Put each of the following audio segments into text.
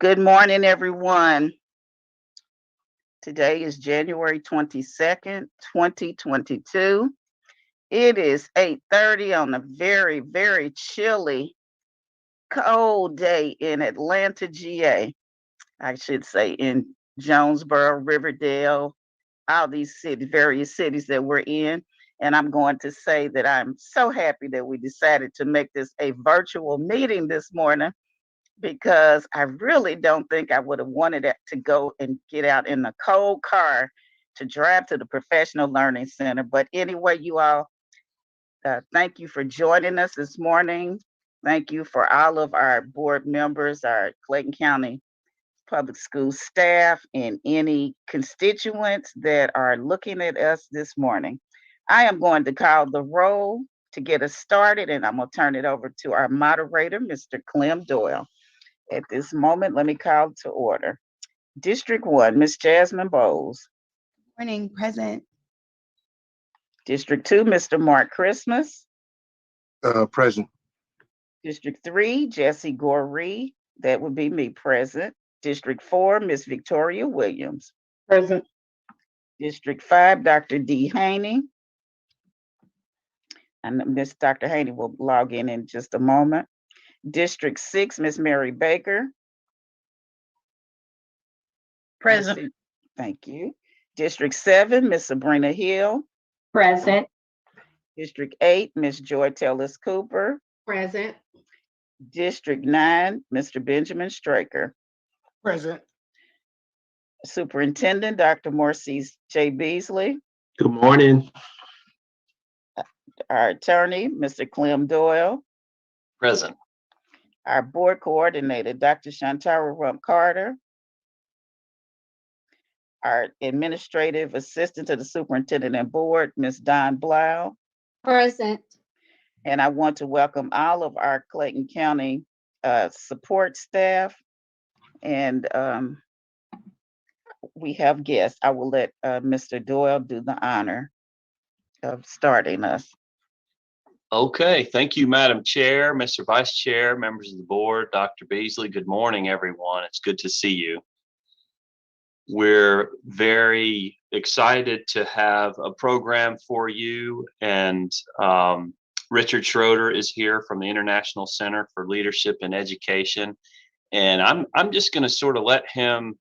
Good morning, everyone. Today is January 22nd, 2022. It is 8:30 on a very, very chilly, cold day in Atlanta, GA. I should say in Jonesboro, Riverdale, all these cities, various cities that we're in. And I'm going to say that I'm so happy that we decided to make this a virtual meeting this morning because I really don't think I would have wanted it to go and get out in a cold car to drive to the Professional Learning Center. But anyway, you all, thank you for joining us this morning. Thank you for all of our board members, our Clayton County Public School staff, and any constituents that are looking at us this morning. I am going to call the roll to get us started, and I'm going to turn it over to our moderator, Mr. Clem Doyle. At this moment, let me call to order. District 1, Ms. Jasmine Bowles. Morning, present. District 2, Mr. Mark Christmas. Present. District 3, Jesse Goree. That would be me, present. District 4, Ms. Victoria Williams. Present. District 5, Dr. D. Haney. And Miss Dr. Haney will log in just a moment. District 6, Ms. Mary Baker. Present. Thank you. District 7, Ms. Sabrina Hill. Present. District 8, Ms. Joy Tellis Cooper. Present. District 9, Mr. Benjamin Straker. Present. Superintendent, Dr. Morsees J. Beasley. Good morning. Our attorney, Mr. Clem Doyle. Present. Our board coordinator, Dr. Shantara Rump Carter. Our administrative assistant to the superintendent and board, Ms. Don Blau. Present. And I want to welcome all of our Clayton County support staff. And we have guests. I will let Mr. Doyle do the honor of starting us. Okay, thank you, Madam Chair, Mr. Vice Chair, members of the board, Dr. Beasley. Good morning, everyone. It's good to see you. We're very excited to have a program for you, and Richard Schroeder is here from the International Center for Leadership and Education, and I'm just going to sort of let him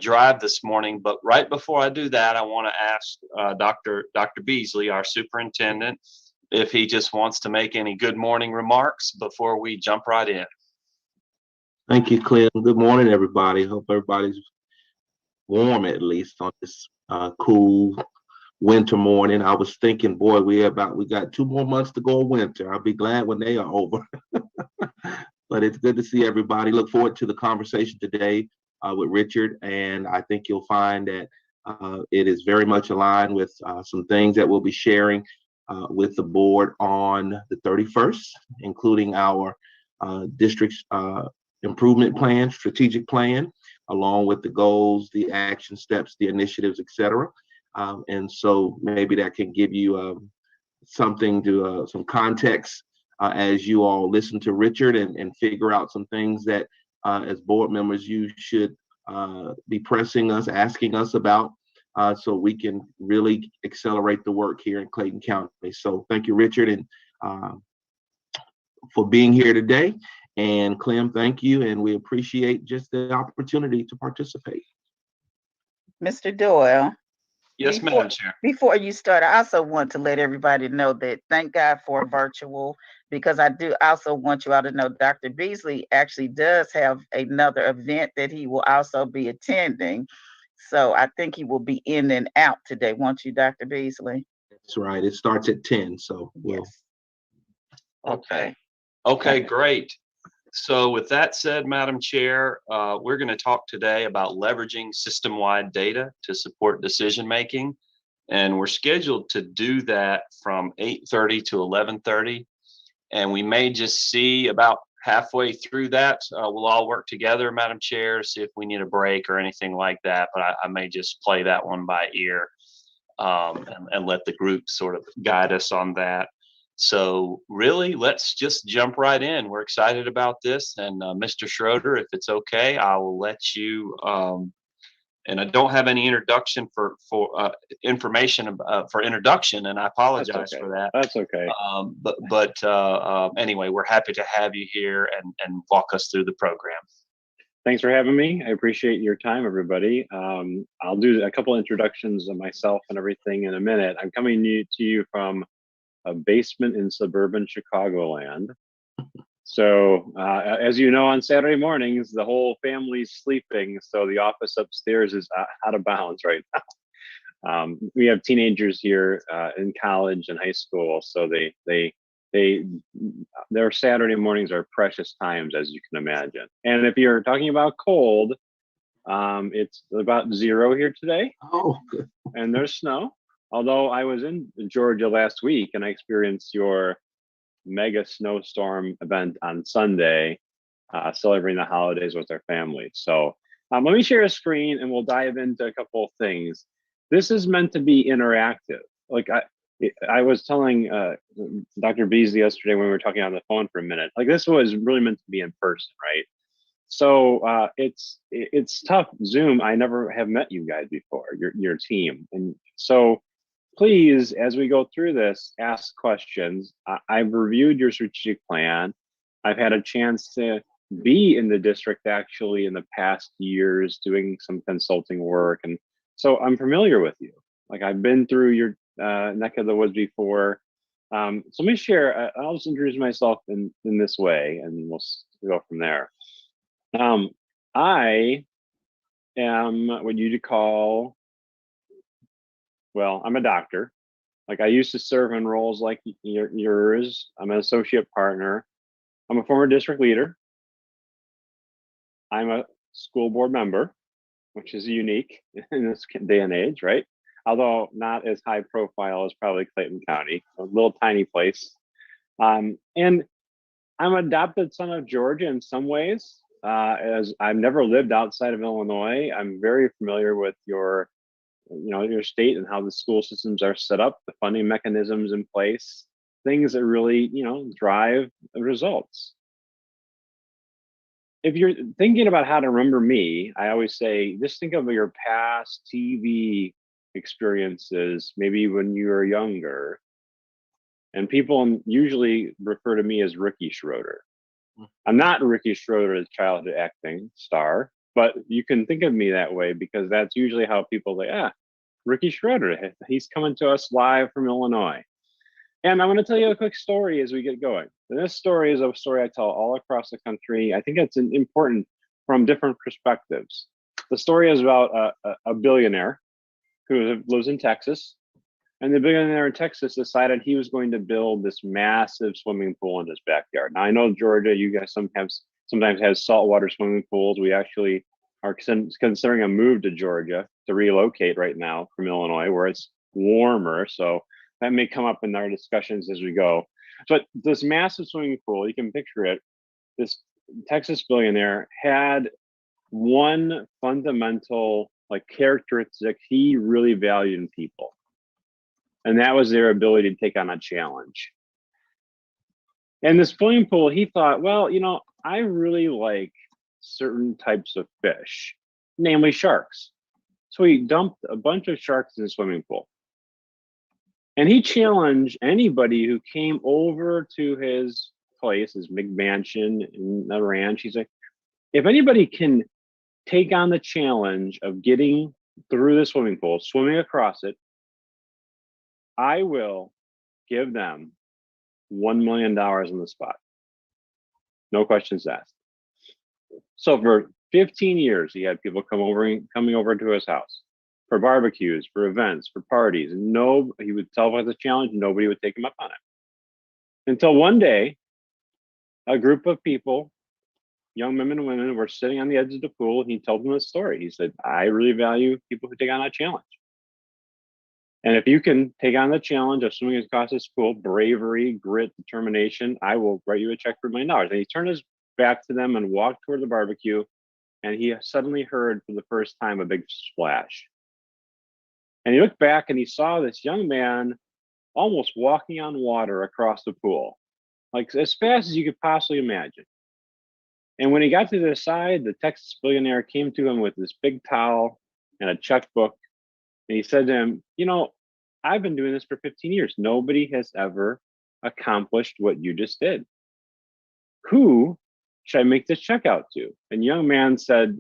drive this morning. But right before I do that, I want to ask Dr. Beasley, our superintendent, if he just wants to make any good morning remarks before we jump right in. Thank you, Clem. Good morning, everybody. Hope everybody's warm, at least on this cool winter morning. I was thinking, boy, we got 2 more months to go of winter. I'll be glad when they are over. But it's good to see everybody. Look forward to the conversation today with Richard, and I think you'll find that it is very much aligned with some things that we'll be sharing with the board on the 31st, including our district's improvement plan, strategic plan, along with the goals, the action steps, the initiatives, etc. And so maybe that can give you something to some context as you all listen to Richard and figure out some things that as board members you should be pressing us, asking us about, so we can really accelerate the work here in Clayton County. So thank you, Richard, and for being here today. And Clem, thank you, and we appreciate just the opportunity to participate. Mr. Doyle. Yes, Madam Chair. Before you start, I also want to let everybody know that thank God for virtual, because I do also want you all to know Dr. Beasley actually does have another event that he will also be attending. So I think he will be in and out today, won't you, Dr. Beasley? That's right. It starts at 10, so yes. Okay, great. So with that said, Madam Chair, we're going to talk today about leveraging system-wide data to support decision-making. And we're scheduled to do that from 8:30 to 11:30. And we may just see about halfway through that. We'll all work together, Madam Chair, to see if we need a break or anything like that. But I may just play that one by ear and let the group sort of guide us on that. So really, let's just jump right in. We're excited about this. And Mr. Schroeder, if it's okay, I will let you. And I don't have any introduction for information for introduction, and I apologize for that. That's okay. Anyway, we're happy to have you here and walk us through the program. Thanks for having me. I appreciate your time, everybody. I'll do a couple introductions of myself and everything in a minute. I'm coming to you from a basement in suburban Chicagoland. So as you know, on Saturday mornings, the whole family's sleeping. So the office upstairs is out of bounds right now. We have teenagers here in college and high school. So their Saturday mornings are precious times, as you can imagine. And if you're talking about cold, it's about 0 here today. Oh, good. And there's snow. Although I was in Georgia last week and I experienced your mega snowstorm event on Sunday, celebrating the holidays with our family. So let me share a screen and we'll dive into a couple of things. This is meant to be interactive. Like I was telling Dr. Beasley yesterday when we were talking on the phone for a minute, like this was really meant to be in person, right? So it's tough. Zoom, I never have met you guys before, your team. And so please, as we go through this, ask questions. I've reviewed your strategic plan. I've had a chance to be in the district actually in the past years doing some consulting work. And so I'm familiar with you. Like I've been through your neck of the woods before. So let me share, I'll just introduce myself in this way and we'll go from there. I am what you'd call, well, I'm a doctor. Like I used to serve in roles like yours. I'm an associate partner. I'm a former district leader. I'm a school board member, which is unique in this day and age, right? Although not as high profile as probably Clayton County, a little tiny place. And I'm an adopted son of Georgia in some ways, as I've never lived outside of Illinois. I'm very familiar with your state and how the school systems are set up, the funding mechanisms in place, things that really, drive the results. If you're thinking about how to remember me, I always say, just think of your past TV experiences, maybe when you were younger. And people usually refer to me as Ricky Schroeder. I'm not Ricky Schroeder, the childhood acting star, but you can think of me that way because that's usually how people say, Ricky Schroeder, he's coming to us live from Illinois. And I want to tell you a quick story as we get going. And this story is a story I tell all across the country. I think it's important from different perspectives. The story is about a billionaire who lives in Texas. And the billionaire in Texas decided he was going to build this massive swimming pool in his backyard. Now, I know Georgia, you guys sometimes has saltwater swimming pools. We actually are considering a move to Georgia to relocate right now from Illinois, where it's warmer. So that may come up in our discussions as we go. But this massive swimming pool, you can picture it, this Texas billionaire had one fundamental characteristic he really valued in people. And that was their ability to take on a challenge. And this swimming pool, he thought, well, I really like certain types of fish, namely sharks. So he dumped a bunch of sharks in the swimming pool. And he challenged anybody who came over to his place, his big mansion in the ranch. He's like, if anybody can take on the challenge of getting through the swimming pool, swimming across it, I will give them $1 million on the spot. No questions asked. So for 15 years, he had people coming over to his house for barbecues, for events, for parties. And he would tell about the challenge, nobody would take him up on it. Until one day, a group of people, young men and women, were sitting on the edge of the pool, and he told them this story. He said, I really value people who take on that challenge. And if you can take on the challenge of swimming across this pool, bravery, grit, determination, I will write you a check for $1 million. And he turned his back to them and walked toward the barbecue. And he suddenly heard for the first time a big splash. And he looked back and he saw this young man almost walking on water across the pool, like as fast as you could possibly imagine. And when he got to the side, the Texas billionaire came to him with this big towel and a checkbook. And he said to him, you know, I've been doing this for 15 years. Nobody has ever accomplished what you just did. Who should I make this check out to? And the young man said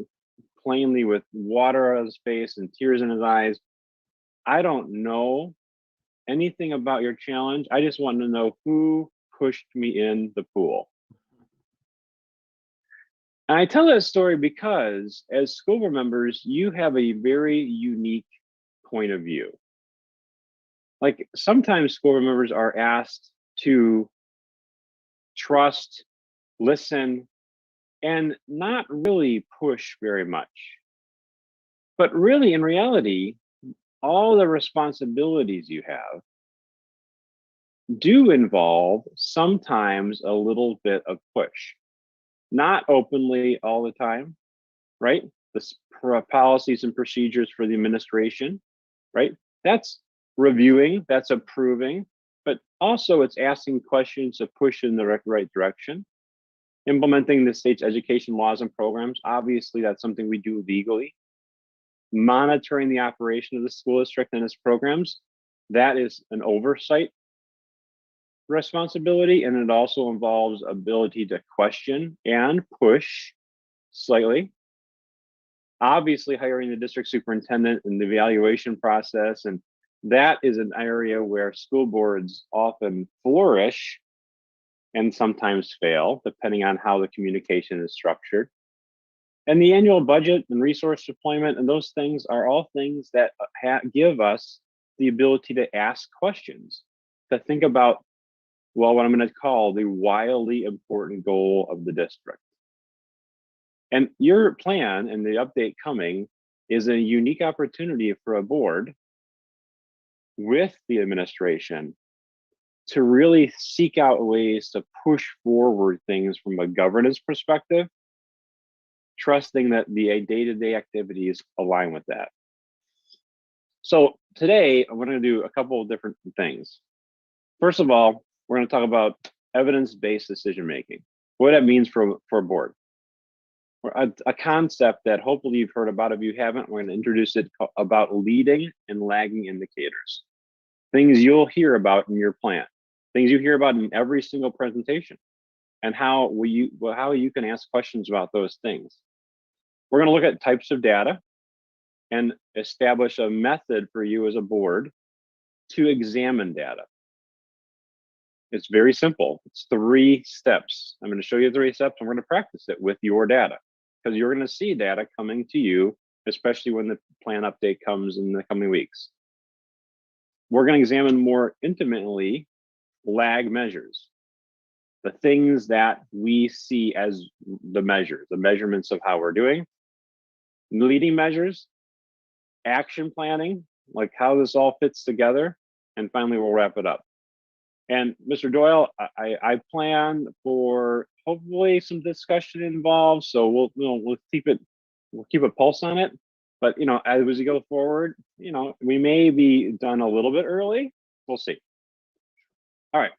plainly, with water on his face and tears in his eyes, I don't know anything about your challenge. I just want to know who pushed me in the pool. And I tell that story because as school board members, you have a very unique point of view. Like sometimes school board members are asked to trust, listen, and not really push very much. But really, in reality, all the responsibilities you have do involve sometimes a little bit of push. Not openly all the time, right? The policies and procedures for the administration, right? That's reviewing, that's approving, but also it's asking questions to push in the right direction. Implementing the state's education laws and programs, obviously that's something we do legally. Monitoring the operation of the school district and its programs, that is an oversight responsibility, and it also involves ability to question and push slightly. Obviously, hiring the district superintendent and the evaluation process, and that is an area where school boards often flourish and sometimes fail, depending on how the communication is structured. And the annual budget and resource deployment and those things are all things that give us the ability to ask questions, to think about, well, what I'm going to call the wildly important goal of the district. And your plan and the update coming is a unique opportunity for a board with the administration to really seek out ways to push forward things from a governance perspective, trusting that the day-to-day activities align with that. So today, I'm going to do a couple of different things. First of all, we're going to talk about evidence-based decision-making, what that means for a board. A concept that hopefully you've heard about. If you haven't, we're going to introduce it about leading and lagging indicators. Things you'll hear about in your plan, things you hear about in every single presentation, and how you can ask questions about those things. We're going to look at types of data and establish a method for you as a board to examine data. It's very simple. It's 3 steps. I'm going to show you 3 steps, and we're going to practice it with your data, because you're going to see data coming to you, especially when the plan update comes in the coming weeks. We're going to examine more intimately lag measures, the things that we see as the measures, the measurements of how we're doing, leading measures, action planning, like how this all fits together, and finally we'll wrap it up. And Mr. Doyle, I plan for hopefully some discussion involved, so we'll keep a pulse on it. But as we go forward, we may be done a little bit early. We'll see. All right.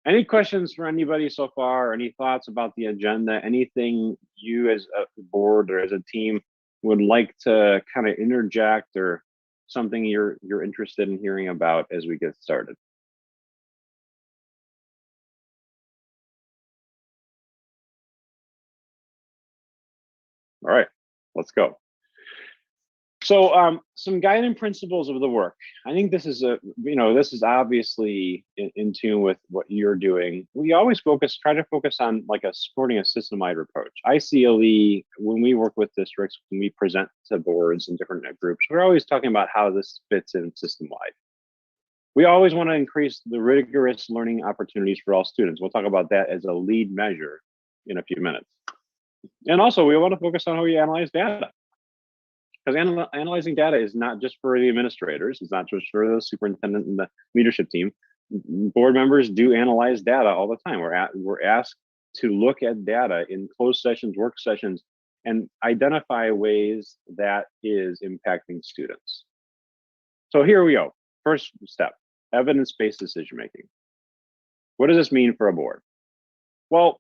Any questions for anybody so far? Any thoughts about the agenda? Anything you as a board or as a team would like to kind of interject, or something you're interested in hearing about as we get started? All right, let's go. So some guiding principles of the work. I think this is this is obviously in tune with what you're doing. We always try to focus on like supporting a system-wide approach. ICLE, when we work with districts, when we present to boards and different groups, we're always talking about how this fits in system-wide. We always want to increase the rigorous learning opportunities for all students. We'll talk about that as a lead measure in a few minutes. And also, we want to focus on how we analyze data. Because analyzing data is not just for the administrators, it's not just for the superintendent and the leadership team. Board members do analyze data all the time. We're asked to look at data in closed sessions, work sessions, and identify ways that is impacting students. So here we go. First step, evidence-based decision-making. What does this mean for a board? Well,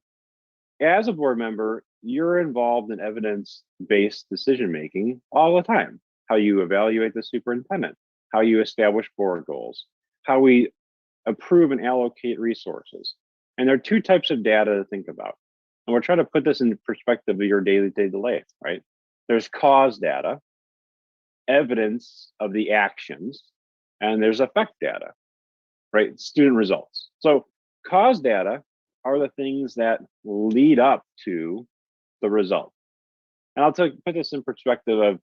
as a board member, you're involved in evidence-based decision-making all the time. How you evaluate the superintendent, how you establish board goals, how we approve and allocate resources. And there are two types of data to think about. And we're trying to put this in perspective of your day-to-day life, right? There's cause data, evidence of the actions, and there's effect data, right? Student results. So cause data are the things that lead up to the result. And I'll put this in perspective of,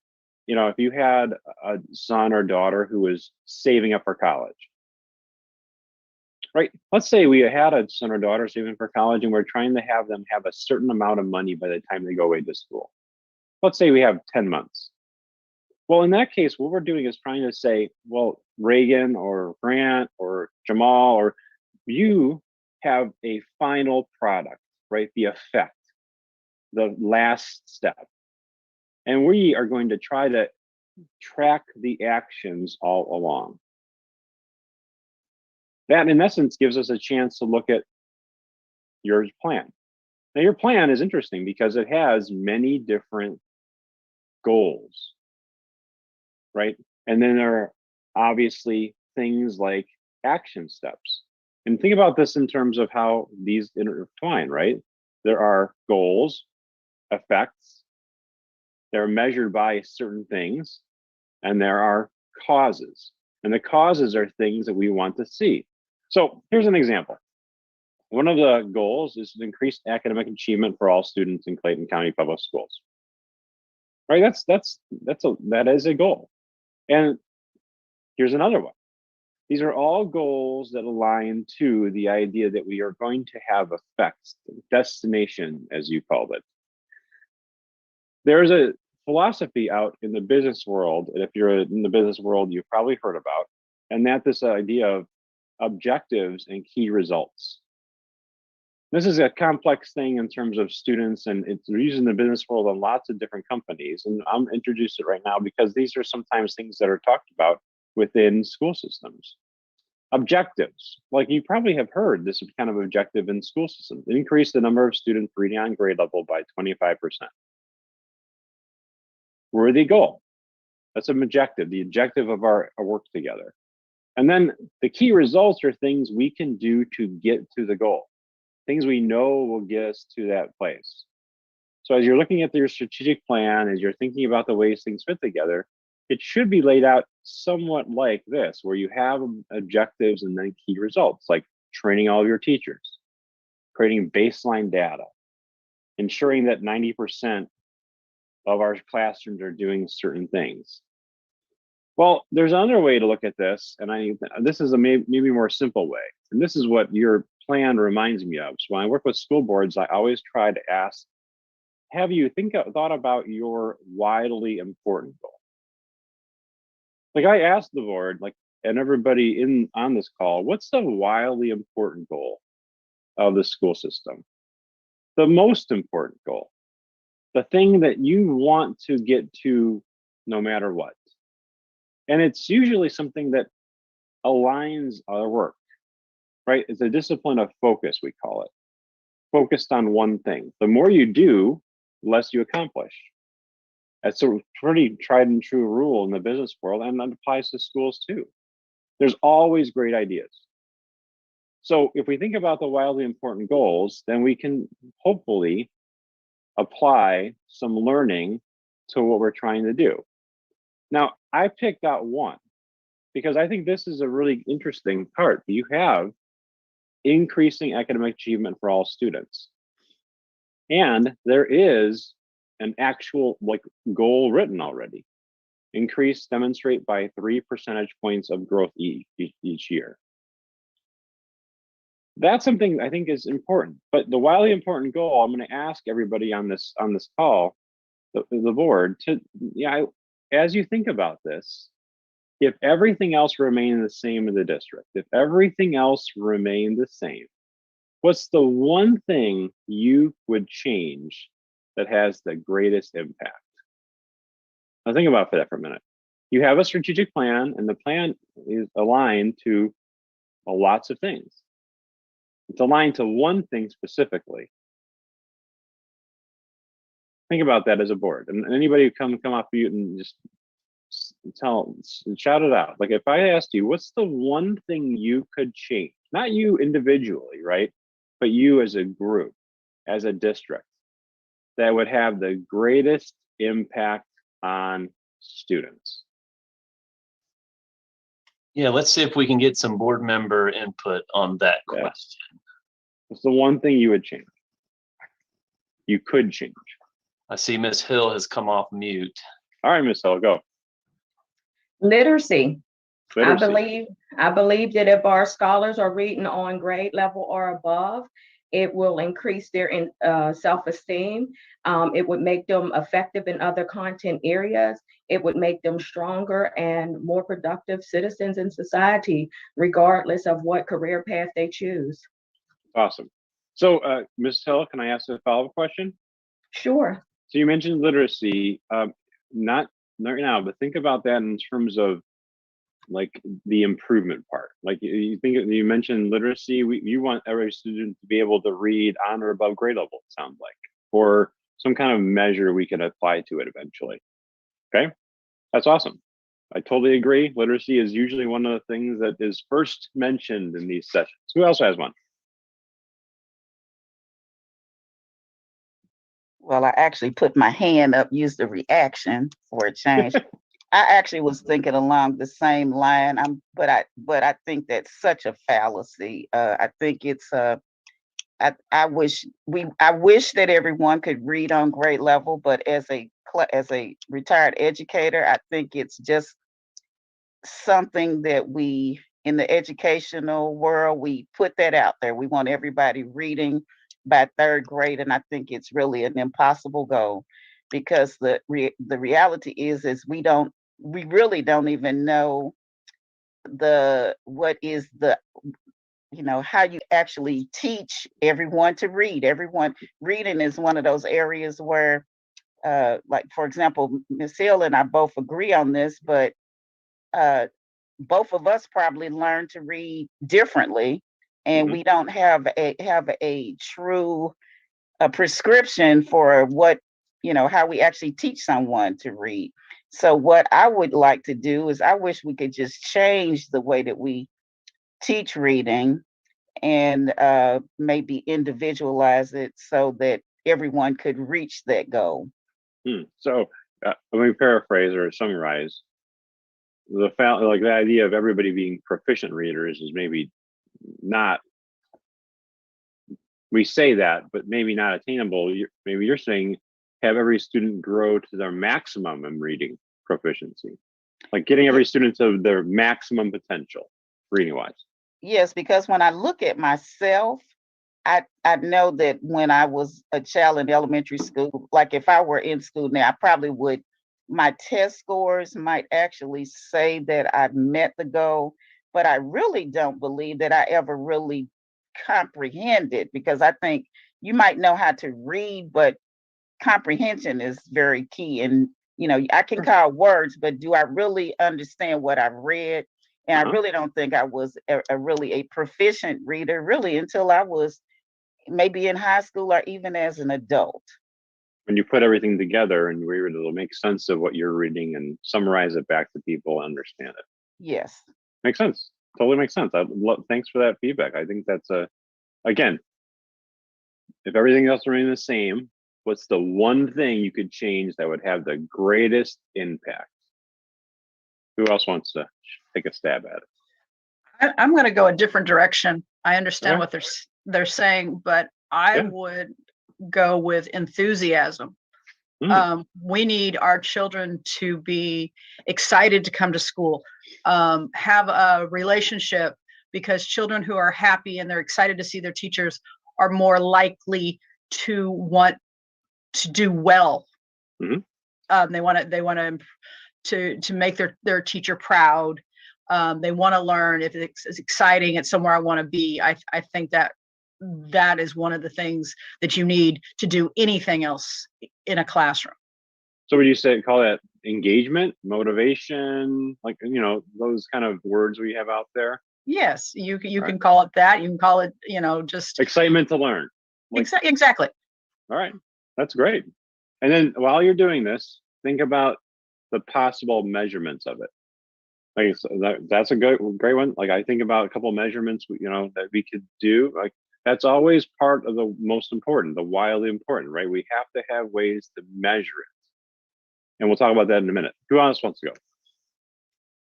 if you had a son or daughter who was saving up for college, right? Let's say we had a son or daughter saving for college and we're trying to have them have a certain amount of money by the time they go away to school. Let's say we have 10 months. Well, in that case, what we're doing is trying to say, well, Reagan or Grant or Jamal, or you have a final product, right? The effect, the last step. And we are going to try to track the actions all along. That, in essence, gives us a chance to look at your plan. Now, your plan is interesting because it has many different goals, right? And then there are obviously things like action steps. And think about this in terms of how these intertwine, right? There are goals, effects, they're measured by certain things, and there are causes. And the causes are things that we want to see. So here's an example. One of the goals is to increase academic achievement for all students in Clayton County Public Schools. Right? That is a goal. And here's another one. These are all goals that align to the idea that we are going to have effects, destination, as you called it. There's a philosophy out in the business world, and if you're in the business world, you've probably heard about, and that this idea of objectives and key results. This is a complex thing in terms of students, and it's used in the business world in lots of different companies. And I'm introduced it right now because these are sometimes things that are talked about within school systems. Objectives, like you probably have heard this kind of objective in school systems: increase the number of students reading on grade level by 25%. Worthy goal. That's an objective, the objective of our work together. And then the key results are things we can do to get to the goal, things we know will get us to that place. So as you're looking at your strategic plan, as you're thinking about the ways things fit together, it should be laid out somewhat like this, where you have objectives and then key results, like training all of your teachers, creating baseline data, ensuring that 90% of our classrooms are doing certain things. Well, there's another way to look at this, and this is a maybe more simple way. And this is what your plan reminds me of. So when I work with school boards, I always try to ask, have you thought about your widely important goal? Like I asked the board, and everybody on this call, what's the wildly important goal of the school system? The most important goal, the thing that you want to get to no matter what. And it's usually something that aligns our work, right? It's a discipline of focus, we call it. Focused on one thing. The more you do, the less you accomplish. That's a pretty tried and true rule in the business world, and that applies to schools too. There's always great ideas. So if we think about the wildly important goals, then we can hopefully apply some learning to what we're trying to do. Now, I picked out one because I think this is a really interesting part. You have increasing academic achievement for all students. And there is an actual goal written already. Demonstrate by 3 percentage points of growth each year. That's something I think is important. But the wildly important goal, I'm going to ask everybody on this call, the board, to as you think about this, if everything else remained the same in the district, if everything else remained the same, what's the one thing you would change that has the greatest impact? Now think about that for a minute. You have a strategic plan, and the plan is aligned to lots of things. It's aligned to one thing specifically. Think about that as a board, and anybody come off mute and just shout it out. Like if I asked you, what's the one thing you could change? Not you individually, right? But you as a group, as a district, that would have the greatest impact on students. Yeah, let's see if we can get some board member input on that Yeah. question. What's the one thing you would change? You could change. I see Ms. Hill has come off mute. All right, Miss Hill, go. Literacy. Literacy. I believe that if our scholars are reading on grade level or above, it will increase their self-esteem. It would make them effective in other content areas. It would make them stronger and more productive citizens in society, regardless of what career path they choose. Awesome. So, Ms. Hill, can I ask a follow-up question? Sure. So you mentioned literacy, not right now, but think about that in terms of like the improvement part. Like you mentioned literacy, you want every student to be able to read on or above grade level, it sounds like, or some kind of measure we can apply to it eventually. Okay, that's awesome. I totally agree. Literacy is usually one of the things that is first mentioned in these sessions. Who else has one? Well, I actually put my hand up, used the reaction for a change. I actually was thinking along the same line. But I think that's such a fallacy. I think it's I wish that everyone could read on grade level, but as a retired educator, I think it's just something that we in the educational world, we put that out there. We want everybody reading by third grade, and I think it's really an impossible goal, because the reality is we really don't even know what is the how you actually teach everyone to read. Everyone reading is one of those areas where like, for example, Ms. Hill and I both agree on this, but both of us probably learn to read differently, and we don't have a true prescription for what how we actually teach someone to read. So what I would like to do is I wish we could just change the way that we teach reading and maybe individualize it so that everyone could reach that goal. So let me paraphrase or summarize. The idea of everybody being proficient readers is maybe not. We say that, but maybe not attainable. Maybe you're saying have every student grow to their maximum in reading proficiency, like getting every student to their maximum potential reading wise. Yes, because when I look at myself, I know that when I was a child in elementary school, like if I were in school now, I probably would, my test scores might actually say that I met the goal, but I really don't believe that I ever really comprehended, because I think you might know how to read, but comprehension is very key. And I can call words, but do I really understand what I've read? And I really don't think I was really a proficient reader really until I was maybe in high school or even as an adult. When you put everything together and you're able to make sense of what you're reading and summarize it back to people and understand it. Yes. Makes sense. Totally makes sense. Thanks for that feedback. I think that's again, if everything else remained the same, what's the one thing you could change that would have the greatest impact? Who else wants to take a stab at it? I'm going to go a different direction. I understand what they're saying, but I would go with enthusiasm. We need our children to be excited to come to school, have a relationship, because children who are happy and they're excited to see their teachers are more likely to want to do well. They want to make their teacher proud. They want to learn. If it's exciting, it's somewhere I want to be. I think that is one of the things that you need to do anything else in a classroom. So would you call that engagement, motivation, like, those kind of words we have out there? Yes, you can call it that. You can call it, just Excitement to learn. exactly. All right, that's great. And then while you're doing this, think about the possible measurements of it. Like so that's a great one. Like I think about a couple of measurements, that we could do. Like that's always part of the most important, the wildly important, right? We have to have ways to measure it, and we'll talk about that in a minute. Who else wants to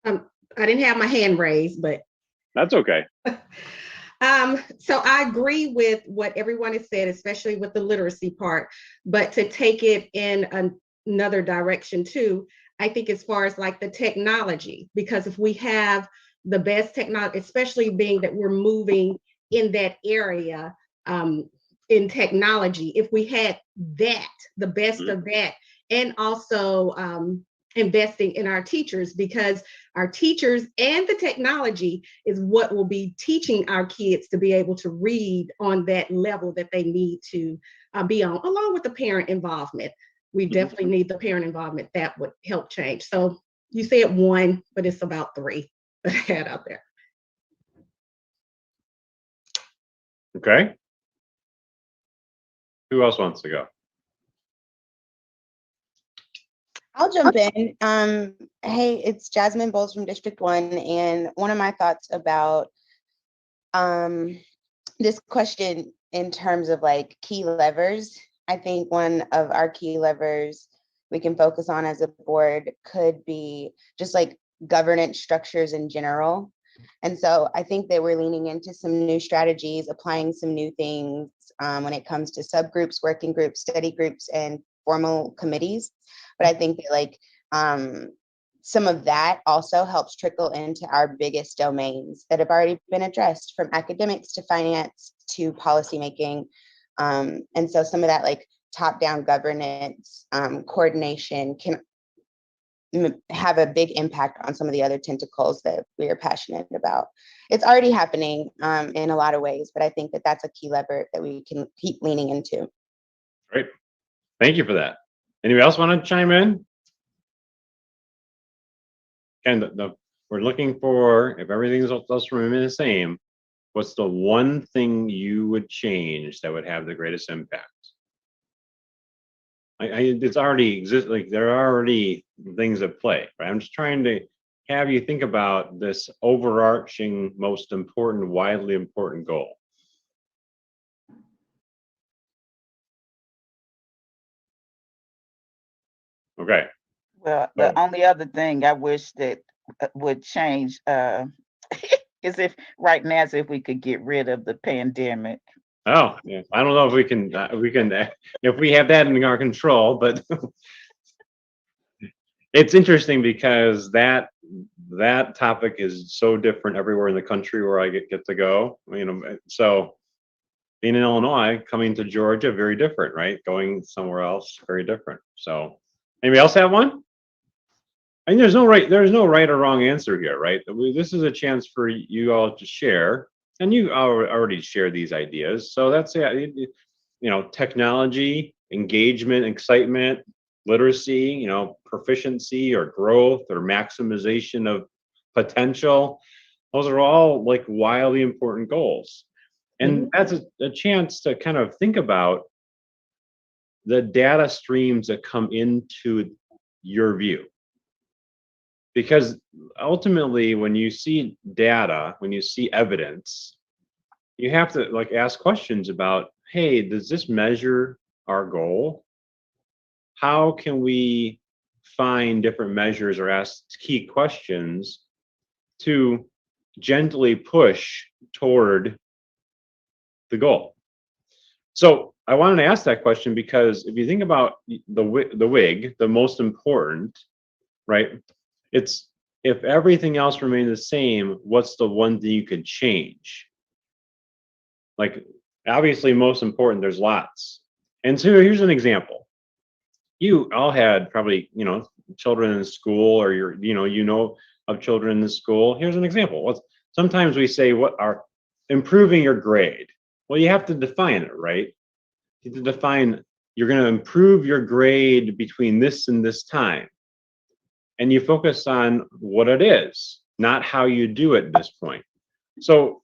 go? I didn't have my hand raised, but that's okay. So I agree with what everyone has said, especially with the literacy part, but to take it in another direction too, I think as far as like the technology, because if we have the best technology, especially being that we're moving in that area in technology, if we had that, the best of that, and also investing in our teachers, because our teachers and the technology is what will be teaching our kids to be able to read on that level that they need to be on, along with the parent involvement. We definitely need the parent involvement. That would help change. So you said one, but it's about three that I had out there. Okay. Who else wants to go? I'll jump in. Hey, it's Jasmine Bowles from District 1, and one of my thoughts about this question in terms of like key levers, I think one of our key levers we can focus on as a board could be just like governance structures in general. And so I think that we're leaning into some new strategies, applying some new things when it comes to subgroups, working groups, study groups, and formal committees. But I think that like some of that also helps trickle into our biggest domains that have already been addressed, from academics to finance to policymaking. And so some of that like top-down governance coordination can have a big impact on some of the other tentacles that we are passionate about. It's already happening in a lot of ways, but I think that that's a key lever that we can keep leaning into. Great. Thank you for that. Anybody else want to chime in? And we're looking for, if everything else remains the same, what's the one thing you would change that would have the greatest impact? It's already exists, like there are already things at play, right? I'm just trying to have you think about this overarching, most important, widely important goal. Okay. Well, the only other thing I wish that would change is if right now is if we could get rid of the pandemic. Oh, yeah. I don't know if we can if we have that in our control, but it's interesting because that topic is so different everywhere in the country where I get to go. So being in Illinois, coming to Georgia, very different, right? Going somewhere else, very different. So anybody else have one? And there's no right or wrong answer here, right? This is a chance for you all to share, and you already share these ideas. So that's technology, engagement, excitement, literacy, proficiency or growth or maximization of potential. Those are all like wildly important goals. And that's a chance to kind of think about the data streams that come into your view. Because ultimately, when you see data, when you see evidence, you have to like ask questions about, hey, does this measure our goal? How can we find different measures or ask key questions to gently push toward the goal? So I wanted to ask that question because if you think about the WIG, the most important, right? It's if everything else remains the same, what's the one thing you could change? Like, obviously, most important, there's lots. And so here's an example. You all had probably, children in school, or of children in the school. Here's an example. Sometimes we say, what are improving your grade? Well, you have to define it, right? You have to define, you're going to improve your grade between this and this time. And you focus on what it is, not how you do it at this point. So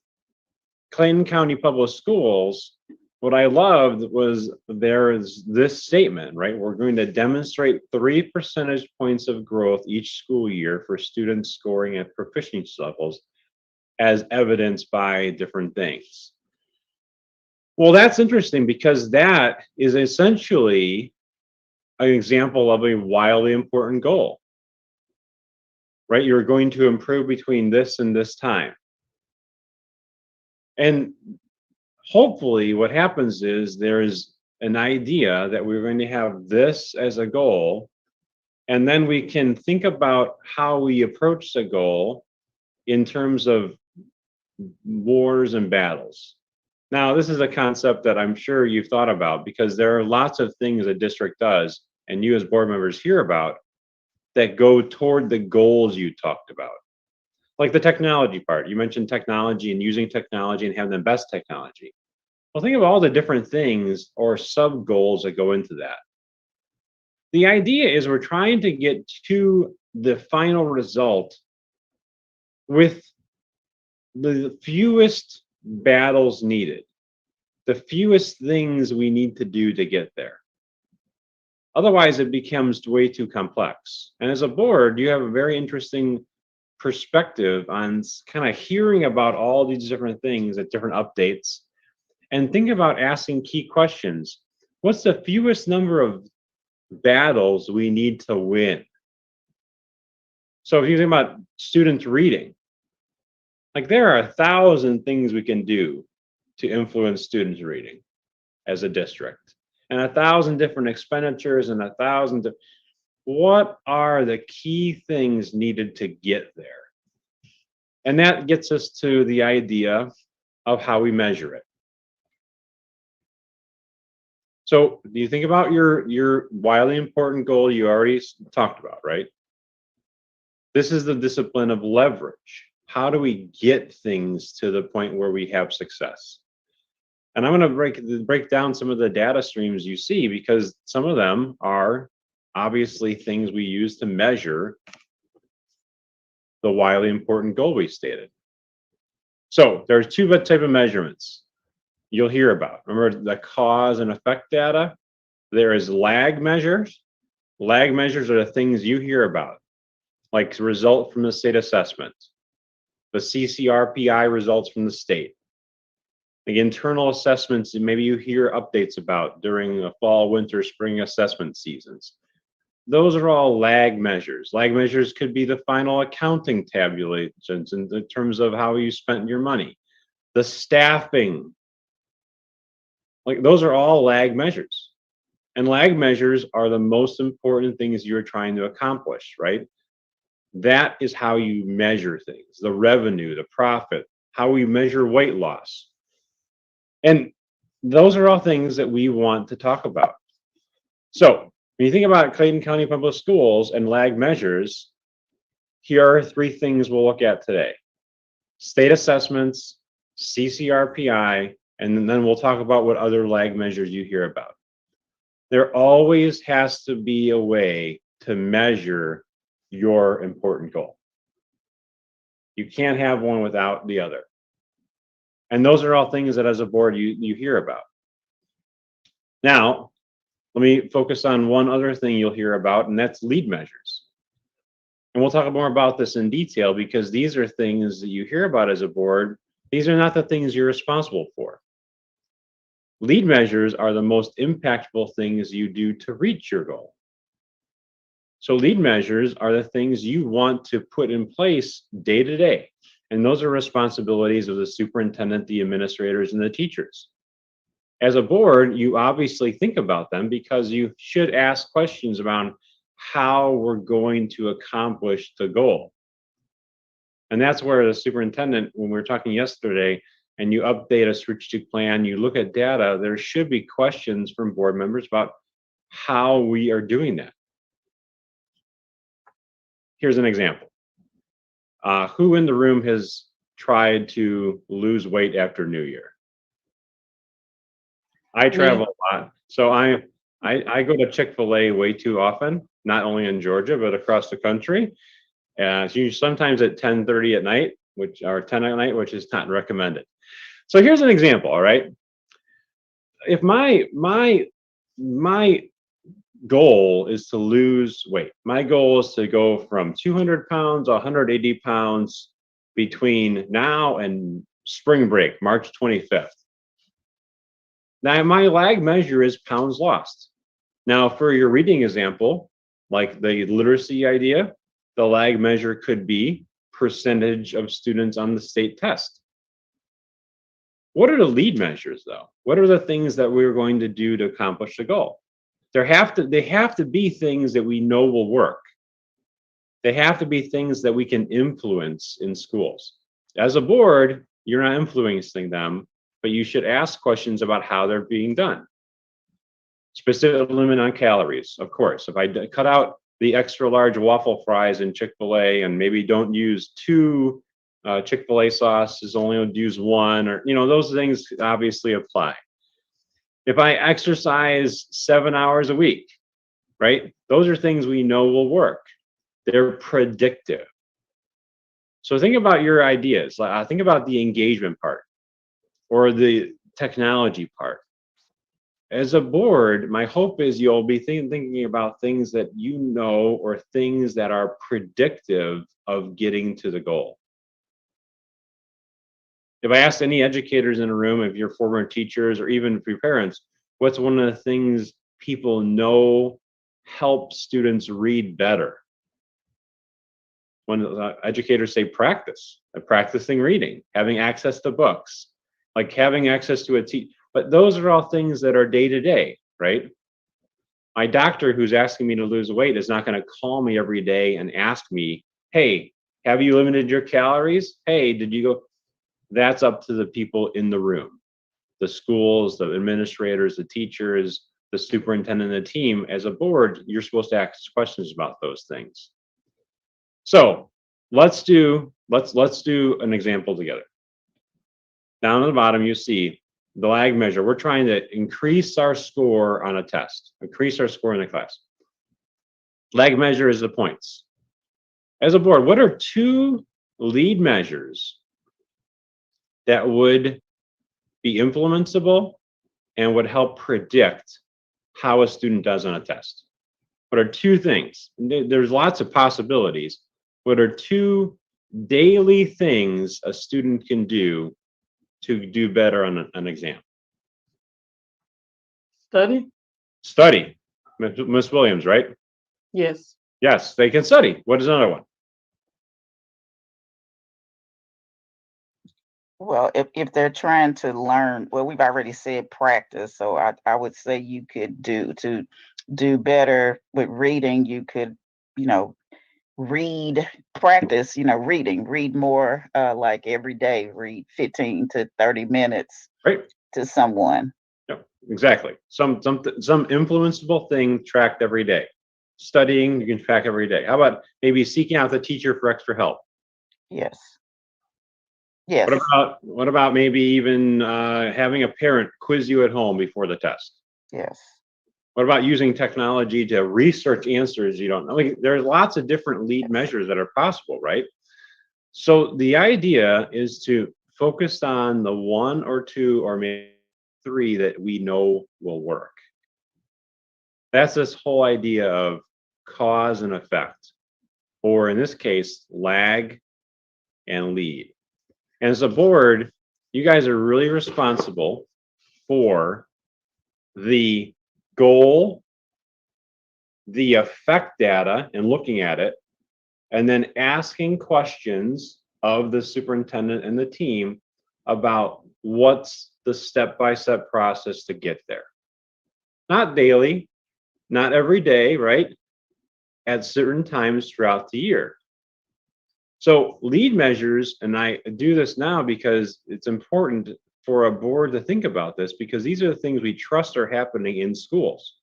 Clayton County Public Schools, what I loved was there is this statement, right? We're going to demonstrate 3 percentage points of growth each school year for students scoring at proficiency levels as evidenced by different things. Well, that's interesting because that is essentially an example of a wildly important goal, right? You're going to improve between this and this time. And hopefully what happens is there's an idea that we're going to have this as a goal, and then we can think about how we approach the goal in terms of wars and battles. Now, this is a concept that I'm sure you've thought about because there are lots of things a district does and you as board members hear about that go toward the goals you talked about. Like the technology part. You mentioned technology and using technology and having the best technology. Well, think of all the different things or sub goals that go into that. The idea is we're trying to get to the final result with the fewest battles needed, the fewest things we need to do to get there. Otherwise, it becomes way too complex. And as a board, you have a very interesting perspective on kind of hearing about all these different things at different updates and think about asking key questions. What's the fewest number of battles we need to win? So if you think about students reading, like there are 1,000 things we can do to influence students reading as a district, and 1,000 different expenditures and 1,000. What are the key things needed to get there? And that gets us to the idea of how we measure it. So do you think about your wildly important goal you already talked about, right? This is the discipline of leverage. How do we get things to the point where we have success? And I'm going to break down some of the data streams you see because some of them are obviously things we use to measure the wildly important goal we stated. So there's two types of measurements you'll hear about. Remember the cause and effect data? There is lag measures. Lag measures are the things you hear about, like result from the state assessment, the CCRPI results from the state, the internal assessments that maybe you hear updates about during the fall, winter, spring assessment seasons. Those are all lag measures. Lag measures could be the final accounting tabulations in terms of how you spent your money, the staffing. Like those are all lag measures. And lag measures are the most important things you're trying to accomplish, right? That is how you measure things, the revenue, the profit, how we measure weight loss. And those are all things that we want to talk about. So when you think about Clayton County Public Schools and lag measures, here are 3 things we'll look at today. State assessments, CCRPI, and then we'll talk about what other lag measures you hear about. There always has to be a way to measure your important goal. You can't have one without the other. And those are all things that as a board you hear about. Now, let me focus on one other thing you'll hear about, and that's lead measures. And we'll talk more about this in detail because these are things that you hear about as a board. These are not the things you're responsible for. Lead measures are the most impactful things you do to reach your goal. So lead measures are the things you want to put in place day to day. And those are responsibilities of the superintendent, the administrators, and the teachers. As a board, you obviously think about them because you should ask questions about how we're going to accomplish the goal. And that's where the superintendent, when we were talking yesterday, and you update a strategic plan, you look at data, there should be questions from board members about how we are doing that. Here's an example. Who in the room has tried to lose weight after New Year? I travel a lot, so I go to Chick-fil-A way too often, not only in Georgia, but across the country. So sometimes at 10:30 at night, which or 10 at night, which is not recommended. So here's an example. All right. If my goal is to lose weight, my goal is to go from 200 pounds, 180 pounds between now and spring break, March 25th. Now, my lag measure is pounds lost. Now, for your reading example, like the literacy idea, the lag measure could be percentage of students on the state test. What are the lead measures, though? What are the things that we're going to do to accomplish the goal? They have to be things that we know will work. They have to be things that we can influence in schools. As a board, you're not influencing them, but you should ask questions about how they're being done. Specific limit on calories, of course. If I cut out the extra large waffle fries in Chick-fil-A and maybe don't use 2 Chick-fil-A sauces, only use 1, or those things obviously apply. If I exercise 7 hours a week, right? Those are things we know will work. They're predictive. So think about your ideas. Think about the engagement part or the technology part. As a board, my hope is you'll be thinking about things that you know or things that are predictive of getting to the goal. If I asked any educators in a room, if you're former teachers or even for your parents, what's one of the things people know help students read better? When educators say practice, practicing reading, having access to books, like having access to a teacher. But those are all things that are day to day, right? My doctor who's asking me to lose weight is not going to call me every day and ask me, hey, have you limited your calories? Hey, did you go? That's up to the people in the room, the schools, the administrators, the teachers, the superintendent, and the team. As a board, you're supposed to ask questions about those things. So let's do an example together. Down at the bottom, you see the lag measure. We're trying to increase our score on a test, increase our score in the class. Lag measure is the points. As a board, what are 2 lead measures that would be implementable and would help predict how a student does on a test? What are 2 things? There's lots of possibilities. What are 2 daily things a student can do to do better on an exam? Study. Miss Williams, right? Yes. Yes, they can study. What is another one? Well, if they're trying to learn, well, we've already said practice, so I would say you could do better with reading. You could, practice, read more, like every day, read 15 to 30 minutes Right. to someone. Yep, exactly. Some influenceable thing tracked every day. Studying, you can track every day. How about maybe seeking out the teacher for extra help? Yes. Yes. What about maybe even having a parent quiz you at home before the test? Yes. What about using technology to research answers you don't know? Like, there's lots of different lead measures that are possible, right? So the idea is to focus on the 1 or 2 or maybe 3 that we know will work. That's this whole idea of cause and effect, or in this case, lag and lead. And as a board, you guys are really responsible for the goal, the effect data and looking at it, and then asking questions of the superintendent and the team about what's the step-by-step process to get there. Not daily, not every day, right? At certain times throughout the year. So lead measures, and I do this now because it's important for a board to think about this, because these are the things we trust are happening in schools.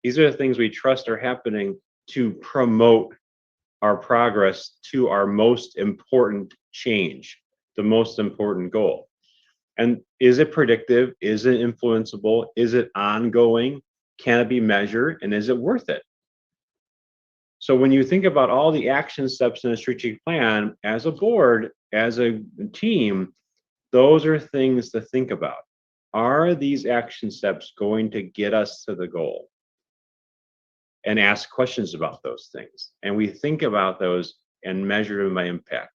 These are the things we trust are happening to promote our progress to our most important change, the most important goal. And is it predictive? Is it influenceable? Is it ongoing? Can it be measured? And is it worth it? So when you think about all the action steps in a strategic plan, as a board, as a team, those are things to think about. Are these action steps going to get us to the goal? And ask questions about those things. And we think about those and measure them by impact.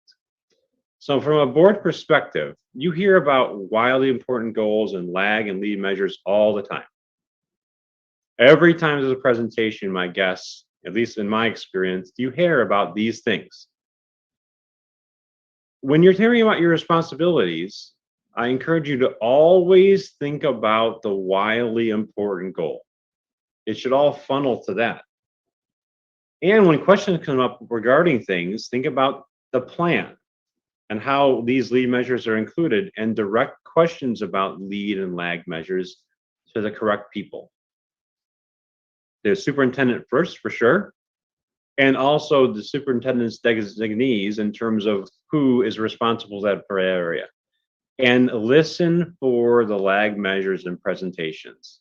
So from a board perspective, you hear about wildly important goals and lag and lead measures all the time. Every time there's a presentation, my guess, at least in my experience, you hear about these things. When you're hearing about your responsibilities, I encourage you to always think about the wildly important goal. It should all funnel to that. And when questions come up regarding things, think about the plan and how these lead measures are included, and direct questions about lead and lag measures to the correct people. The superintendent first, for sure, and also the superintendent's designees in terms of who is responsible for that area. And listen for the lag measures and presentations.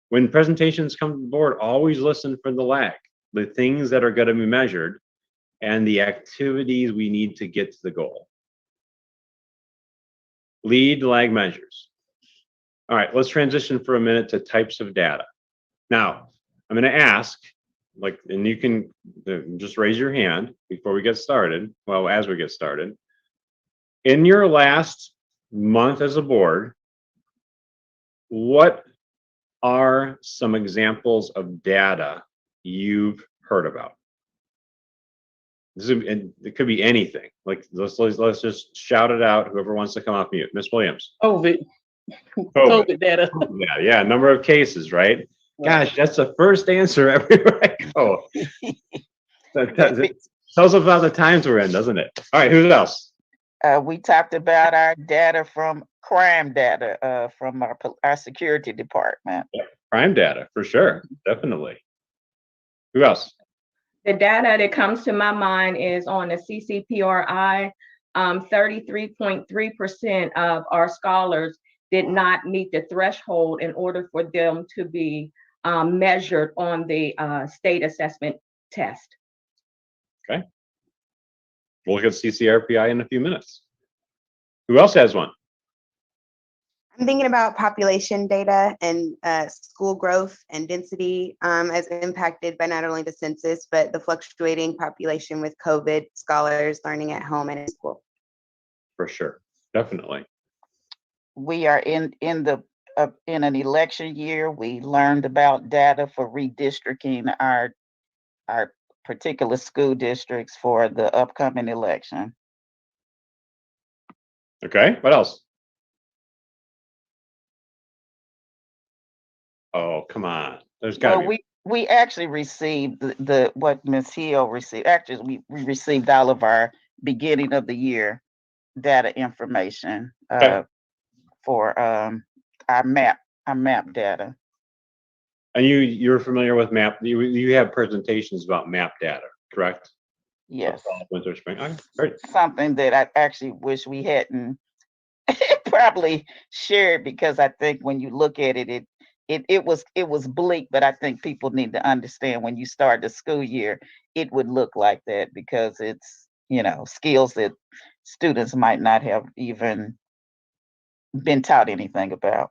When presentations come to the board, always listen for the lag, the things that are going to be measured, and the activities we need to get to the goal. Lead lag measures. All right, let's transition for a minute to types of data. Now, I'm going to ask, and you can just raise your hand before we get started, well, as we get started. In your last month as a board, what are some examples of data you've heard about? It could be anything. Like let's just shout it out. Whoever wants to come off mute. Miss Williams. COVID data. Yeah. Number of cases, right? Gosh, that's the first answer everywhere I go. Tells us about the times we're in, doesn't it? All right, who else? We talked about our data from crime data from our security department. Yeah, crime data, for sure, definitely. Who else? The data that comes to my mind is on the CCPRI. 33.3% of our scholars did not meet the threshold in order for them to be measured on the state assessment test. Okay. We'll look at CCRPI in a few minutes. Who else has one? I'm thinking about population data and school growth and density as impacted by not only the census, but the fluctuating population with COVID, scholars learning at home and in school. For sure, definitely. We are in an election year. We learned about data for redistricting our particular school districts for the upcoming election. Okay, what else? Oh, come on. There's got to be. We actually received the what Ms. Hill received. Actually, we received all of our beginning of the year data information for our map data. And you're familiar with map. You have presentations about map data, correct? Yes. Winter, spring. Okay, great. Something that I actually wish we hadn't probably shared, because I think when you look at it, it was bleak, but I think people need to understand when you start the school year, it would look like that, because it's, skills that students might not have even been taught anything about.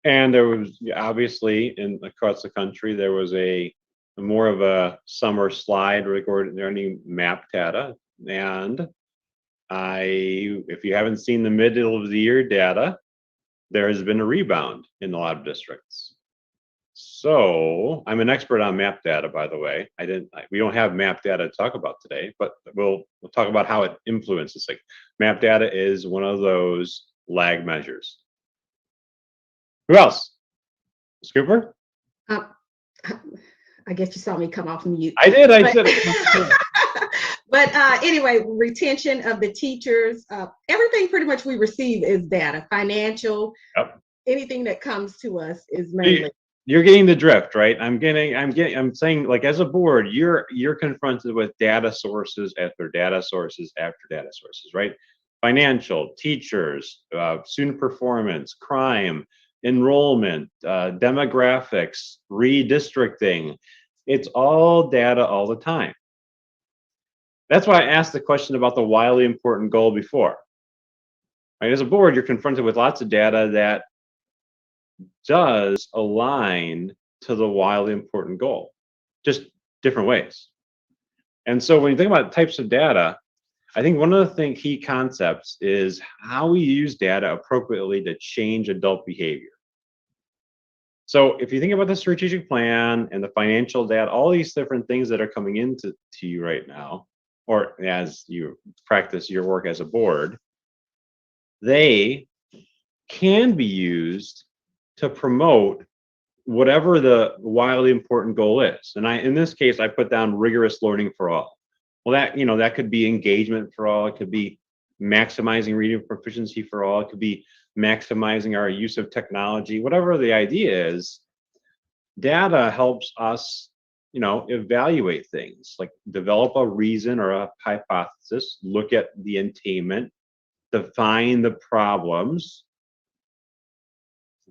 And there was obviously across the country, there was more of a summer slide regarding map data. And if you haven't seen the middle of the year data, there has been a rebound in a lot of districts. So I'm an expert on map data, by the way. We don't have map data to talk about today, but we'll talk about how it influences things. Map data is one of those lag measures. Who else? Ms. Cooper? I guess you saw me come off mute. I did. Said But anyway, retention of the teachers, everything pretty much we receive is data, financial, anything that comes to us is mainly. You're getting the drift, right? I'm saying, like, as a board, you're confronted with data sources after data sources after data sources, right? Financial, teachers, student performance, crime, enrollment, demographics, redistricting. It's all data all the time. That's why I asked the question about the wildly important goal before. Right? As a board, you're confronted with lots of data that does align to the wildly important goal, just different ways. And so when you think about types of data, I think one of the key concepts is how we use data appropriately to change adult behavior. So if you think about the strategic plan and the financial data, all these different things that are coming into you right now, or as you practice your work as a board, they can be used to promote whatever the wildly important goal is. And in this case, I put down rigorous learning for all. Well, that could be engagement for all. It could be maximizing reading proficiency for all. It could be maximizing our use of technology. Whatever the idea is, data helps us, evaluate things, like develop a reason or a hypothesis, look at the attainment, define the problems,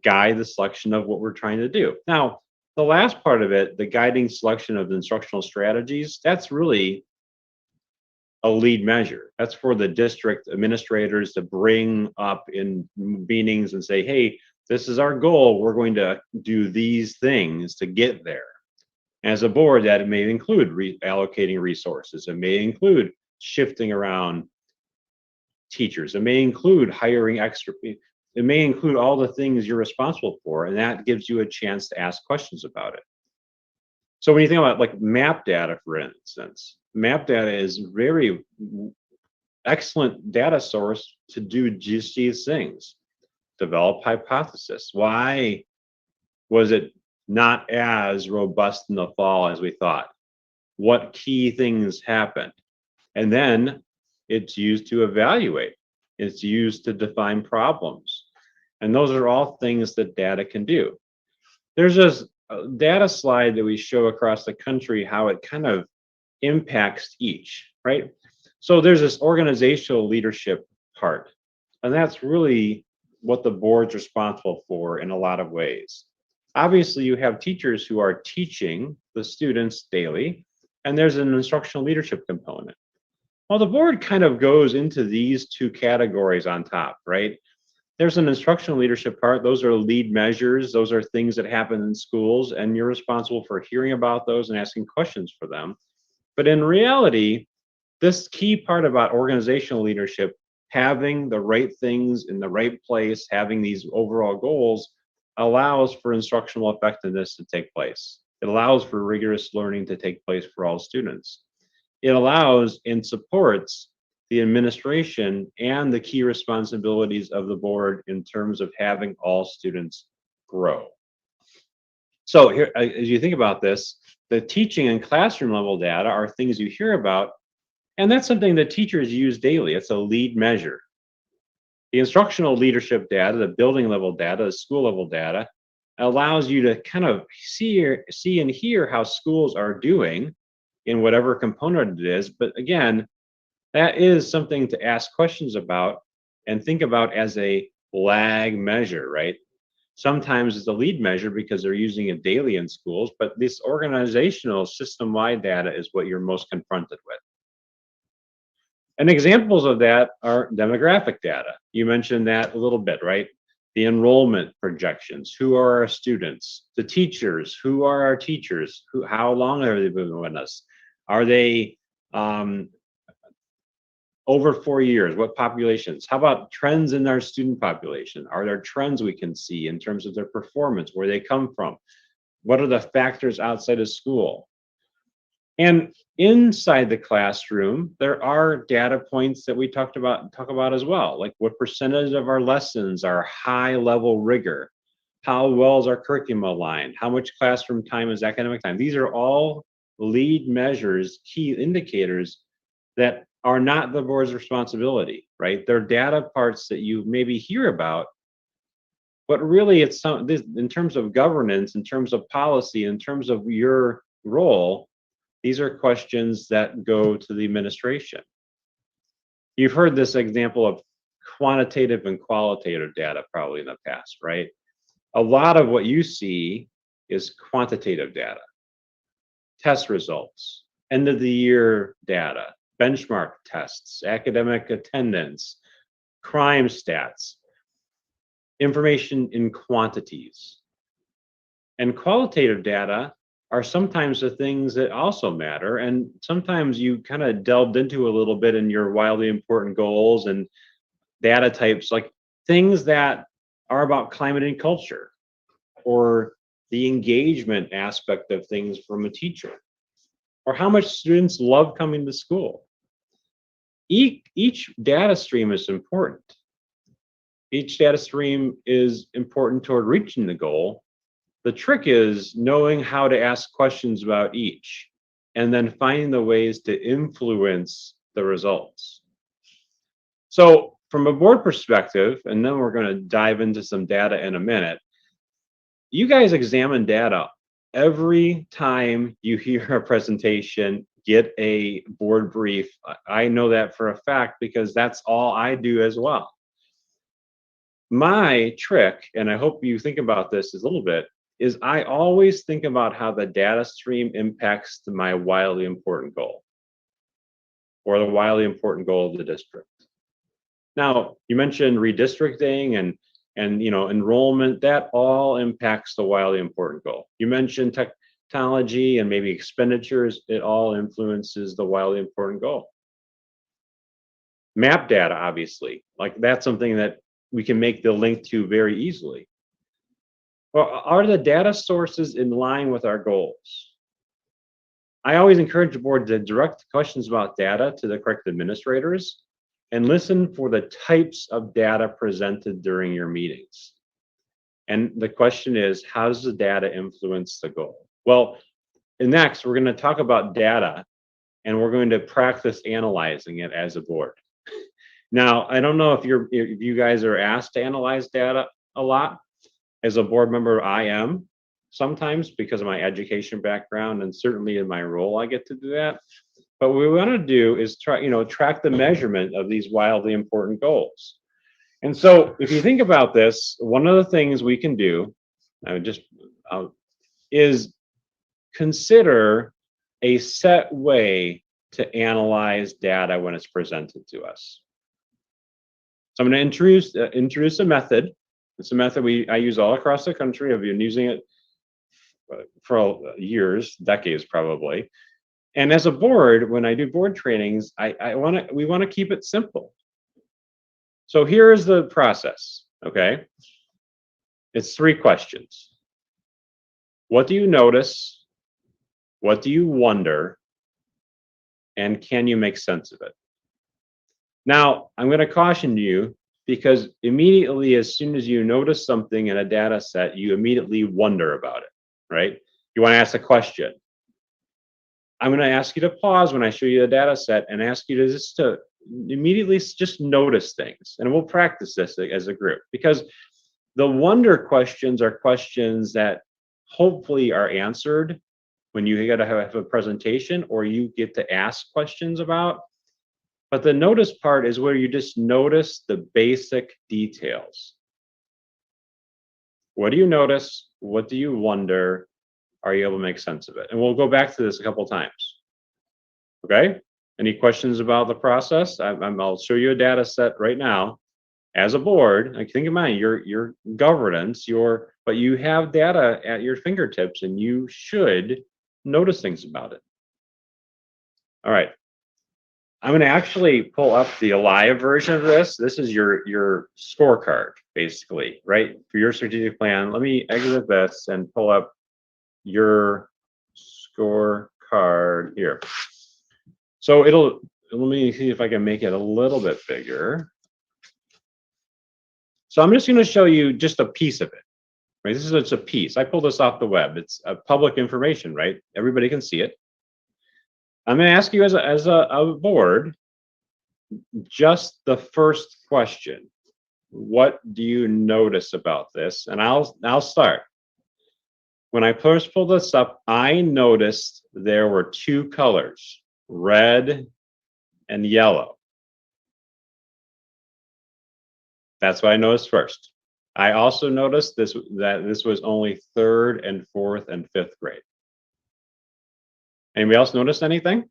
guide the selection of what we're trying to do. Now, the last part of it, the guiding selection of the instructional strategies, that's really a lead measure. That's for the district administrators to bring up in meetings and say, hey, this is our goal. We're going to do these things to get there. As a board, that may include reallocating resources. It may include shifting around teachers. It may include hiring extra people. It may include all the things you're responsible for, and that gives you a chance to ask questions about it. So when you think about like map data, for instance, map data is very excellent data source to do just these things. Develop hypothesis. Why was it not as robust in the fall as we thought? What key things happened? And then it's used to evaluate. It's used to define problems. And those are all things that data can do. There's this data slide that we show across the country, how it kind of impacts each, right? So there's this organizational leadership part, and that's really what the board's responsible for in a lot of ways. Obviously, you have teachers who are teaching the students daily, and there's an instructional leadership component. Well, the board kind of goes into these two categories on top, right? There's an instructional leadership part. Those are lead measures. Those are things that happen in schools, and you're responsible for hearing about those and asking questions for them. But in reality, this key part about organizational leadership, having the right things in the right place, having these overall goals, allows for instructional effectiveness to take place. It allows for rigorous learning to take place for all students. It allows and supports the administration and the key responsibilities of the board in terms of having all students grow. So here, as you think about this, the teaching and classroom level data are things you hear about, and that's something that teachers use daily. It's a lead measure. The instructional leadership data, the building level data, the school level data, allows you to kind of see and hear how schools are doing in whatever component it is. But again, that is something to ask questions about and think about as a lag measure, right? Sometimes it's a lead measure because they're using it daily in schools, but this organizational system-wide data is what you're most confronted with. And examples of that are demographic data. You mentioned that a little bit, right? The enrollment projections. Who are our students? The teachers. Who are our teachers? How long have they been with us? Are they over 4 years? What populations? How about trends in our student population? Are there trends we can see in terms of their performance, where they come from? What are the factors outside of school? And inside the classroom, there are data points that we talk about as well, like what percentage of our lessons are high level rigor? How well is our curriculum aligned? How much classroom time is academic time? These are all lead measures, key indicators that are not the board's responsibility, right? They're data parts that you maybe hear about, but really it's in terms of governance, in terms of policy, in terms of your role, these are questions that go to the administration. You've heard this example of quantitative and qualitative data probably in the past, right? A lot of what you see is quantitative data, test results, end of the year data, benchmark tests, academic attendance, crime stats, information in quantities. And qualitative data are sometimes the things that also matter. And sometimes you kind of delved into a little bit in your wildly important goals and data types, like things that are about climate and culture, or the engagement aspect of things from a teacher, or how much students love coming to school. Each data stream is important. Each data stream is important toward reaching the goal. The trick is knowing how to ask questions about each, and then finding the ways to influence the results. So from a board perspective, and then we're going to dive into some data in a minute, you guys examine data every time you hear a presentation, get a board brief. I know that for a fact because that's all I do as well. My trick, and I hope you think about this a little bit, is I always think about how the data stream impacts my wildly important goal, or the wildly important goal of the district. Now, you mentioned redistricting and enrollment. That all impacts the wildly important goal. You mentioned technology and maybe expenditures. It all influences the wildly important goal. Map data, obviously, like that's something that we can make the link to very easily. Well, are the data sources in line with our goals? I always encourage the board to direct questions about data to the correct administrators and listen for the types of data presented during your meetings. And the question is, how does the data influence the goal? Well, next, we're going to talk about data, and we're going to practice analyzing it as a board. Now, I don't know if you guys are asked to analyze data a lot. As a board member, I am sometimes because of my education background, and certainly in my role, I get to do that. But what we want to do is track the measurement of these wildly important goals. And so if you think about this, one of the things we can do is consider a set way to analyze data when it's presented to us. So I'm going to introduce a method. It's a method I use all across the country. I've been using it for years, decades probably. And as a board, when I do board trainings, we want to keep it simple. So here is the process, okay? It's 3 questions. What do you notice? What do you wonder? And can you make sense of it? Now, I'm going to caution you, because immediately as soon as you notice something in a data set, you immediately wonder about it, right? You want to ask a question. I'm going to ask you to pause when I show you the data set and ask you to immediately just notice things. And we'll practice this as a group, because the wonder questions are questions that hopefully are answered when you got to have a presentation or you get to ask questions about. But the notice part is where you just notice the basic details. What do you notice? What do you wonder? Are you able to make sense of it? And we'll go back to this a couple times. Okay? Any questions about the process? I'll show you a data set right now. As a board, like think of mine, your governance, but you have data at your fingertips and you should notice things about it. All right. I'm going to actually pull up the live version of this. This is your scorecard, basically, right? For your strategic plan. Let me exit this and pull up your scorecard here. So let me see if I can make it a little bit bigger. So I'm just going to show you just a piece of it, right? It's a piece. I pulled this off the web. It's public information, right? Everybody can see it. I'm going to ask you as a board, just the first question. What do you notice about this? And I'll start. When I first pulled this up, I noticed there were 2 colors, red and yellow. That's what I noticed first. I also noticed that this was only 3rd and 4th and 5th grade. Anybody else notice anything?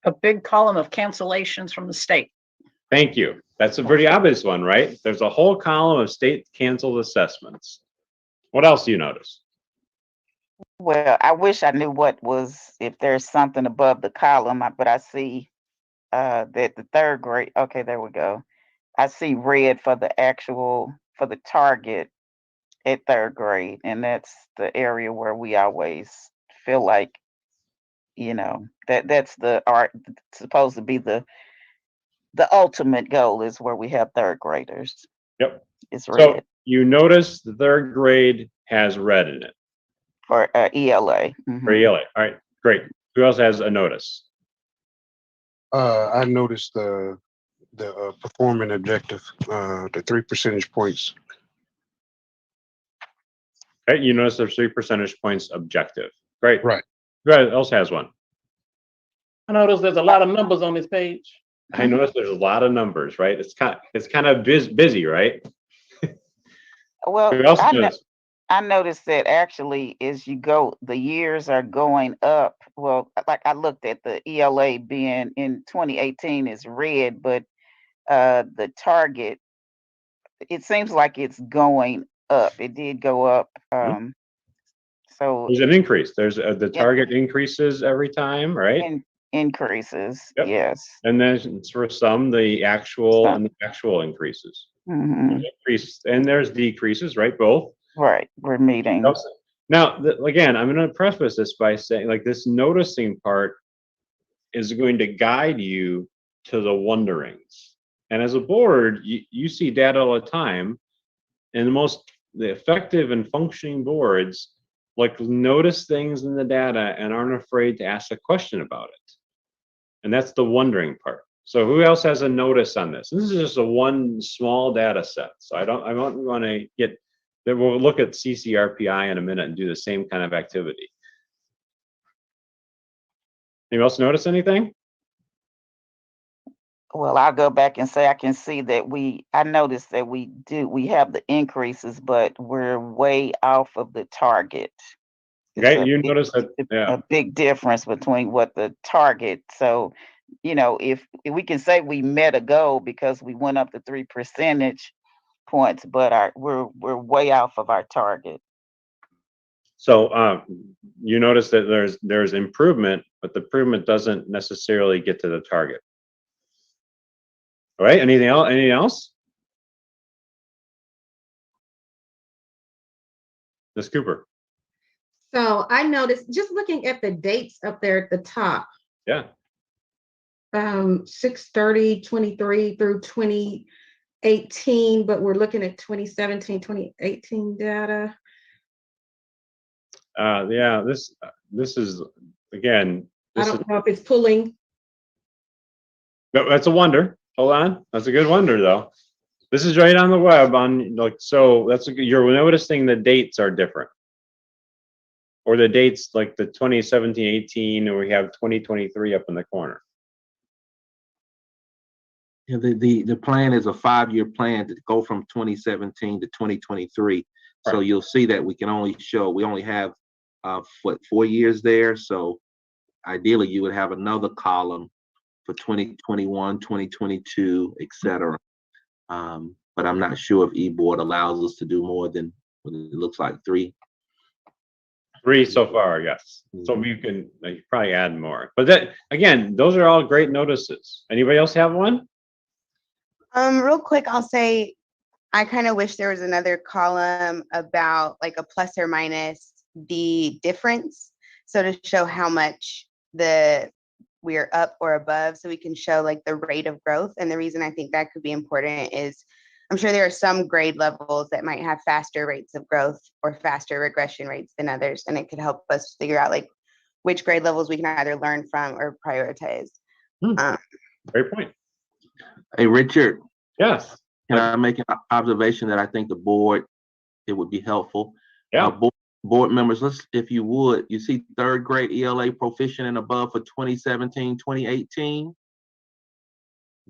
A big column of cancellations from the state. Thank you. That's a pretty obvious one, right? There's a whole column of state canceled assessments. What else do you notice? Well, I wish I knew what was, if there's something above the column, but I see that the third grade, okay, there we go. I see red for the target at third grade, and that's the area where we always feel like, that's the art supposed to be the ultimate goal, is where we have third graders. Yep. It's So red you notice the third grade has red in it. for ELA. For ELA. All right, great. Who else has a notice? I noticed the performing objective, the 3 percentage points. Okay, you notice there's 3 percentage points objective. Great. Right. Who else has one? I notice there's a lot of numbers on this page. I noticed there's a lot of numbers, right? It's kind of busy, right? Well, Who else does? I noticed that actually as you go, the years are going up. Well, like I looked at the ELA being in 2018 is red, but the target, it seems like it's going up. It did go up. So There's an increase. There's the target increases every time, right? increases, Yep. yes. And then for some, the actual increases. Mhm. Increase, and there's decreases, right? Both. Right, we're meeting. Now, again, I'm going to preface this by saying, like, this noticing part is going to guide you to the wonderings. And as a board, you see data all the time, and the effective and functioning boards like notice things in the data and aren't afraid to ask a question about it. And that's the wondering part. So who else has a notice on this? This is just a one small data set. So I don't want to get that. We'll look at CCRPI in a minute and do the same kind of activity. Anyone else notice anything? Well, I'll go back and say I can see that I noticed that we have the increases, but we're way off of the target. Okay, you notice that, yeah. A big difference between what the target. So, if we can say we met a goal because we went up to 3 percentage points, but we're way off of our target. So you notice that there's improvement, but the improvement doesn't necessarily get to the target. All right, anything else? Anything else? Ms. Cooper. So I noticed, just looking at the dates up there at the top. Yeah. 6/30/23 through 2018, but we're looking at 2017, 2018 data. Yeah, this is, again, I don't know if it's pulling. No, that's a wonder. Hold on, that's a good wonder though. This is right on the web so you're noticing the dates are different. Or the dates like the 2017-18, and we have 2023 up in the corner. Yeah, the plan is a 5-year plan to go from 2017 to 2023. Right. So you'll see that we only have 4 years there. So ideally you would have another column for 2021, 2022, etc. But I'm not sure if eBoard allows us to do more than what it looks like 3. 3 so far, yes. So you can probably add more. But that, again, those are all great notices. Anybody else have one? Real quick, I'll say I kind of wish there was another column about like a plus or minus the difference. So to show how much we are up or above, so we can show like the rate of growth. And the reason I think that could be important is I'm sure there are some grade levels that might have faster rates of growth or faster regression rates than others. And it could help us figure out like which grade levels we can either learn from or prioritize. Great point. Hey, Richard. Yes. Can I make an observation that I think it would be helpful? Yeah. Board members, if you would, you see third grade ELA proficient and above for 2017, 2018.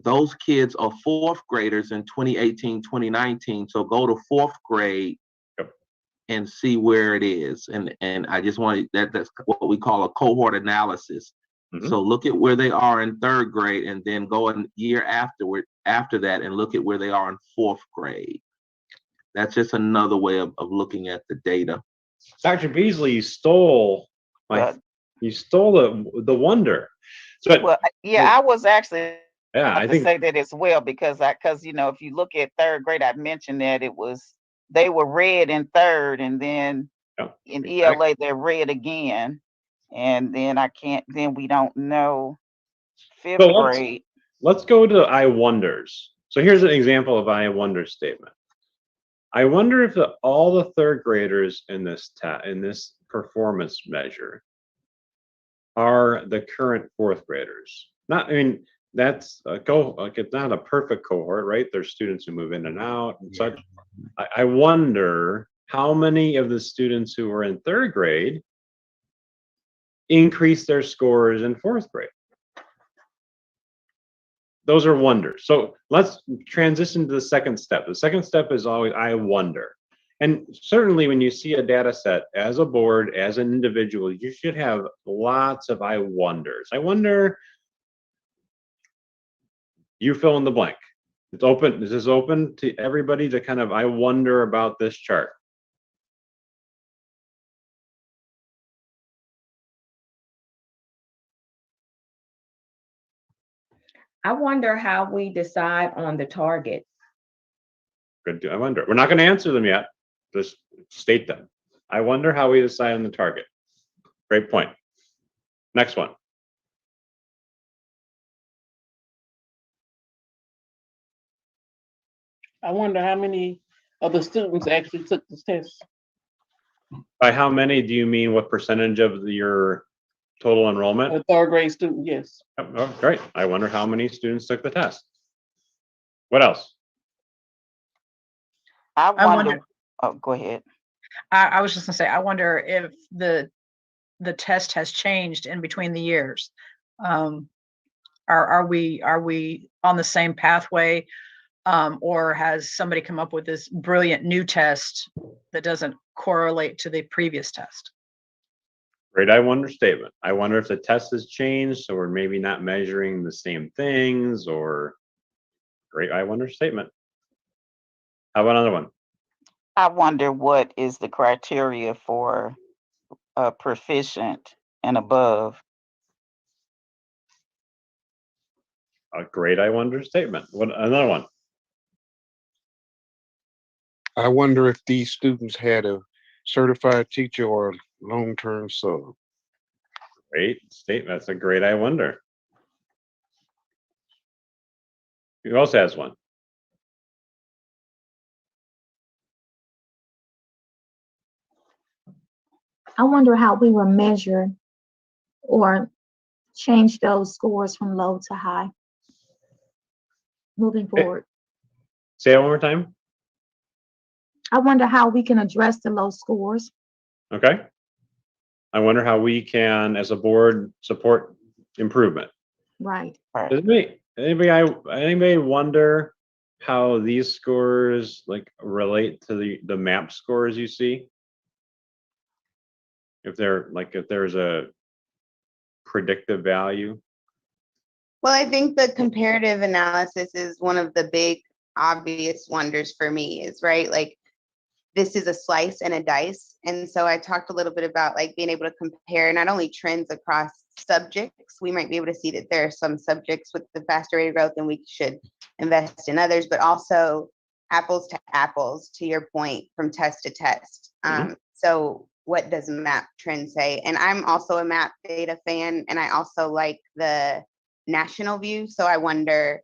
Those kids are 4th graders in 2018, 2019. So go to 4th grade and see where it is. And I just wanted that's what we call a cohort analysis. So look at where they are in third grade and then go a year after that and look at where they are in fourth grade. That's just another way of looking at the data. Dr. Beasley, you stole the wonder. So, Well, yeah, I was actually yeah, I to think say that as well because you know, if you look at third grade, I mentioned that they were red in third, and then in ELA they're red again, and then then we don't know fifth grade. Let's go to I wonders. So here's an example of I wonder statement. I wonder if all the third graders in this performance measure are the current fourth graders. That's it's not a perfect cohort, right? There's students who move in and out and such. I wonder how many of the students who are in third grade increase their scores in fourth grade. Those are wonders. So let's transition to the second step. The second step is always I wonder. And certainly when you see a data set as a board, as an individual, you should have lots of I wonders. I wonder, you fill in the blank. It's open. This is open to everybody to kind of I wonder about this chart. I wonder how we decide on the target. Good. I wonder. We're not going to answer them yet. Just state them. I wonder how we decide on the target. Great point. Next one. I wonder how many of the students actually took this test. By how many do you mean what percentage of your total enrollment? A third grade student, yes. Oh, great. I wonder how many students took the test. What else? I wonder. Oh, go ahead. I was just gonna say, I wonder if the test has changed in between the years. Are we on the same pathway, or has somebody come up with this brilliant new test that doesn't correlate to the previous test? Great I wonder statement. I wonder if the test has changed, so we're maybe not measuring the same things, or great I wonder statement. How about another one? I wonder what is the criteria for proficient and above. A great I wonder statement. What another one? I wonder if these students had a certified teacher or long-term sub. Great statement. That's a great I wonder. Who else has one? I wonder how we were measured or change those scores from low to high moving forward. Say it one more time. I wonder how we can address the low scores. Okay. I wonder how we can, as a board, support improvement. Right. Does anybody wonder how these scores like relate to the MAP scores you see? If there's a predictive value? Well, I think the comparative analysis is one of the big obvious wonders for me, is right. Like, this is a slice and a dice. And so I talked a little bit about like being able to compare not only trends across subjects. We might be able to see that there are some subjects with the faster rate of growth and we should invest in others, but also apples to apples, to your point, from test to test. So what does MAP trend say? And I'm also a MAP data fan, and I also like the national view. So I wonder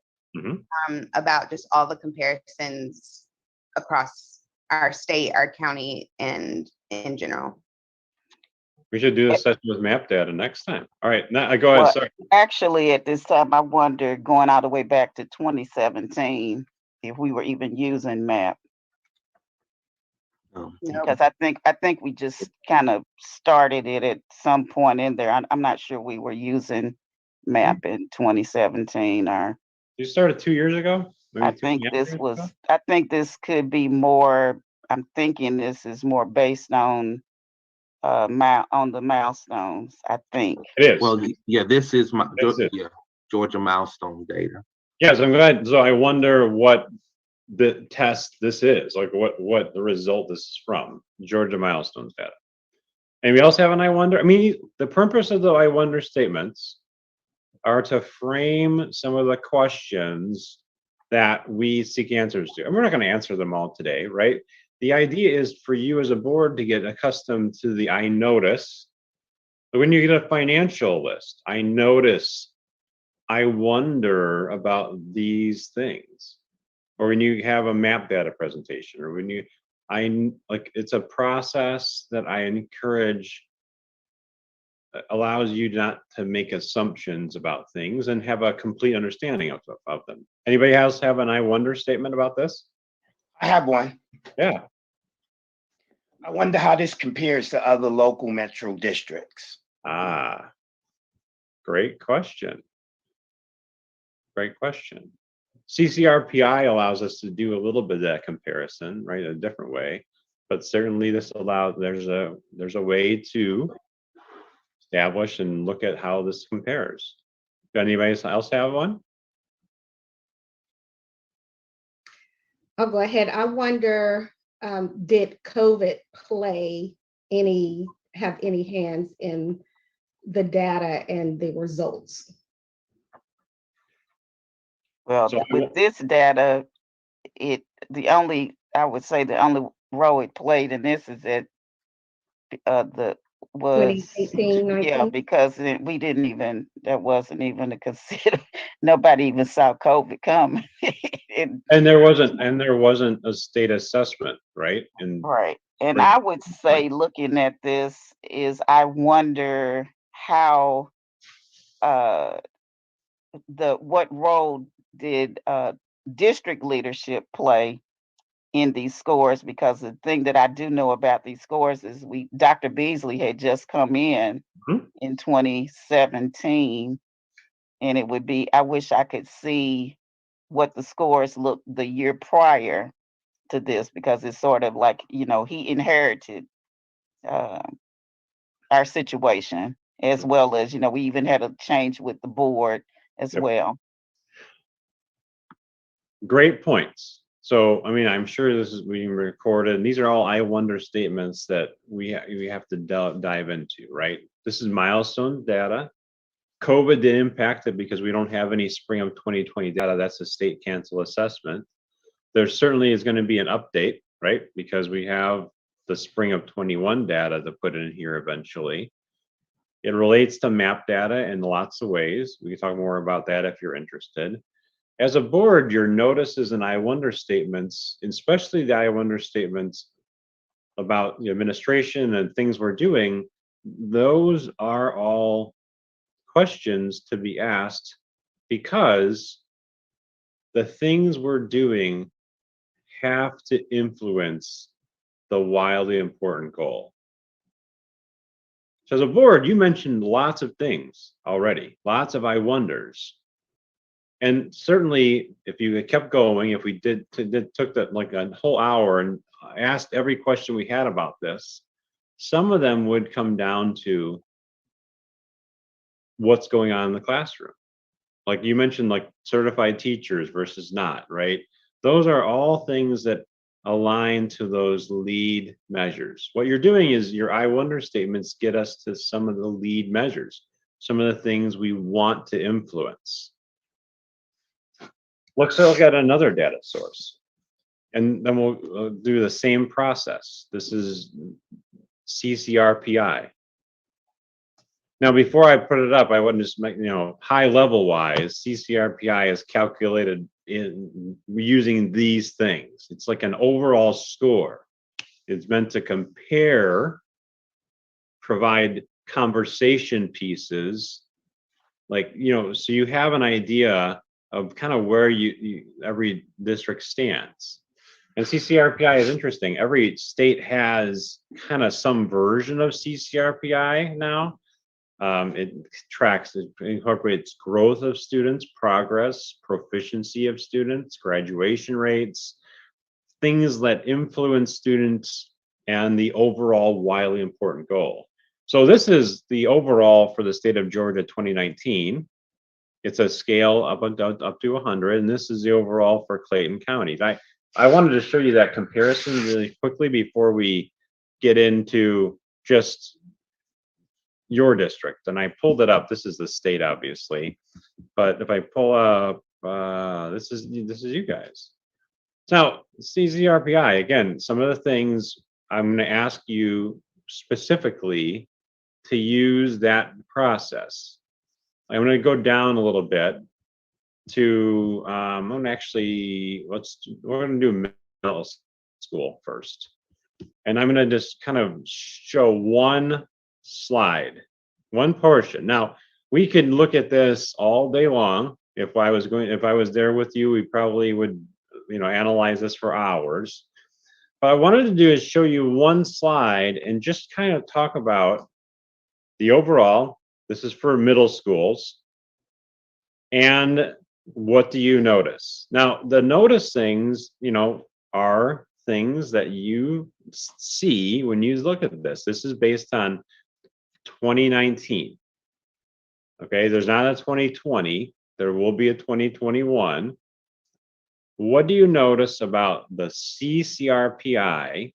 about just all the comparisons across our state, our county, and in general. We should do a session with MAP data next time. All right, now go ahead. Well, sorry. actually, at this time, I wonder, going all the way back to 2017, if we were even using MAP. Because I think we just kind of started it at some point in there. I'm not sure we were using MAP in 2017 or. You started 2 years ago? I think this could be more. I'm thinking this is more based on on the milestones, I think. It is. Well, yeah, this is That's it. yeah, Georgia milestone data. Yes, I'm glad. So I wonder what the test this is, like what the result this is from, Georgia milestones data. Anybody else have an I wonder? I mean, the purpose of the I wonder statements are to frame some of the questions that we seek answers to. And we're not going to answer them all today, right? The idea is for you as a board to get accustomed to the I notice. So when you get a financial list, I notice, I wonder about these things. Or when you have a map data presentation, or when it's a process that I encourage, allows you not to make assumptions about things and have a complete understanding of them. Anybody else have an I wonder statement about this? I have one. Yeah. I wonder how this compares to other local metro districts. Ah, great question. Great question. CCRPI allows us to do a little bit of that comparison, right, a different way, but certainly this allows, there's a way to establish and look at how this compares. Does anybody else have one? I'll go ahead. I wonder, did COVID have any hands in the data and the results? Well, with this data, I would say the only role it played in this is that was 2018, 19? yeah, because we didn't even, that wasn't even a consider. Nobody even saw COVID coming. And there wasn't a state assessment, right? Right. And I would say, looking at this, is I wonder how what role did district leadership play in these scores? Because the thing that I do know about these scores is Dr. Beasley had just come in 2017, and it would be, I wish I could see what the scores looked the year prior to this, because it's sort of like, he inherited our situation, as well as, we even had a change with the board as well. Great points. So, I mean, I'm sure this is being recorded, and these are all I wonder statements that we have to dive into, right? This is milestone data. COVID did impact it because we don't have any spring of 2020 data. That's a state cancel assessment. There certainly is going to be an update, right? Because we have the spring of 21 data to put in here eventually. It relates to map data in lots of ways. We can talk more about that if you're interested. As a board, your notices and I wonder statements, especially the I wonder statements about the administration and things we're doing, those are all questions to be asked, because the things we're doing have to influence the wildly important goal. So as a board, you mentioned lots of things already, lots of I wonders. And certainly, if you kept going, if we took that like a whole hour and asked every question we had about this, some of them would come down to what's going on in the classroom. Like you mentioned, like certified teachers versus not, right? Those are all things that align to those lead measures. What you're doing is your I wonder statements get us to some of the lead measures, some of the things we want to influence. Let's look at another data source, and then we'll do the same process. This is CCRPI. Now, before I put it up, I wouldn't just make, high level wise, CCRPI is calculated in using these things. It's like an overall score. It's meant to compare, provide conversation pieces, like, so you have an idea of kind of where every district stands. And CCRPI is interesting. Every state has kind of some version of CCRPI now. It incorporates growth of students, progress, proficiency of students, graduation rates, things that influence students and the overall wildly important goal. So this is the overall for the state of Georgia 2019. It's a scale up to 100, and this is the overall for Clayton County. I wanted to show you that comparison really quickly before we get into just your district. And I pulled it up. This is the state, obviously, but if I pull up, this is you guys. Now, CZRPI, again, some of the things I'm going to ask you specifically to use that process. I'm going to go down a little bit to, I'm going to actually, we're going to do middle school first. And I'm going to just kind of show one slide, one portion. Now, we could look at this all day long. If I was there with you, we probably would, analyze this for hours. What I wanted to do is show you one slide and just kind of talk about the overall. This is for middle schools. And what do you notice? Now, the notice things, are things that you see when you look at this. This is based on 2019. Okay, there's not a 2020. There will be a 2021. What do you notice about the CCRPI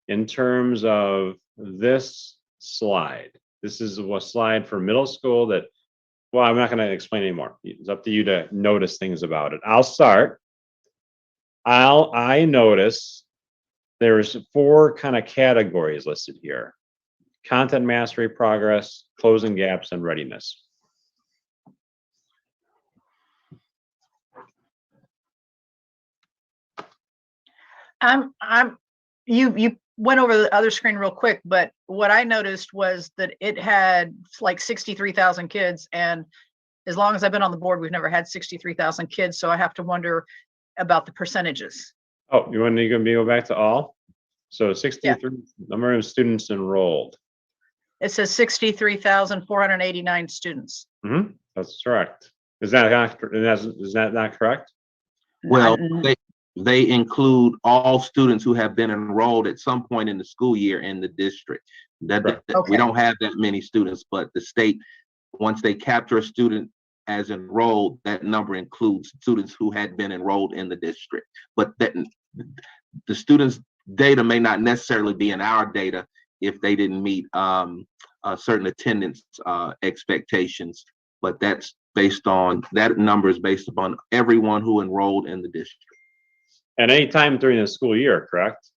in terms of this slide? This is a slide for middle school that, well, I'm not going to explain anymore. It's up to you to notice things about it. I'll start. I notice there's 4 kind of categories listed here: content mastery, progress, closing gaps, and readiness. You went over the other screen real quick, but what I noticed was that it had like 63,000 kids, and as long as I've been on the board, we've never had 63,000 kids, so I have to wonder about the percentages. Oh, you want to go back to all? So 63 number of students enrolled. It says 63,489 students. Mm-hmm. That's correct. Is that not correct? Well, they include all students who have been enrolled at some point in the school year in the district. We don't have that many students, but the state, once they capture a student as enrolled, that number includes students who had been enrolled in the district. But the students' data may not necessarily be in our data if they didn't meet certain attendance expectations. But that number is based upon everyone who enrolled in the district. At any time during the school year, correct?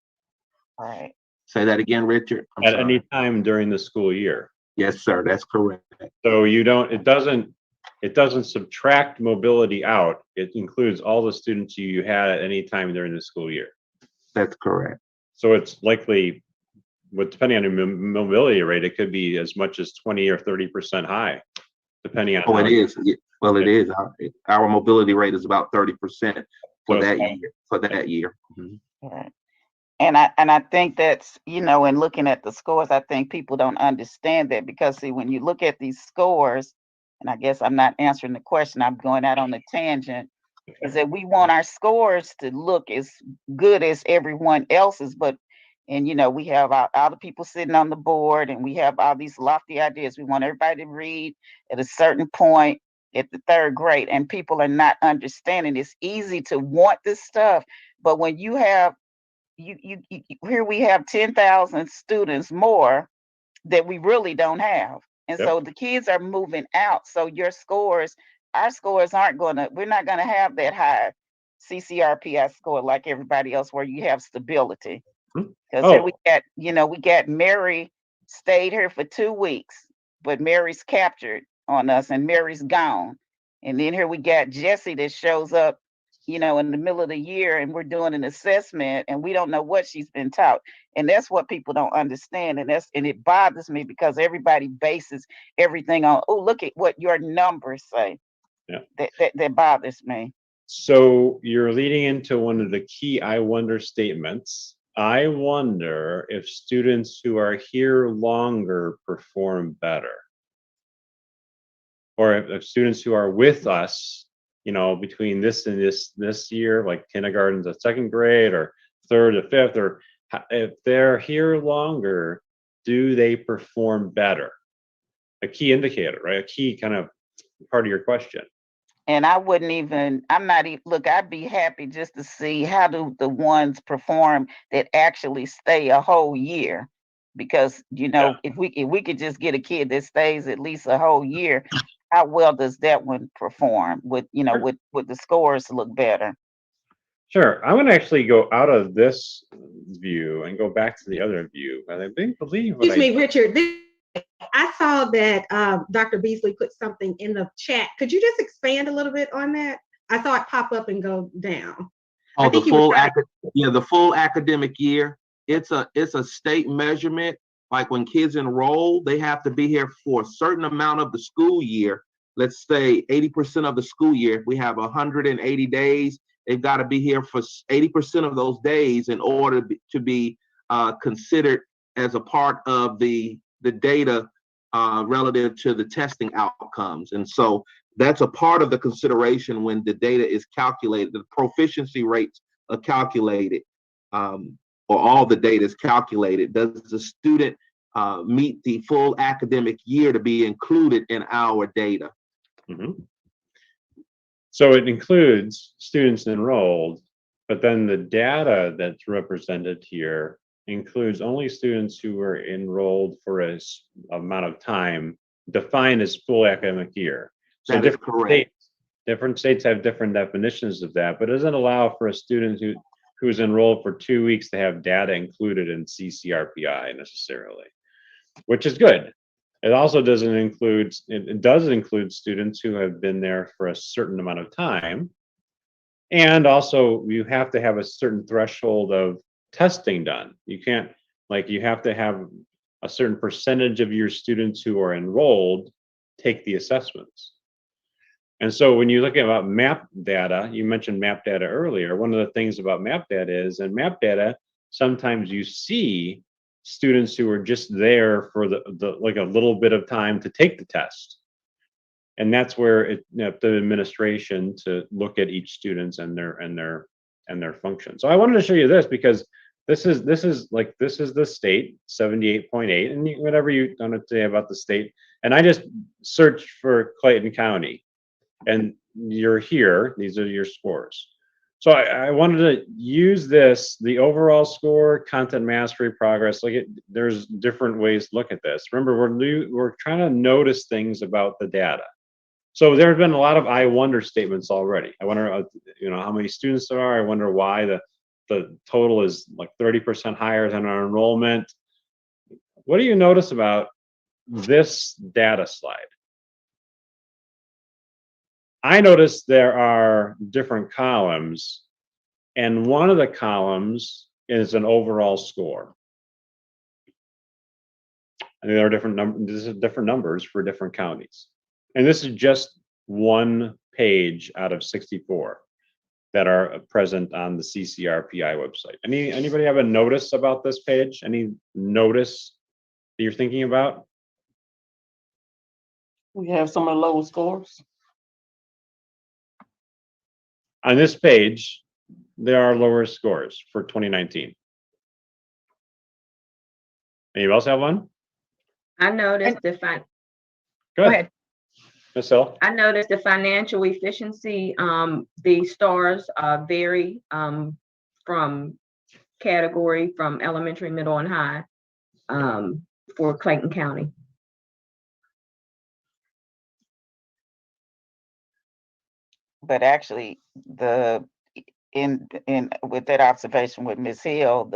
All right. Say that again, Richard. At any time during the school year. Yes, sir. That's correct. So it doesn't subtract mobility out. It includes all the students you had at any time during the school year. That's correct. So it's likely, depending on your mobility rate, it could be as much as 20 or 30% high, depending on. Oh, it is. Well, it is. Our mobility rate is about 30% for that year. Mm-hmm. All right. And I think that's, in looking at the scores, I think people don't understand that, because see, when you look at these scores, and I guess I'm not answering the question, I'm going out on a tangent, is that we want our scores to look as good as everyone else's, we have all the people sitting on the board, and we have all these lofty ideas. We want everybody to read at a certain point at the 3rd grade, and people are not understanding. It's easy to want this stuff, but when you have here we have 10,000 students more that we really don't have. And so the kids are moving out. So our scores we're not going to have that high CCRPI score like everybody else, where you have stability. Because here we got Mary stayed here for 2 weeks, but Mary's captured on us and Mary's gone. And then here we got Jessie that shows up, in the middle of the year, and we're doing an assessment and we don't know what she's been taught. And that's what people don't understand. And it bothers me, because everybody bases everything on, oh, look at what your numbers say. Yeah. That bothers me. So you're leading into one of the key I wonder statements. I wonder if students who are here longer perform better. Or if students who are with us, between this and this year, like kindergarten to 2nd grade, or 3rd to 5th, or If they're here longer, do they perform better? A key indicator, right? A key kind of part of your question. And I wouldn't even, I'm not even, look, I'd be happy just to see how do the ones perform that actually stay a whole year. Because, you know, if we could just get a kid that stays at least a whole year, how well does that one perform with, you know, with the scores look better? Sure. I'm going to actually go out of this view and go back to the other view. And I believe what Excuse me, Richard. I saw that Dr. Beasley put something in the chat. Could you just expand a little bit on that? I saw it pop up and go down. Oh, the full academic year. It's a state measurement. Like when kids enroll, they have to be here for a certain amount of the school year. Let's say 80% of the school year. If we have 180 days, they've got to be here for 80% of those days in order to be considered as a part of the data relative to the testing outcomes. And so that's a part of the consideration when the data is calculated. The proficiency rates are calculated, or all the data is calculated. Does the student meet the full academic year to be included in our data? Mm-hmm. So it includes students enrolled, but then the data that's represented here includes only students who were enrolled for a amount of time defined as full academic year. So that is correct. Different states have different definitions of that, but it doesn't allow for a student who's enrolled for 2 weeks to have data included in CCRPI necessarily, which is good. It also doesn't include, it does include students who have been there for a certain amount of time. And also you have to have a certain threshold of testing done. You can't, like, you have to have a certain percentage of your students who are enrolled take the assessments. And so when you look at map data, you mentioned map data earlier. One of the things about map data is, in map data, sometimes you see students who are just there for the like a little bit of time to take the test. And that's where it, the administration to look at each students and their function. So I wanted to show you this because this is the state 78.8, and whatever you want to say about the state. And I just searched for Clayton County, and you're here. These are your scores. So I wanted to use this, the overall score, content mastery, progress. There's different ways to look at this. Remember, we're trying to notice things about the data. So there have been a lot of I wonder statements already. I wonder, how many students there are. I wonder why the total is like 30% higher than our enrollment. What do you notice about this data slide? I noticed there are different columns, and one of the columns is an overall score. And there are different numbers for different counties. And this is just one page out of 64 that are present on the CCRPI website. Anybody have a notice about this page? Any notice that you're thinking about? We have some of the lowest scores. On this page, there are lower scores for 2019. Anybody else have one? I noticed Go ahead. Ms. Hill. I noticed the financial efficiency, the stars vary from category, from elementary, middle, and high for Clayton County. But actually, with that observation with Ms. Hill,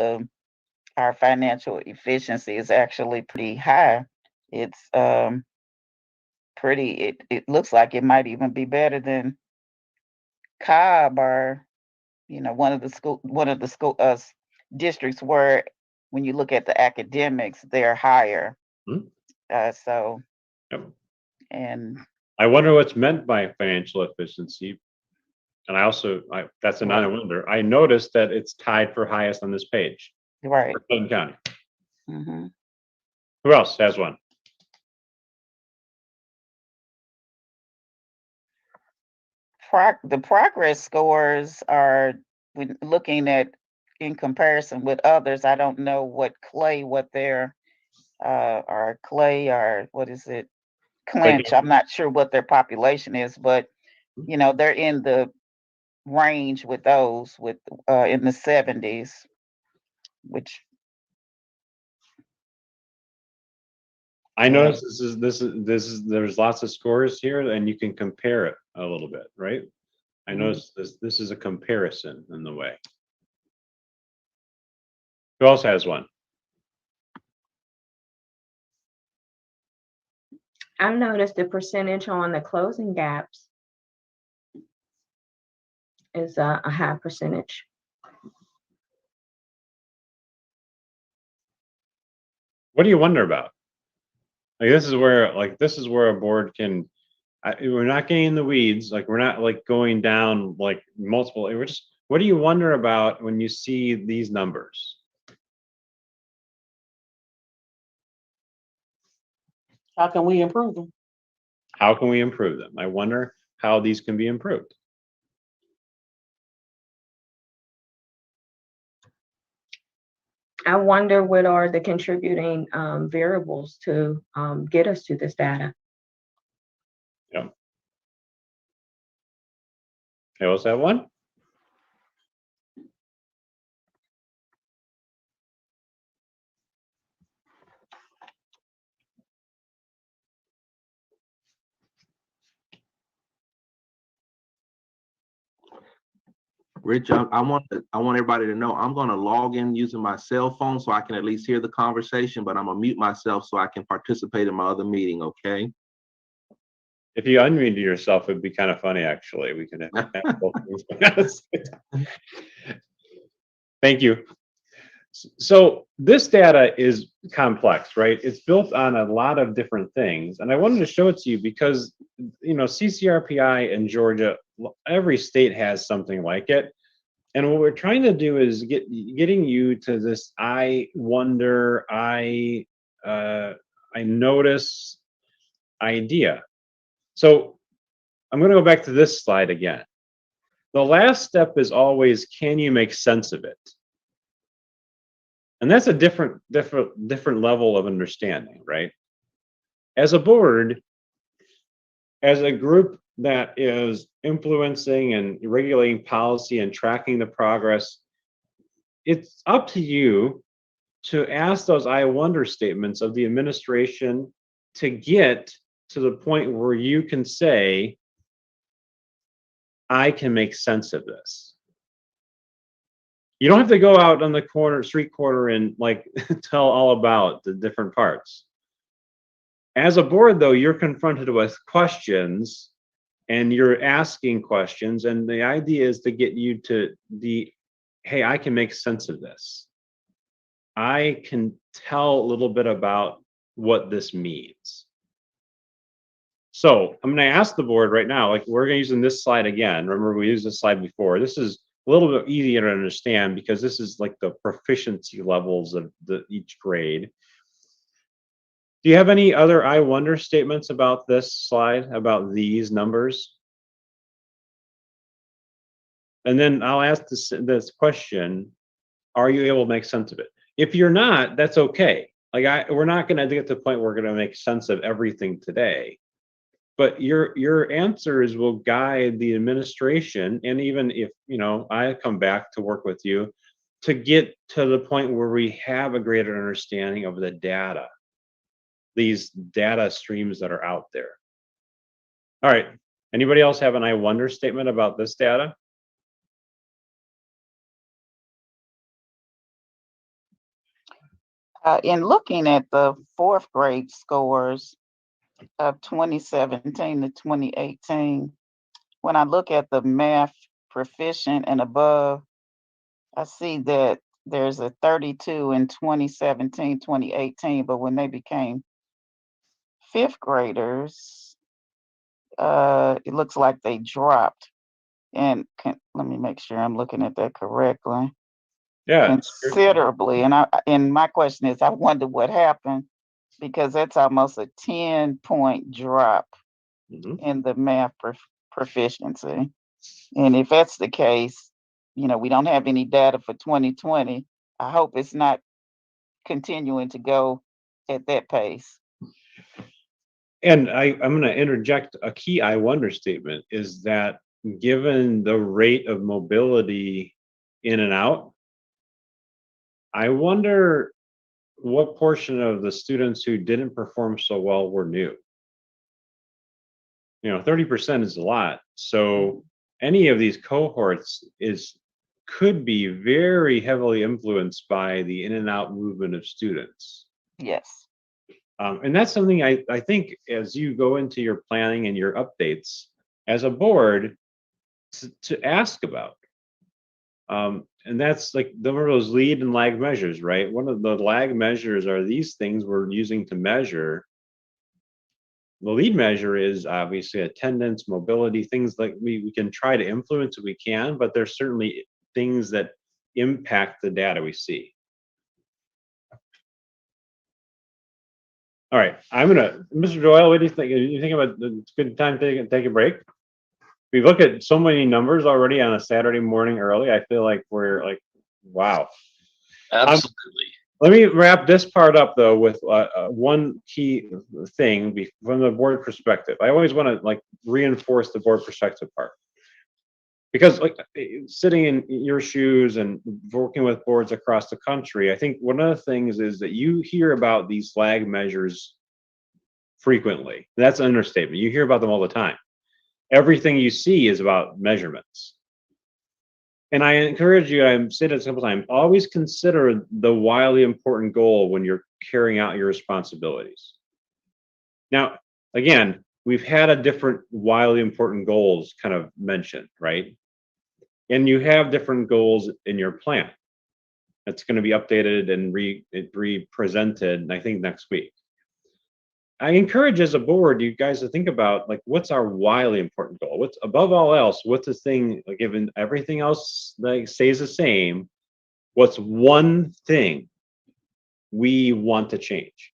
our financial efficiency is actually pretty high. It's it looks like it might even be better than Cobb, or one of the school districts where when you look at the academics, they're higher. So yep. And I wonder what's meant by financial efficiency. And that's another wonder. I noticed that it's tied for highest on this page. Right. For Clayton County. Mm-hmm. Who else has one? The progress scores are, when looking at in comparison with others. I don't know what their or Clay, or what is it? Clinch. I'm not sure what their population is, but you know, they're in the range with those with in the 70s, which I noticed there's lots of scores here, and you can compare it a little bit, right? I noticed this is a comparison in the way. Who else has one? I've noticed the percentage on the closing gaps is a high percentage. What do you wonder about? Like this is where a board can. We're not getting in the weeds. Like we're not like going down like multiple. We're just. What do you wonder about when you see these numbers? How can we improve them? How can we improve them? I wonder how these can be improved. I wonder what are the contributing variables to get us to this data. Yeah. Okay, what's that one? Rich, I want everybody to know I'm going to log in using my cell phone so I can at least hear the conversation, but I'm going to mute myself so I can participate in my other meeting, okay? If you unmuted yourself, it'd be kind of funny, actually. We can have both things. Thank you. So this data is complex, right? It's built on a lot of different things. And I wanted to show it to you because, you know, CCRPI in Georgia, every state has something like it. And what we're trying to do is getting you to this I wonder, I notice idea. So I'm going to go back to this slide again. The last step is always, can you make sense of it? And that's a different level of understanding, right? As a board, as a group that is influencing and regulating policy and tracking the progress, it's up to you to ask those I wonder statements of the administration to get to the point where you can say, I can make sense of this. You don't have to go out on the street corner and like tell all about the different parts. As a board, though, you're confronted with questions and you're asking questions. And the idea is to get you to hey, I can make sense of this. I can tell a little bit about what this means. So I'm going to ask the board right now, like we're going to use this slide again. Remember, we used this slide before. This is a little bit easier to understand because this is like the proficiency levels of each grade. Do you have any other I wonder statements about this slide, about these numbers? And then I'll ask this question, are you able to make sense of it? If you're not, that's okay. Like we're not going to get to the point where we're going to make sense of everything today. But your answers will guide the administration, and even if I come back to work with you to get to the point where we have a greater understanding of the data, these data streams that are out there. All right. Anybody else have an I wonder statement about this data? In looking at the fourth grade scores of 2017 to 2018, when I look at the math proficient and above, I see that there's a 32 in 2017, 2018, but when they became fifth graders, it looks like they dropped. And let me make sure I'm looking at that correctly. Yeah, considerably. And my question is, I wonder what happened, because that's almost a 10-point drop in the math proficiency. And if that's the case, we don't have any data for 2020. I hope it's not continuing to go at that pace. And I'm going to interject a key I wonder statement is that given the rate of mobility in and out, I wonder what portion of the students who didn't perform so well were new. 30% is a lot. So any of these cohorts could be very heavily influenced by the in and out movement of students. Yes. And that's something I think as you go into your planning and your updates as a board to ask about. And that's like those lead and lag measures, right? One of the lag measures are these things we're using to measure. The lead measure is obviously attendance, mobility, things like we can try to influence if we can, but there's certainly things that impact the data we see. All right, Mr. Doyle, what do you think? You think about it's a good time to take a break? We look at so many numbers already on a Saturday morning early. I feel like we're like, wow. Absolutely. Let me wrap this part up though with one key thing from the board perspective. I always want to reinforce the board perspective part because sitting in your shoes and working with boards across the country, I think one of the things is that you hear about these lag measures frequently. That's an understatement. You hear about them all the time. Everything you see is about measurements. And I encourage you, I've said it a couple times, always consider the wildly important goal when you're carrying out your responsibilities. Now, again, we've had a different wildly important goals kind of mentioned, right? And you have different goals in your plan. It's going to be updated and re-presented, I think, next week. I encourage as a board you guys to think about what's our wildly important goal? What's above all else? What's the thing, given everything else stays the same, what's one thing we want to change?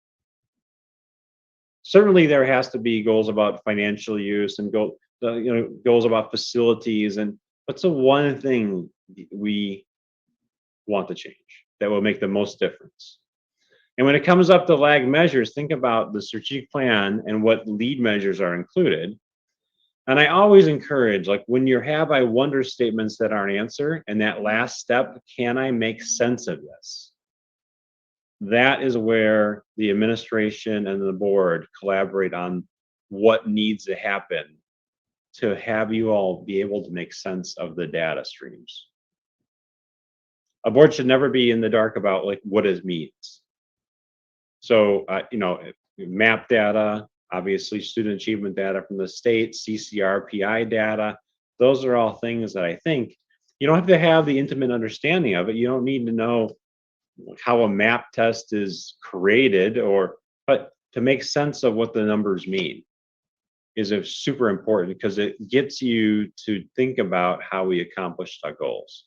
Certainly there has to be goals about financial use and goals about facilities, and what's the one thing we want to change that will make the most difference? And when it comes up to lag measures, think about the strategic plan and what lead measures are included. And I always encourage, when you have I wonder statements that aren't answered, and that last step, can I make sense of this? That is where the administration and the board collaborate on what needs to happen to have you all be able to make sense of the data streams. A board should never be in the dark about what it means. So, MAP data, obviously student achievement data from the state, CCRPI data, those are all things that I think you don't have to have the intimate understanding of it. You don't need to know how a MAP test is created, but to make sense of what the numbers mean is super important because it gets you to think about how we accomplished our goals.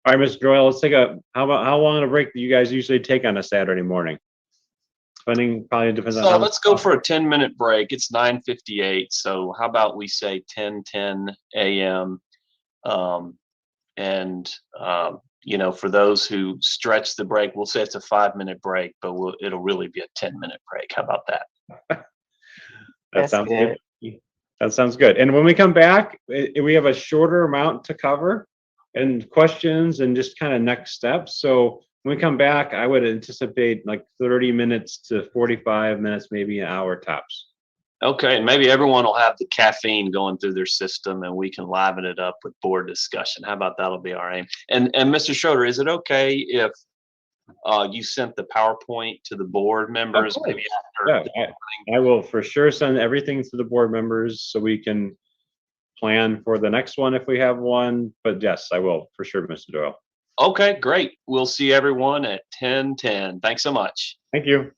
All right, Mr. Doyle, let's take how long a break do you guys usually take on a Saturday morning? Probably depends on. So let's go for a 10-minute break. It's 9:58. So how about we say 10:10 a.m. For those who stretch the break, we'll say it's a 5-minute break, but it'll really be a 10-minute break. How about that? That sounds good. That sounds good. And when we come back, we have a shorter amount to cover and questions and just kind of next steps. So when we come back, I would anticipate 30 minutes to 45 minutes, maybe an hour tops. Okay, and maybe everyone will have the caffeine going through their system and we can liven it up with board discussion. How about that'll be our aim? And Mr. Schroeder, is it okay if you sent the PowerPoint to the board members? Maybe after I will for sure send everything to the board members so we can plan for the next one if we have one. But yes, I will for sure, Mr. Doyle. Okay, great. We'll see everyone at 10:10. Thanks so much. Thank you.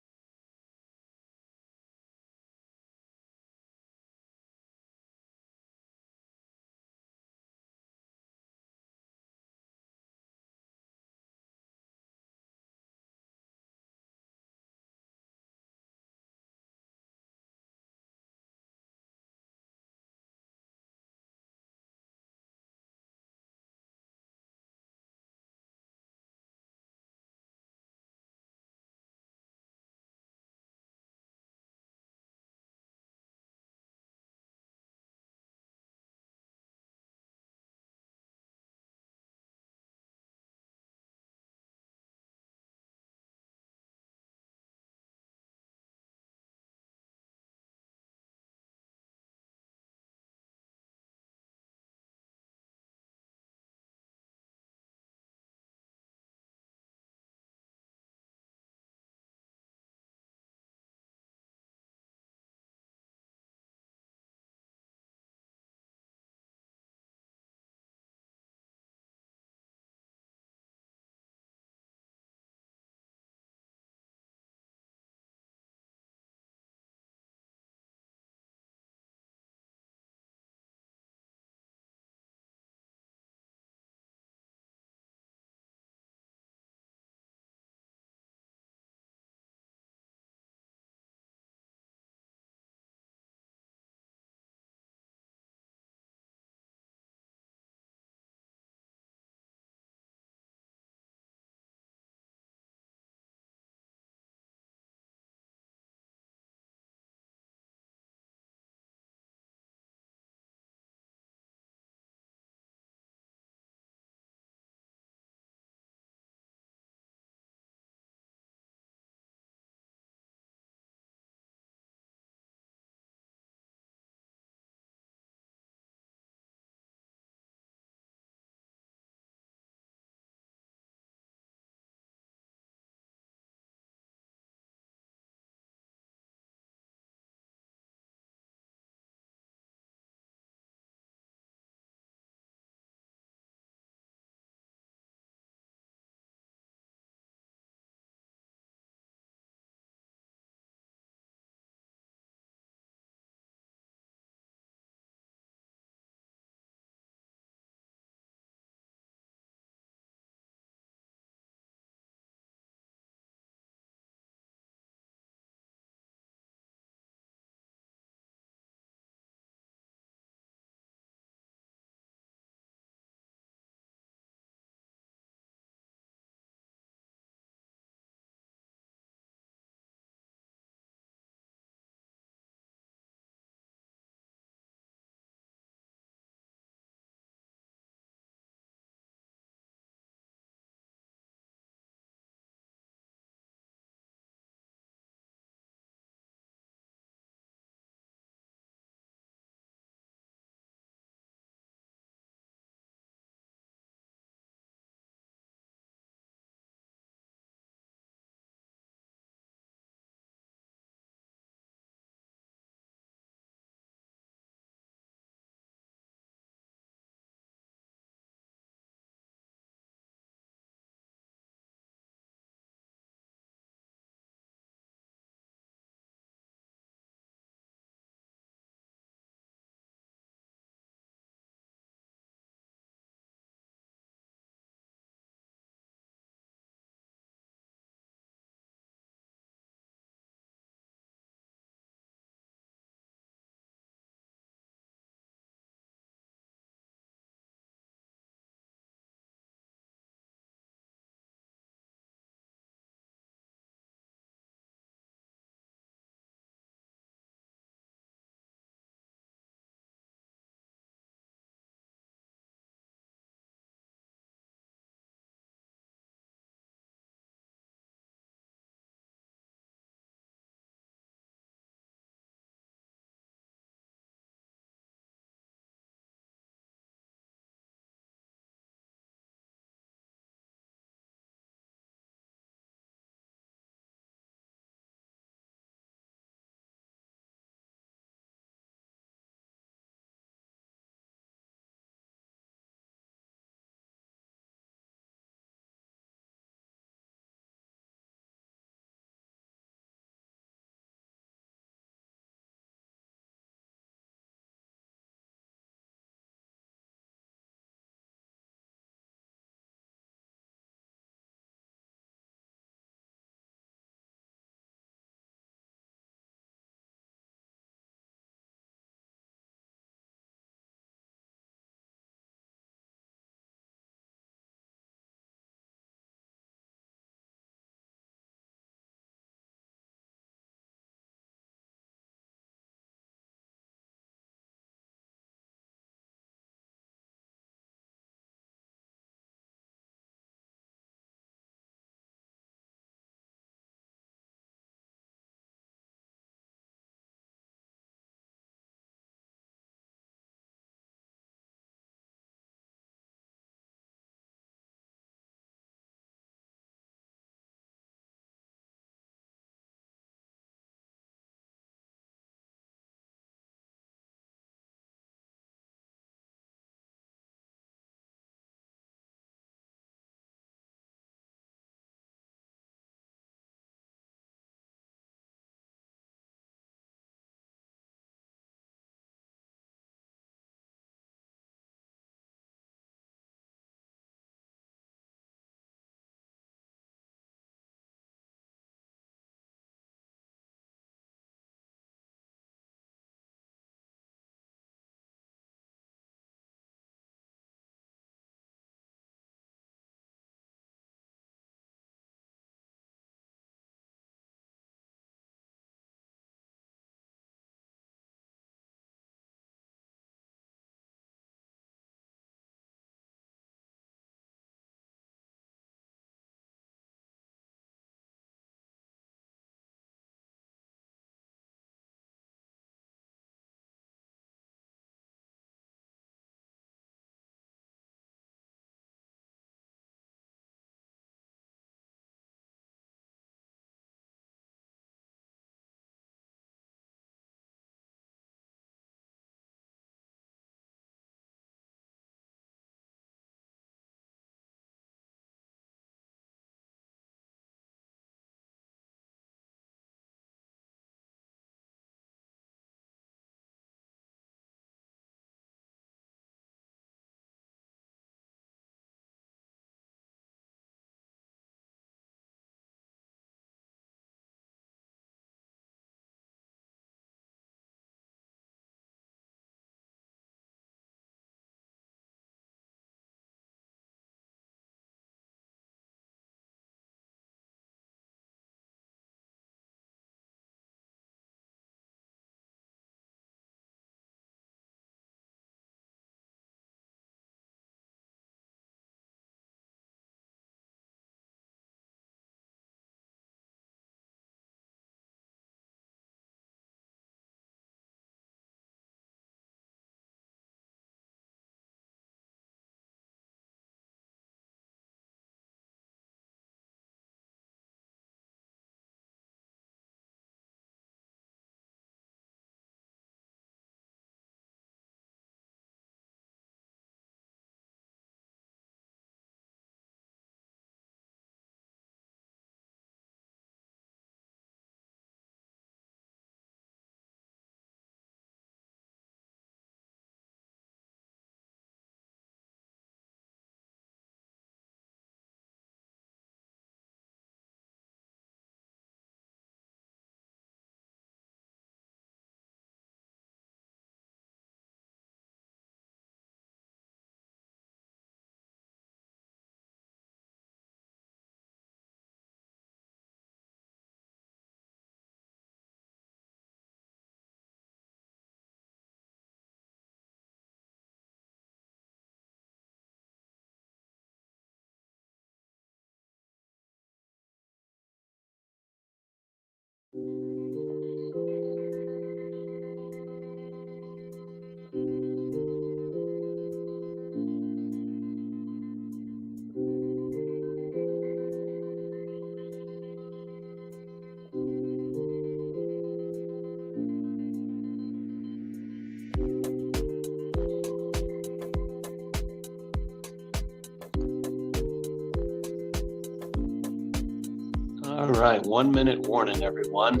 All right, 1 minute warning, everyone.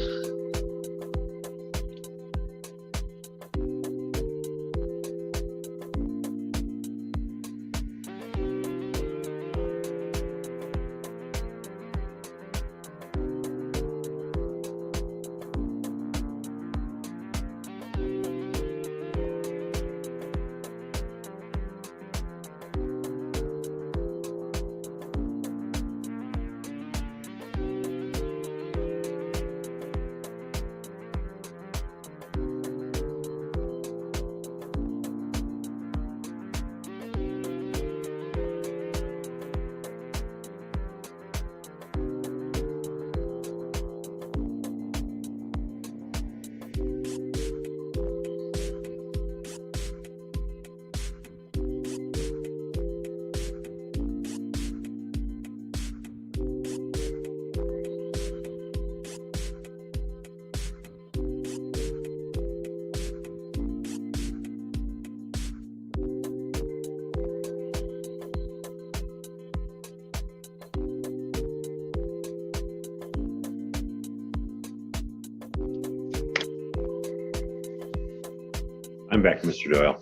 I'm back, Mr. Doyle.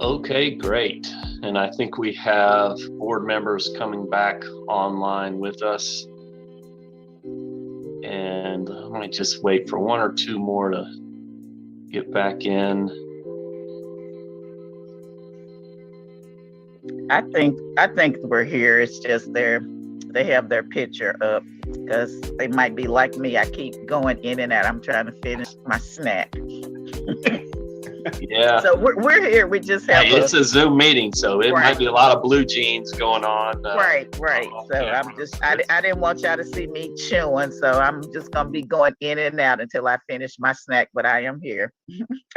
Okay, great. And I think we have board members coming back online with us. And I might just wait for one or two more to get back in. I think we're here. It's just they have their picture up because they might be like me. I keep going in and out. I'm trying to finish my snack. Yeah. So we're here. We just have It's a Zoom meeting, so it Right. might be a lot of blue jeans going on. right. So I didn't want y'all to see me chewing, so I'm just gonna be going in and out until I finish my snack. But I am here.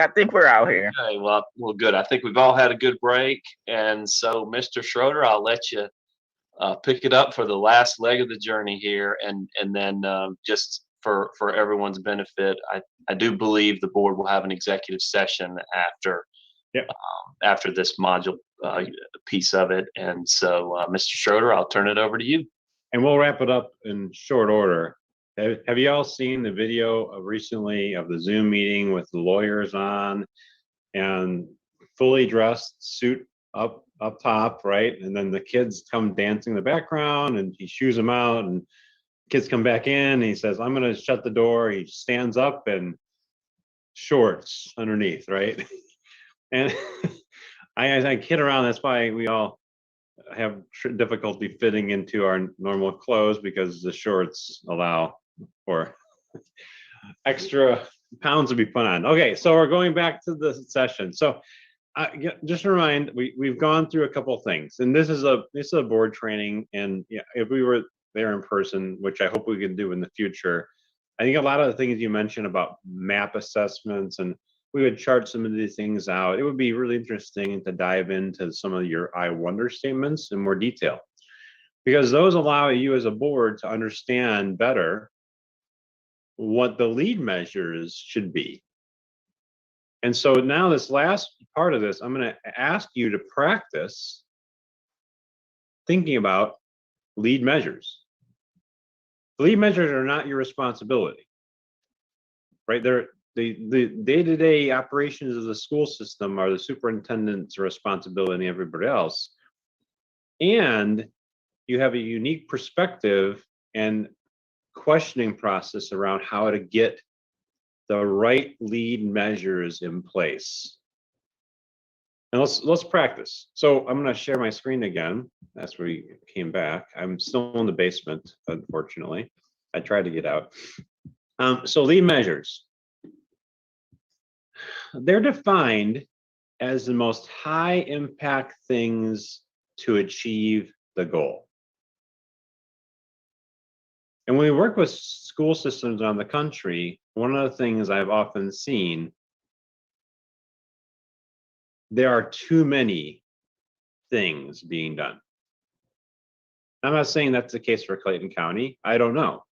I think we're out here. Okay, well, good. I think we've all had a good break. And so, Mr. Schroeder, I'll let you pick it up for the last leg of the journey here. And then just for everyone's benefit, I do believe the board will have an executive session after after this module piece of it. And so, Mr. Schroeder, I'll turn it over to you. And we'll wrap it up in short order. Have you all seen the video of recently of the Zoom meeting with the lawyers on and fully dressed suit up top, right? And then the kids come dancing in the background and he shoos them out and kids come back in and he says, I'm going to shut the door. He stands up and shorts underneath, right? And I kid around. That's why we all have difficulty fitting into our normal clothes because the shorts allow for extra pounds to be put on. Okay, so we're going back to the session. So just a remind, we've gone through a couple of things, and this is a board training. And yeah, if we were there in person, which I hope we can do in the future, I think a lot of the things you mentioned about map assessments, and we would chart some of these things out. It would be really interesting to dive into some of your I wonder statements in more detail, because those allow you as a board to understand better what the lead measures should be. And so now this last part of this, I'm going to ask you to practice thinking about lead measures. Lead measures are not your responsibility, right? They're the day-to-day operations of the school system are the superintendent's responsibility and everybody else. And you have a unique perspective and questioning process around how to get the right lead measures in place. And let's practice. So I'm going to share my screen again. That's where we came back. I'm still in the basement, unfortunately. I tried to get out. So lead measures. They're defined as the most high impact things to achieve the goal. And when we work with school systems around the country, one of the things I've often seen, there are too many things being done. I'm not saying that's the case for Clayton County. I don't know.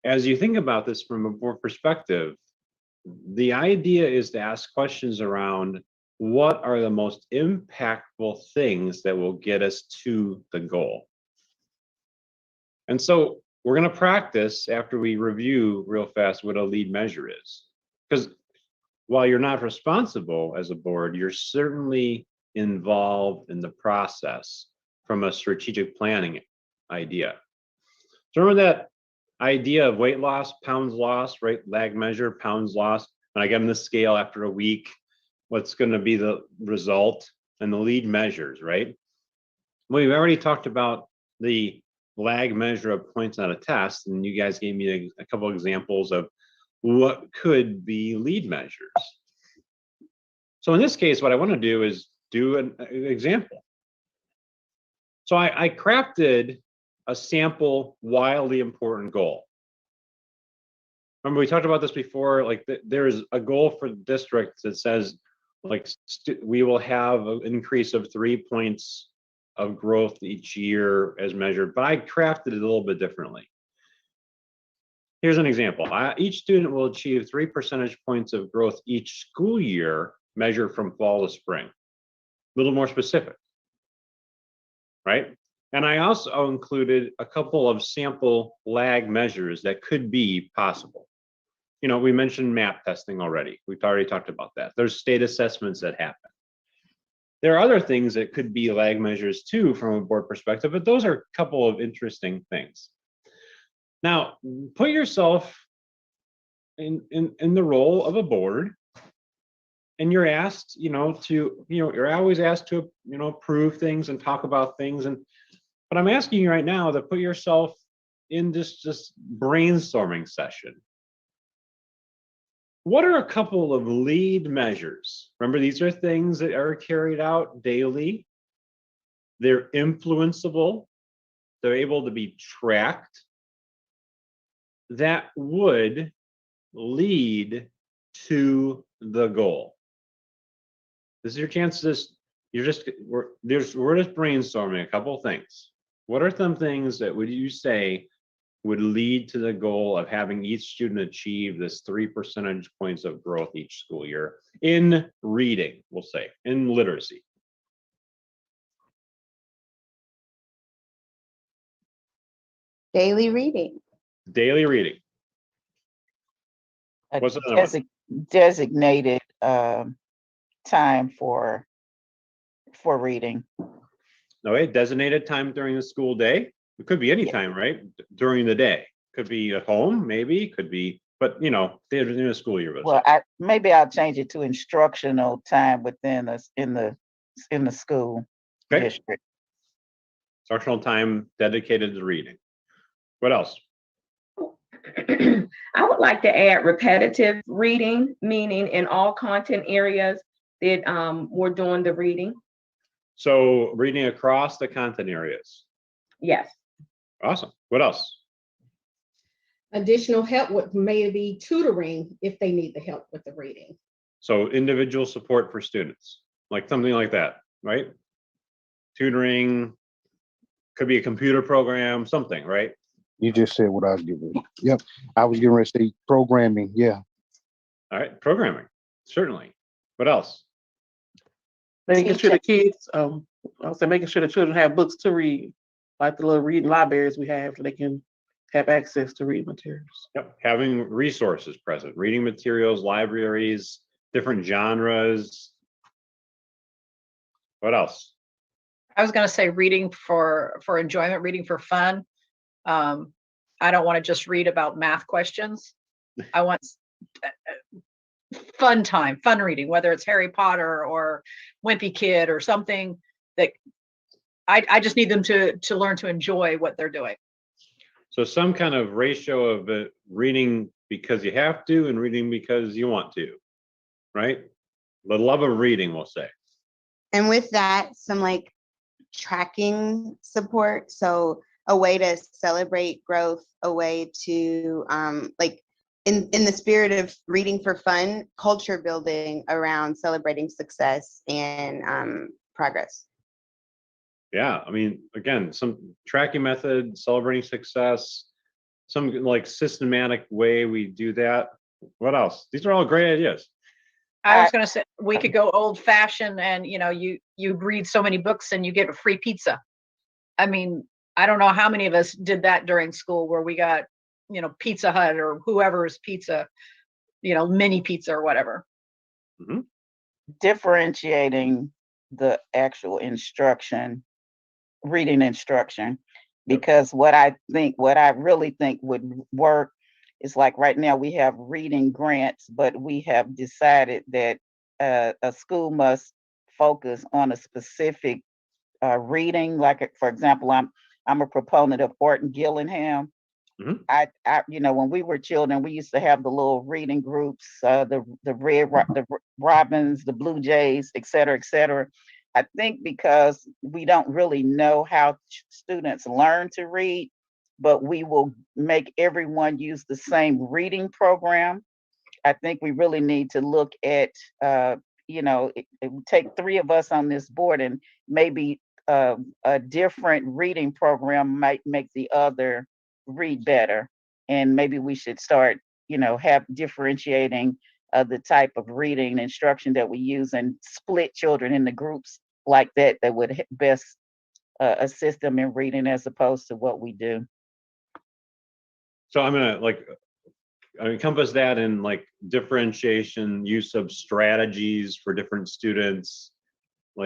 As you think about this from a board perspective, the idea is to ask questions around what are the most impactful things that will get us to the goal. And so we're going to practice after we review real fast what a lead measure is. Because while you're not responsible as a board, you're certainly involved in the process from a strategic planning idea. So remember that idea of weight loss, pounds lost, right? Lag measure, pounds lost. When I get on the scale after a week, what's going to be the result? And the lead measures, right? We've already talked about the lag measure of points on a test, and you guys gave me a couple examples of what could be lead measures. So in this case, what I want to do is do an example. So I crafted a sample wildly important goal. Remember, we talked about this before, like there's a goal for the district that says, like, we will have an increase of 3 points of growth each year as measured, but I crafted it a little bit differently. Here's an example. Each student will achieve 3 percentage points of growth each school year measured from fall to spring. A little more specific, right? And I also included a couple of sample lag measures that could be possible. You know, we mentioned MAP testing already. We've already talked about that. There's state assessments that happen. There are other things that could be lag measures too from a board perspective, but those are a couple of interesting things. Now, put yourself in the role of a board, and you're asked, you're always asked to, prove things and talk about things. But I'm asking you right now to put yourself in this brainstorming session. What are a couple of lead measures? Remember, these are things that are carried out daily. They're influenceable. They're able to be tracked. That would lead to the goal. This is your chance to we're just brainstorming a couple of things. What are some things that would you say would lead to the goal of having each student achieve this 3 percentage points of growth each school year in reading, we'll say, in literacy? Daily reading. Daily reading. What's another one? Designated time for reading. Okay, designated time during the school day. It could be any time, right? During the day. Could be at home, maybe. Could be, but in the school year. Well, maybe I'll change it to instructional time within us in the school district. Instructional time dedicated to reading. What else? I would like to add repetitive reading, meaning in all content areas that we're doing the reading. So reading across the content areas. Yes. Awesome. What else? Additional help with maybe tutoring if they need the help with the reading. So individual support for students, like something like that, right? Tutoring, could be a computer program, something, right? You just said what I was giving. Yep. I was getting ready to say programming. Yeah. All right. Programming. Certainly. What else? Making sure the kids, making sure the children have books to read, like the little reading libraries we have, so they can have access to reading materials. Yep. Having resources present, reading materials, libraries, different genres. What else? I was going to say reading for enjoyment, reading for fun. I don't want to just read about math questions. I want fun time, fun reading, whether it's Harry Potter or Wimpy Kid or something that I just need them to learn to enjoy what they're doing. So some kind of ratio of reading because you have to and reading because you want to, right? The love of reading, we'll say. And with that, some like tracking support. So a way to celebrate growth, a way to like in the spirit of reading for fun, culture building around celebrating success and progress. Yeah, I mean, again, some tracking method, celebrating success, some like systematic way we do that. What else? These are all great ideas. I was going to say we could go old fashioned and you read so many books and you get a free pizza. I mean, I don't know how many of us did that during school where we got, Pizza Hut or whoever's pizza, mini pizza or whatever. Mhm. Differentiating the actual instruction, reading instruction, because what I really think would work is like right now we have reading grants, but we have decided that a school must focus on a specific reading. Like for example, I'm a proponent of Orton Gillingham. Mhm. When we were children, we used to have the little reading groups, the Robins, the Blue Jays, et cetera, et cetera. I think because we don't really know how students learn to read, but we will make everyone use the same reading program. I think we really need to look at, it would take 3 of us on this board, and maybe a different reading program might make the other read better. And maybe we should start, have differentiating the type of reading instruction that we use and split children into groups like that would best assist them in reading as opposed to what we do. So I'm gonna encompass that in differentiation, use of strategies for different students.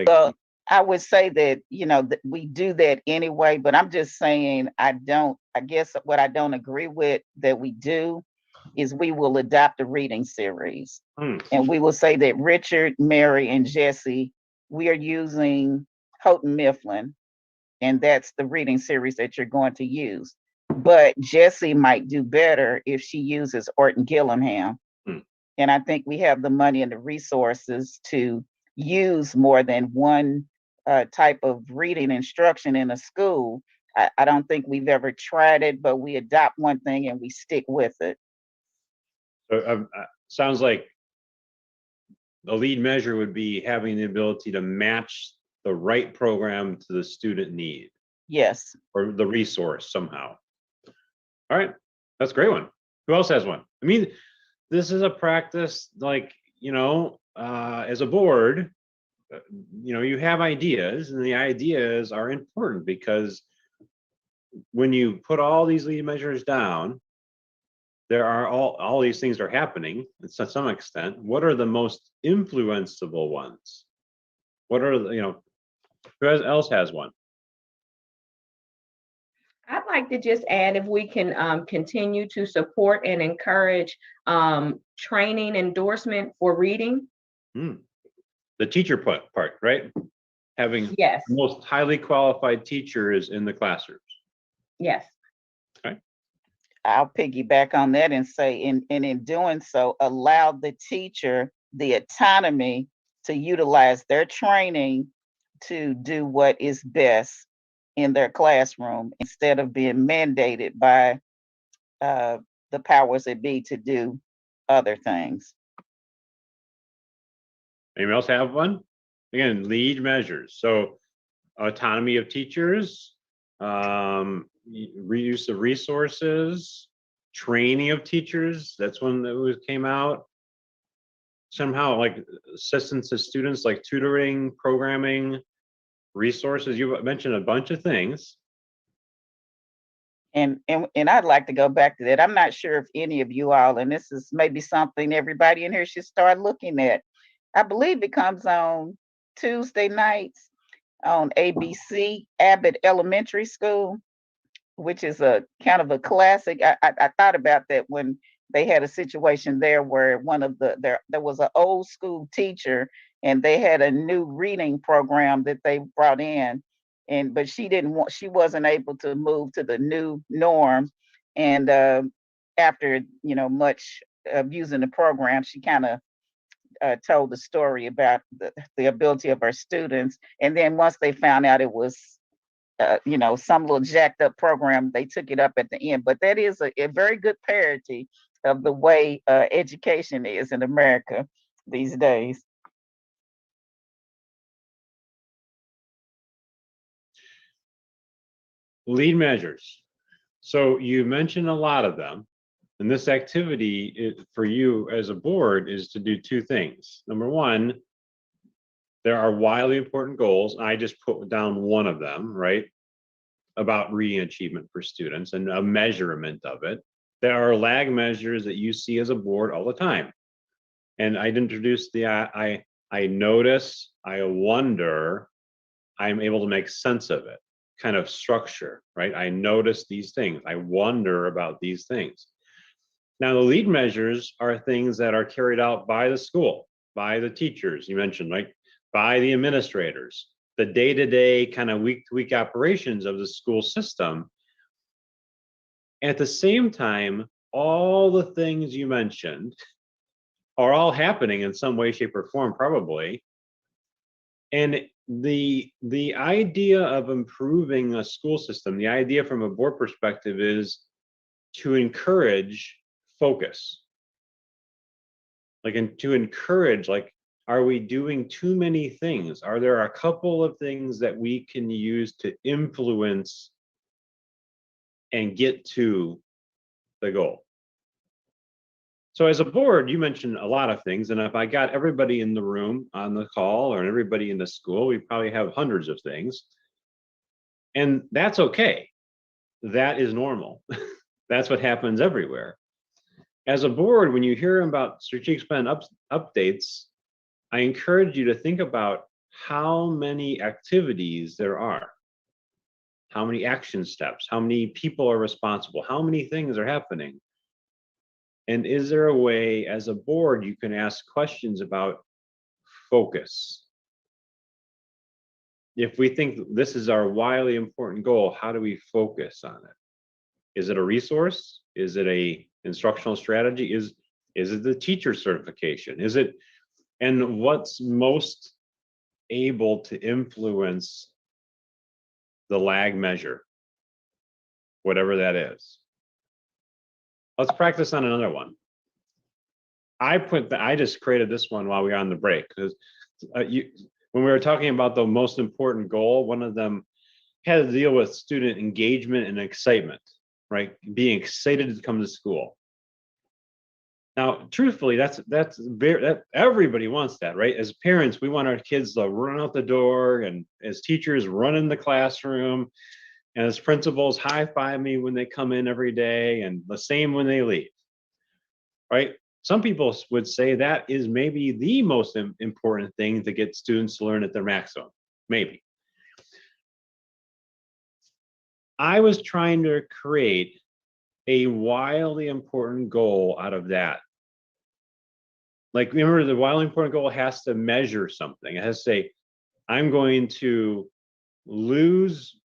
So I would say that, that we do that anyway, but I'm just saying, I guess what I don't agree with that we do is we will adopt a reading series. And we will say that Richard, Mary, and Jesse, we are using Houghton Mifflin, and that's the reading series that you're going to use. But Jessie might do better if she uses Orton Gillingham. And I think we have the money and the resources to use more than one type of reading instruction in a school. I don't think we've ever tried it, but we adopt one thing and we stick with it. So sounds like the lead measure would be having the ability to match the right program to the student need. Yes. Or the resource somehow. All right, that's a great one. Who else has one? I mean, this is a practice as a board, you have ideas, and the ideas are important because when you put all these lead measures down, there are all these things are happening to some extent. What are the most influenceable ones? What are who else has one? I'd like to just add, if we can continue to support and encourage training endorsement for reading. The teacher part, right? Having Yes. the most highly qualified teachers in the classrooms. Yes. Okay. I'll piggyback on that and say, in doing so, allow the teacher the autonomy to utilize their training to do what is best in their classroom instead of being mandated by the powers that be to do other things. Anyone else have one? Again, lead measures. So autonomy of teachers, reuse of resources, training of teachers. That's one that came out. Somehow assistance to students, like tutoring, programming, resources. You mentioned a bunch of things. And I'd like to go back to that. I'm not sure if any of you all, and this is maybe something everybody in here should start looking at. I believe it comes on Tuesday nights on ABC, Abbott Elementary School, which is a kind of a classic. I thought about that when they had a situation there where there was an old school teacher and they had a new reading program that they brought in, but she wasn't able to move to the new norm. And after much of using the program, she kind of told the story about the ability of her students. And then once they found out it was some little jacked up program, they took it up at the end. But that is a very good parody of the way education is in America these days. Lead measures. So you mentioned a lot of them. And this activity for you as a board is to do two things. Number one, there are wildly important goals. I just put down one of them, right? about reading achievement for students and a measurement of it. There are lag measures that you see as a board all the time. And I'd introduce the I notice, I wonder, I'm able to make sense of it, kind of structure, right? I notice these things, I wonder about these things. Now, the lead measures are things that are carried out by the school, by the teachers, you mentioned, right? By the administrators, the day-to-day kind of week-to-week operations of the school system. At the same time, all the things you mentioned are all happening in some way, shape, or form, probably. And the idea of improving a school system, the idea from a board perspective is to encourage focus. And to encourage, are we doing too many things? Are there a couple of things that we can use to influence and get to the goal? So as a board, you mentioned a lot of things, and if I got everybody in the room on the call or everybody in the school, we probably have hundreds of things. And that's okay. That is normal. That's what happens everywhere. As a board, when you hear about strategic plan updates, I encourage you to think about how many activities there are, how many action steps, how many people are responsible, how many things are happening. And is there a way as a board you can ask questions about focus? If we think this is our wildly important goal, how do we focus on it? Is it a resource? Is it a instructional strategy? Is it the teacher certification? Is it, and what's most able to influence the lag measure, whatever that is? Let's practice on another one. I just created this one while we were on the break, because when we were talking about the most important goal, one of them had to deal with student engagement and excitement, right? Being excited to come to school. Now, truthfully, that's everybody wants that, right? As parents, we want our kids to run out the door, and as teachers, run in the classroom, and as principals, high-five me when they come in every day, and the same when they leave, right? Some people would say that is maybe the most important thing to get students to learn at their maximum, maybe. I was trying to create a wildly important goal out of that. Remember, the wildly important goal has to measure something. It has to say, I'm going to lose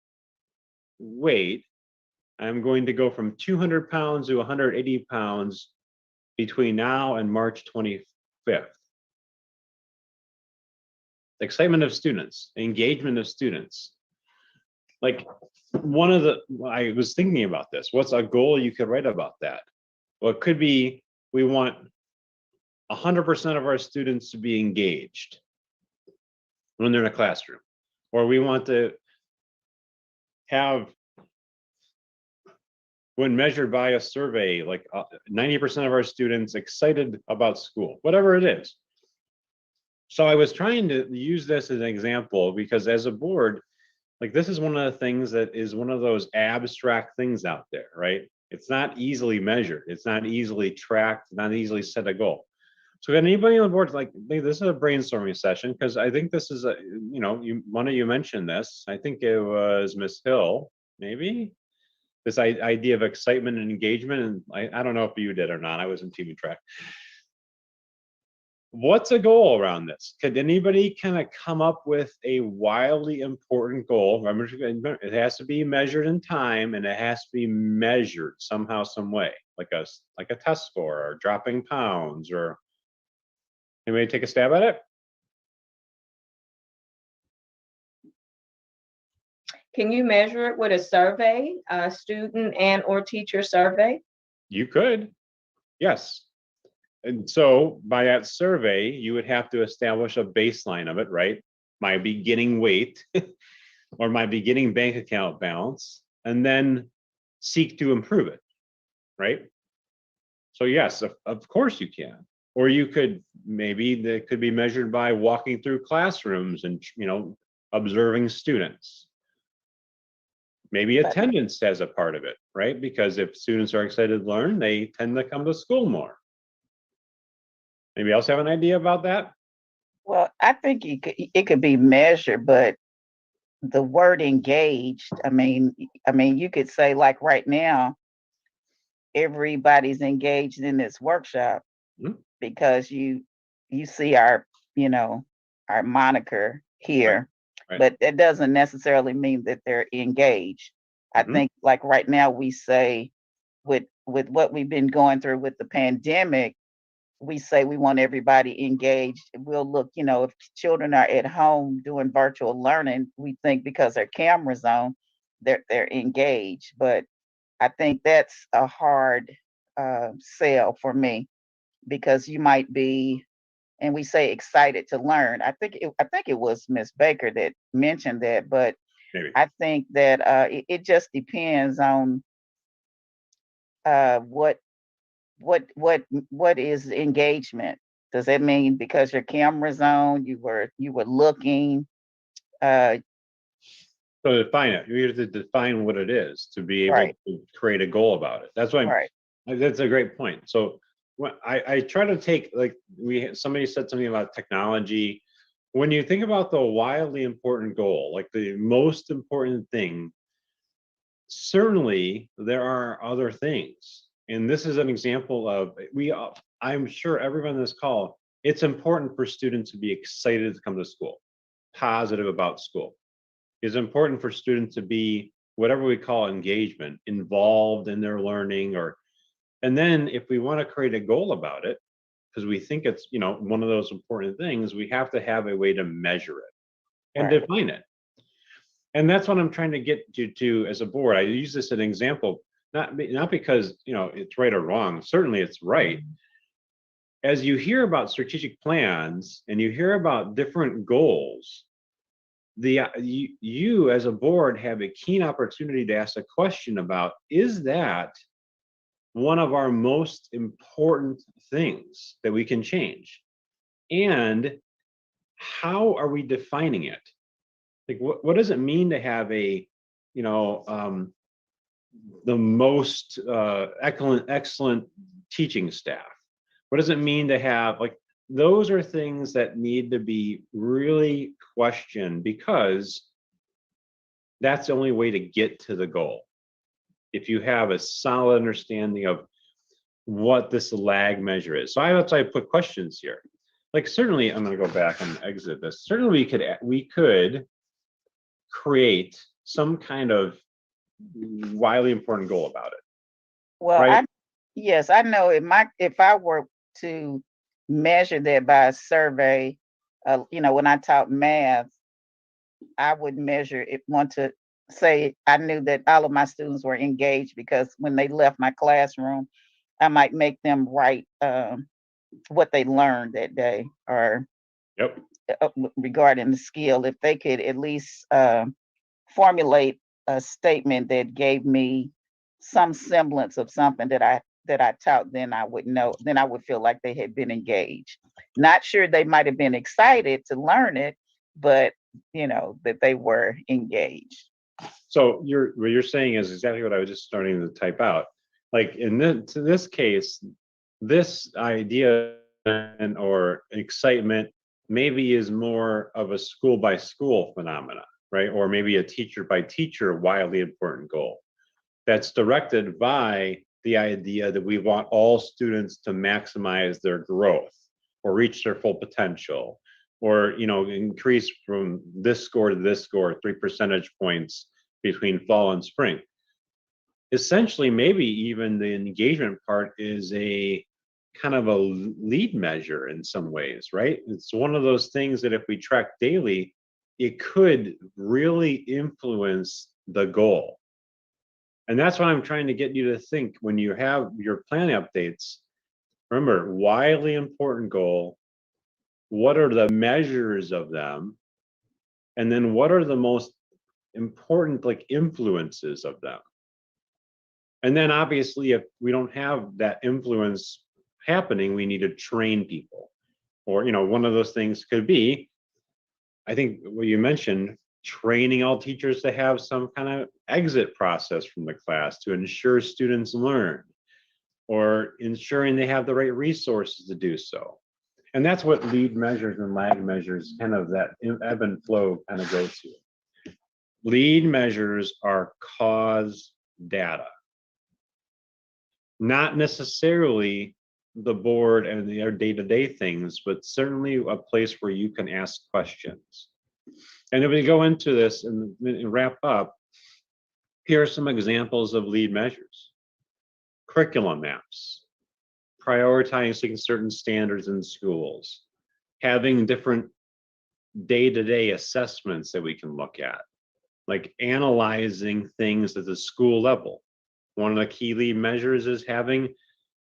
weight. I'm going to go from 200 pounds to 180 pounds between now and March 25th. Excitement of students, engagement of students. I was thinking about this. What's a goal you could write about that? Well, it could be, we want 100% of our students to be engaged when they're in a classroom, or we want to have, when measured by a survey, 90% of our students excited about school, whatever it is. So I was trying to use this as an example, because as a board, this is one of the things that is one of those abstract things out there, right? It's not easily measured. It's not easily tracked, not easily set a goal. So got anybody on the board, this is a brainstorming session, because I think this is one of you mentioned this. I think it was Miss Hill, maybe, this idea of excitement and engagement. And I don't know if you did or not. I wasn't keeping track. What's a goal around this? Could anybody kind of come up with a wildly important goal? Remember, it has to be measured in time, and it has to be measured somehow, some way, like a test score, or dropping pounds, or anybody take a stab at it? Can you measure it with a survey, a student and or teacher survey? You could, yes. And so by that survey, you would have to establish a baseline of it, right? My beginning weight or my beginning bank account balance, and then seek to improve it, right? So yes, of course you can. Or you could, maybe that could be measured by walking through classrooms and observing students. Maybe But- attendance has a part of it, right? Because if students are excited to learn, they tend to come to school more. Anybody else have an idea about that? Well, I think it could be measured, but the word engaged, I mean, you could say like right now, everybody's engaged in this workshop Mhm. because you see our, you know, our moniker here, Right. but that doesn't necessarily mean that they're engaged. I Mhm. think like right now we say with what we've been going through with the pandemic, we say we want everybody engaged. We'll look, you know, if children are at home doing virtual learning, we think because their camera's on, they're engaged. But I think that's a hard sell for me because you might be, and we say excited to learn. I think it was Miss Baker that mentioned that, but Maybe. I think that it just depends on what is engagement. Does that mean because your camera's on, you were looking? So define it. You have to define what it is to be able Right. to create a goal about it. That's why Right. that's a great point. So when I try to take, like, somebody said something about technology. When you think about the wildly important goal, like the most important thing, certainly there are other things. And this is an example of, I'm sure everyone on this call, it's important for students to be excited to come to school, positive about school. It's important for students to be whatever we call engagement, involved in their learning, and then if we want to create a goal about it, because we think it's, you know, one of those important things, we have to have a way to measure it and Right. define it. And that's what I'm trying to get you to as a board. I use this as an example, not because, you know, it's right or wrong. Certainly it's right. As you hear about strategic plans and you hear about different goals, you as a board have a keen opportunity to ask a question about, is that one of our most important things that we can change? And how are we defining it? Like, what does it mean to have a, you know, the most excellent teaching staff? What does it mean to have, like, those are things that need to be really questioned, because that's the only way to get to the goal. If you have a solid understanding of what this lag measure is. So that's why I put questions here. Like, certainly, I'm going to go back and exit this. Certainly we could create some kind of wildly important goal about it. Well, right? yes, I know if I were to measure that by a survey, you know, when I taught math, I would want to say I knew that all of my students were engaged because when they left my classroom, I might make them write what they learned that day, or Yep. regarding the skill. If they could at least formulate a statement that gave me some semblance of something that I taught, then I would know, then I would feel like they had been engaged. Not sure they might have been excited to learn it, but you know, that they were engaged. So what you're saying is exactly what I was just starting to type out. Like, in this case, this idea or excitement maybe is more of a school by school phenomena, right? Or maybe a teacher by teacher wildly important goal that's directed by the idea that we want all students to maximize their growth or reach their full potential, or, you know, increase from this score to this score 3 percentage points between fall and spring. Essentially, maybe even the engagement part is a kind of a lead measure in some ways, right? It's one of those things that if we track daily, it could really influence the goal. And that's what I'm trying to get you to think when you have your planning updates. Remember, wildly important goal. What are the measures of them? And then what are the most important, like, influences of them? And then obviously, if we don't have that influence happening, we need to train people. Or, you know, one of those things could be, I think what you mentioned, training all teachers to have some kind of exit process from the class to ensure students learn, or ensuring they have the right resources to do so. And that's what lead measures and lag measures, kind of that ebb and flow kind of go to. Lead measures are cause data, not necessarily the board and their day-to-day things, but certainly a place where you can ask questions. And if we go into this and wrap up, here are some examples of lead measures. Curriculum maps, prioritizing certain standards in schools, having different day-to-day assessments that we can look at, like analyzing things at the school level. One of the key lead measures is having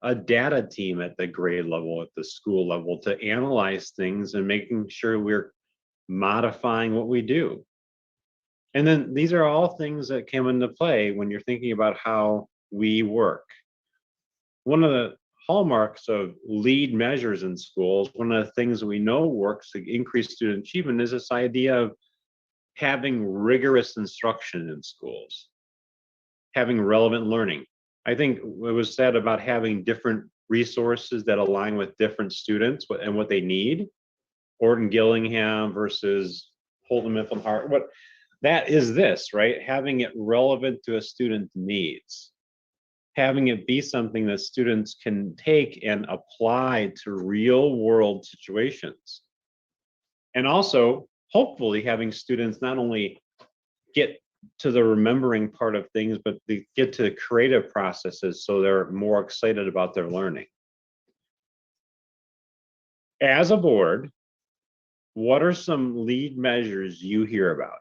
a data team at the grade level, at the school level, to analyze things and making sure we're modifying what we do. And then these are all things that come into play when you're thinking about how we work. One of the hallmarks of lead measures in schools, one of the things we know works to increase student achievement, is this idea of having rigorous instruction in schools, having relevant learning. I think it was said about having different resources that align with different students and what they need. Orton Gillingham versus Holden Mifflin Hart. What that is this, right? Having it relevant to a student's needs. Having it be something that students can take and apply to real world situations. And also, hopefully, having students not only get to the remembering part of things, but they get to creative processes so they're more excited about their learning. As a board, what are some lead measures you hear about?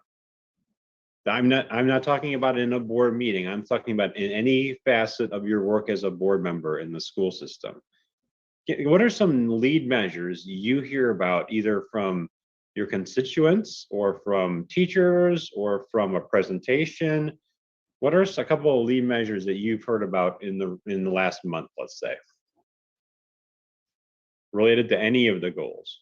I'm not talking about in a board meeting. I'm talking about in any facet of your work as a board member in the school system. What are some lead measures you hear about, either from your constituents or from teachers or from a presentation? What are a couple of lead measures that you've heard about in the last month, let's say, related to any of the goals?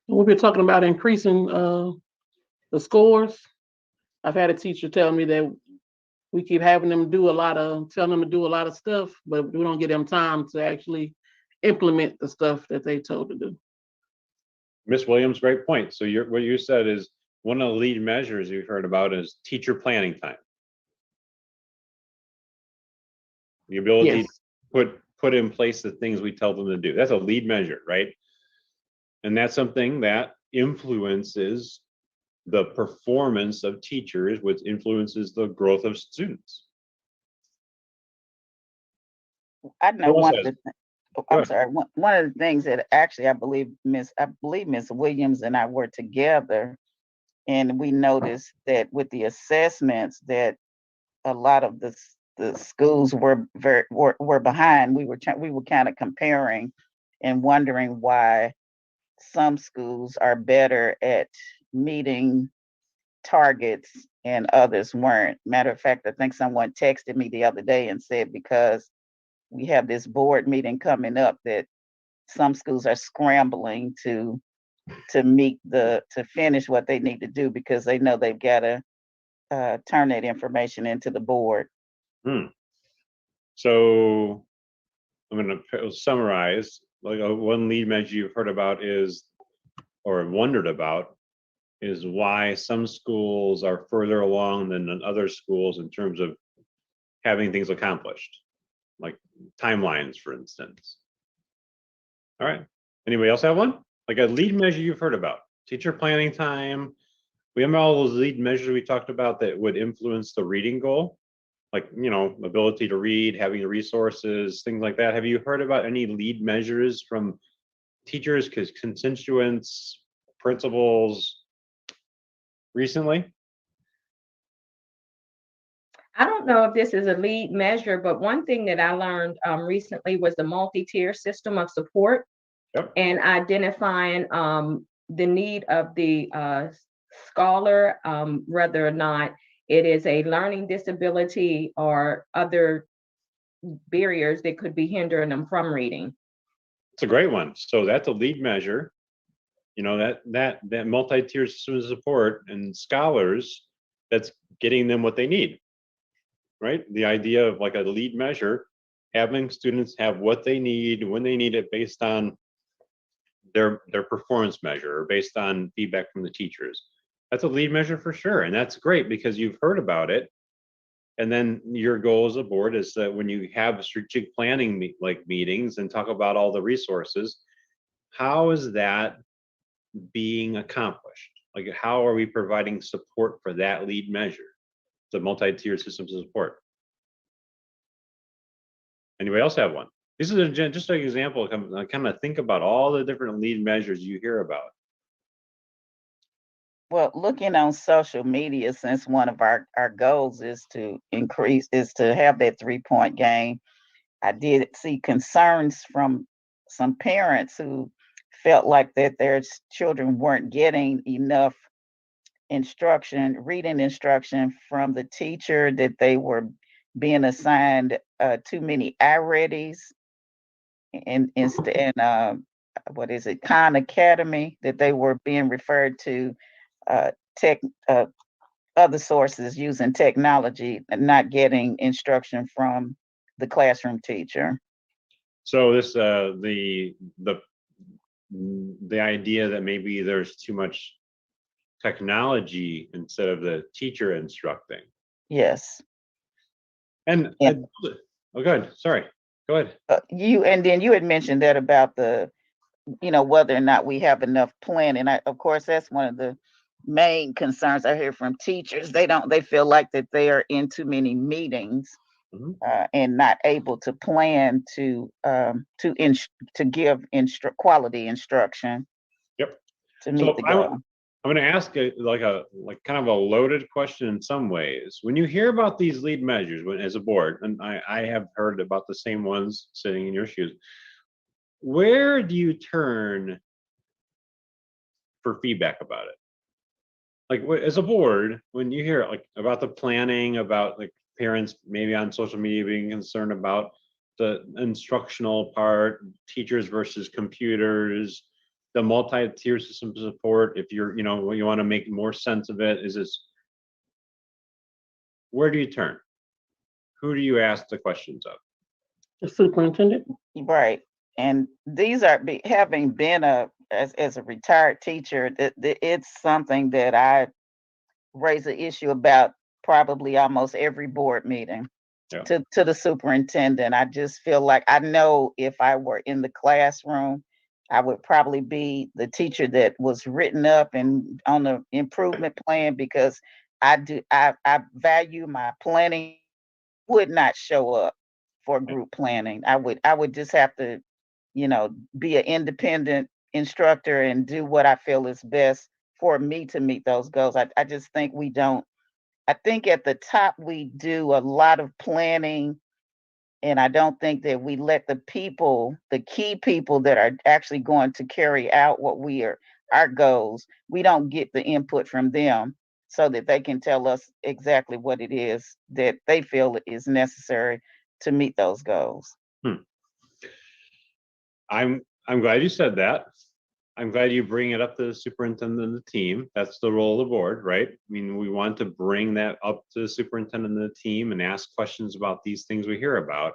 We've been talking about increasing the scores. I've had a teacher tell me that we keep having them telling them to do a lot of stuff, but we don't give them time to actually implement the stuff that they told to do. Ms. Williams, great point. So what you said is one of the lead measures you've heard about is teacher planning time. The ability to put in place the things we tell them to do. That's a lead measure, right? And that's something that influences the performance of teachers, which influences the growth of students. I know one of the I'm sorry. One of the things that actually I believe Miss Williams and I were together, and we noticed that with the assessments that a lot of the schools were behind. We were kind of comparing and wondering why some schools are better at meeting targets and others weren't. Matter of fact, I think someone texted me the other day and said, because we have this board meeting coming up, that some schools are scrambling to finish what they need to do because they know they've got to turn that information into the board. So I'm going to summarize. Like one lead measure you've heard about is, or wondered about, is why some schools are further along than other schools in terms of having things accomplished, like timelines, for instance. All right. Anybody else have one? Like a lead measure you've heard about? Teacher planning time. We have all those lead measures we talked about that would influence the reading goal, like, ability to read, having the resources, things like that. Have you heard about any lead measures from teachers, constituents, principals recently? I don't know if this is a lead measure, but one thing that I learned recently was the multi-tier system of support. Yep. And identifying the need of the scholar, whether or not it is a learning disability or other barriers that could be hindering them from reading. It's a great one. So that's a lead measure. You know, that multi-tier system of support and scholars, that's getting them what they need, right? The idea of like a lead measure, having students have what they need when they need it based on their performance measure or based on feedback from the teachers. That's a lead measure for sure. And that's great because you've heard about it. And then your goal as a board is that when you have strategic planning meetings and talk about all the resources, how is that being accomplished? Like, how are we providing support for that lead measure, the multi-tier systems of support? Anybody else have one? This is just an example. Kind of think about all the different lead measures you hear about. Well, looking on social media, since one of our goals is to have that 3-point game, I did see concerns from some parents who felt like that their children weren't getting enough reading instruction from the teacher, that they were being assigned too many I-readies and what is it, Khan Academy, that they were being referred to other sources using technology and not getting instruction from the classroom teacher. So this the idea that maybe there's too much technology instead of the teacher instructing. Yes. And Yeah. Oh, good. Sorry. Go ahead. You had mentioned that about the, whether or not we have enough planning. Of course, that's one of the main concerns I hear from teachers. They feel like that they are in too many meetings and not able to plan to give quality instruction. Yep. To meet the goal. I'm going to ask like kind of a loaded question in some ways. When you hear about these lead measures, as a board, and I have heard about the same ones sitting in your shoes, where do you turn for feedback about it? Like, as a board, when you hear like about the planning, about like parents maybe on social media being concerned about the instructional part, teachers versus computers, the multi-tier system of support, if you want to make more sense of it, where do you turn? Who do you ask the questions of? The superintendent. Right. And these are having been as a retired teacher, that it's something that I raise an issue about probably almost every board meeting. Yeah. To the superintendent. I just feel like, I know if I were in the classroom, I would probably be the teacher that was written up and on the improvement plan, because I value my planning. Would not show up for group planning. I would just have to, be an independent instructor and do what I feel is best for me to meet those goals. I just think we don't. I think at the top we do a lot of planning, and I don't think that we let the key people that are actually going to carry out our goals, we don't get the input from them so that they can tell us exactly what it is that they feel is necessary to meet those goals. I'm glad you said that. I'm glad you bring it up to the superintendent and the team. That's the role of the board, right? I mean, we want to bring that up to the superintendent and the team and ask questions about these things we hear about.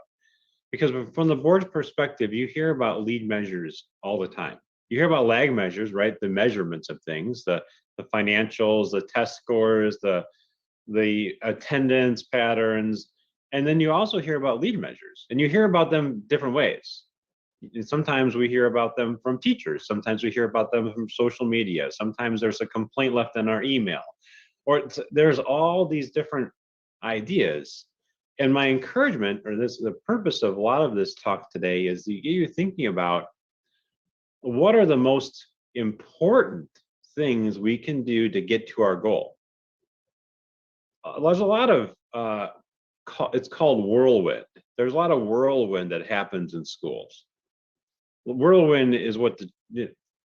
Because from the board's perspective, you hear about lead measures all the time. You hear about lag measures, right? The measurements of things, the financials, the test scores, the attendance patterns. And then you also hear about lead measures, and you hear about them different ways. And sometimes we hear about them from teachers. Sometimes we hear about them from social media. Sometimes there's a complaint left in our email, or there's all these different ideas. And my encouragement, or the purpose of a lot of this talk today, is to get you thinking about what are the most important things we can do to get to our goal. There's a lot of, it's called whirlwind. There's a lot of whirlwind that happens in schools. Whirlwind is what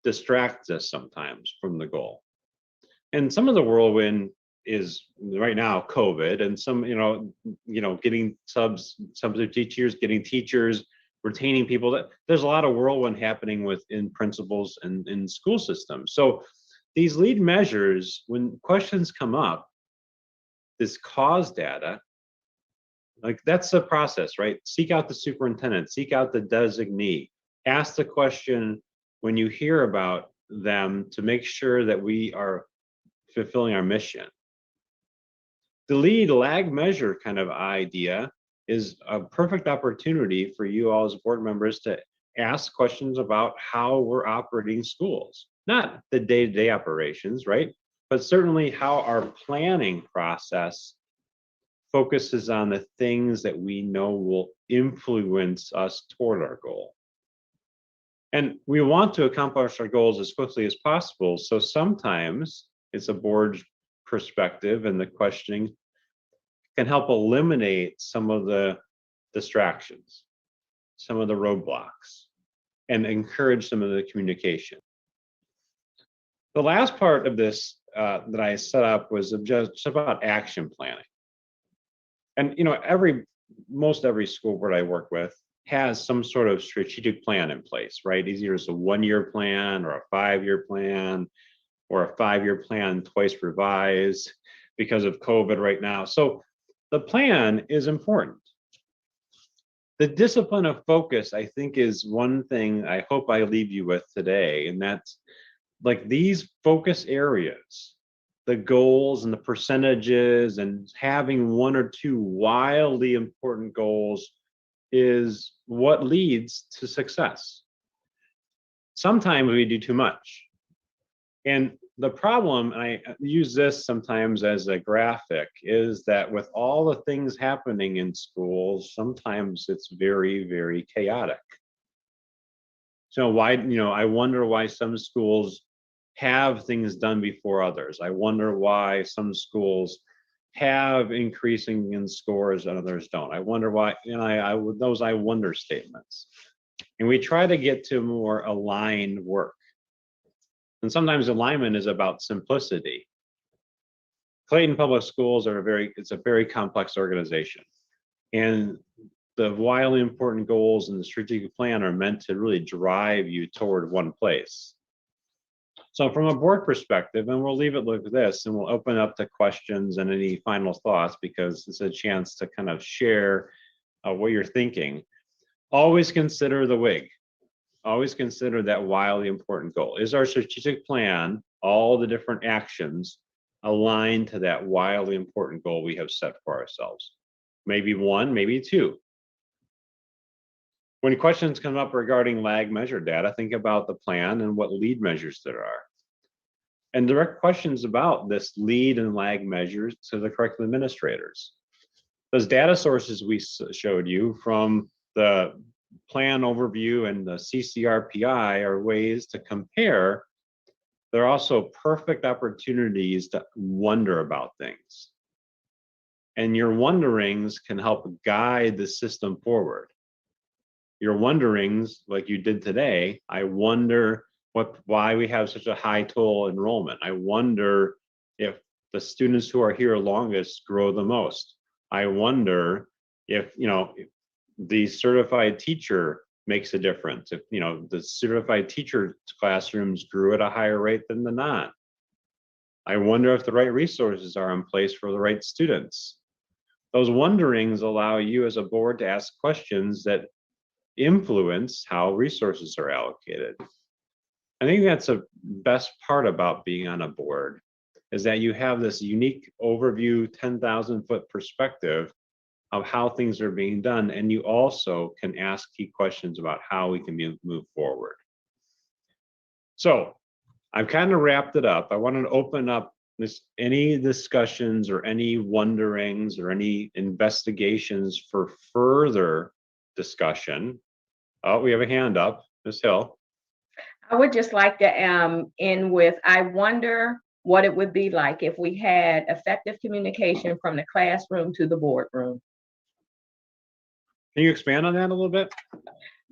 distracts us sometimes from the goal. And some of the whirlwind is right now COVID, and some, getting substitute teachers, getting teachers, retaining people. That there's a lot of whirlwind happening within principals and in school systems. So these lead measures, when questions come up, this cause data, like that's the process, right? Seek out the superintendent, seek out the designee, ask the question when you hear about them to make sure that we are fulfilling our mission. The lead lag measure kind of idea is a perfect opportunity for you all as board members to ask questions about how we're operating schools, not the day-to-day operations, right? But certainly how our planning process focuses on the things that we know will influence us toward our goal. And we want to accomplish our goals as quickly as possible. So sometimes it's a board perspective, and the questioning can help eliminate some of the distractions, some of the roadblocks, and encourage some of the communication. The last part of this that I set up was just about action planning. And most every school board I work with has some sort of strategic plan in place, right? Either it's a 1-year plan or a 5-year plan or a 5-year plan twice revised because of COVID right now. So the plan is important. The discipline of focus, I think, is one thing I hope I leave you with today. And that's like these focus areas, the goals and the percentages, and having 1 or 2 wildly important goals is what leads to success. Sometimes we do too much. And the problem, and I use this sometimes as a graphic, is that with all the things happening in schools, sometimes it's very, very chaotic. So I wonder why some schools have things done before others. I wonder why some schools have increasing in scores and others don't. I wonder why, those I wonder statements. And we try to get to more aligned work. And sometimes alignment is about simplicity. Clayton Public Schools it's a very complex organization. And the wildly important goals in the strategic plan are meant to really drive you toward one place. So from a board perspective, and we'll leave it like this, and we'll open up to questions and any final thoughts, because it's a chance to kind of share what you're thinking. Always consider the WIG. Always consider that wildly important goal. Is our strategic plan, all the different actions, aligned to that wildly important goal we have set for ourselves? Maybe 1, maybe 2. When questions come up regarding lag measure data, think about the plan and what lead measures there are. And direct questions about this lead and lag measures to the curriculum administrators. Those data sources we showed you from the plan overview and the CCRPI are ways to compare. They're also perfect opportunities to wonder about things. And your wonderings can help guide the system forward. Your wonderings, like you did today, I wonder why we have such a high total enrollment. I wonder if the students who are here longest grow the most. I wonder if the certified teacher makes a difference. If the certified teacher classrooms grew at a higher rate than the non. I wonder if the right resources are in place for the right students. Those wonderings allow you as a board to ask questions that influence how resources are allocated. I think that's the best part about being on a board, is that you have this unique overview, 10,000-foot perspective of how things are being done, and you also can ask key questions about how we can move forward. So I've kind of wrapped it up. I wanted to open up any discussions or any wonderings or any investigations for further discussion. Oh, we have a hand up, Ms. Hill. I would just like to end with, I wonder what it would be like if we had effective communication from the classroom to the boardroom. Can you expand on that a little bit?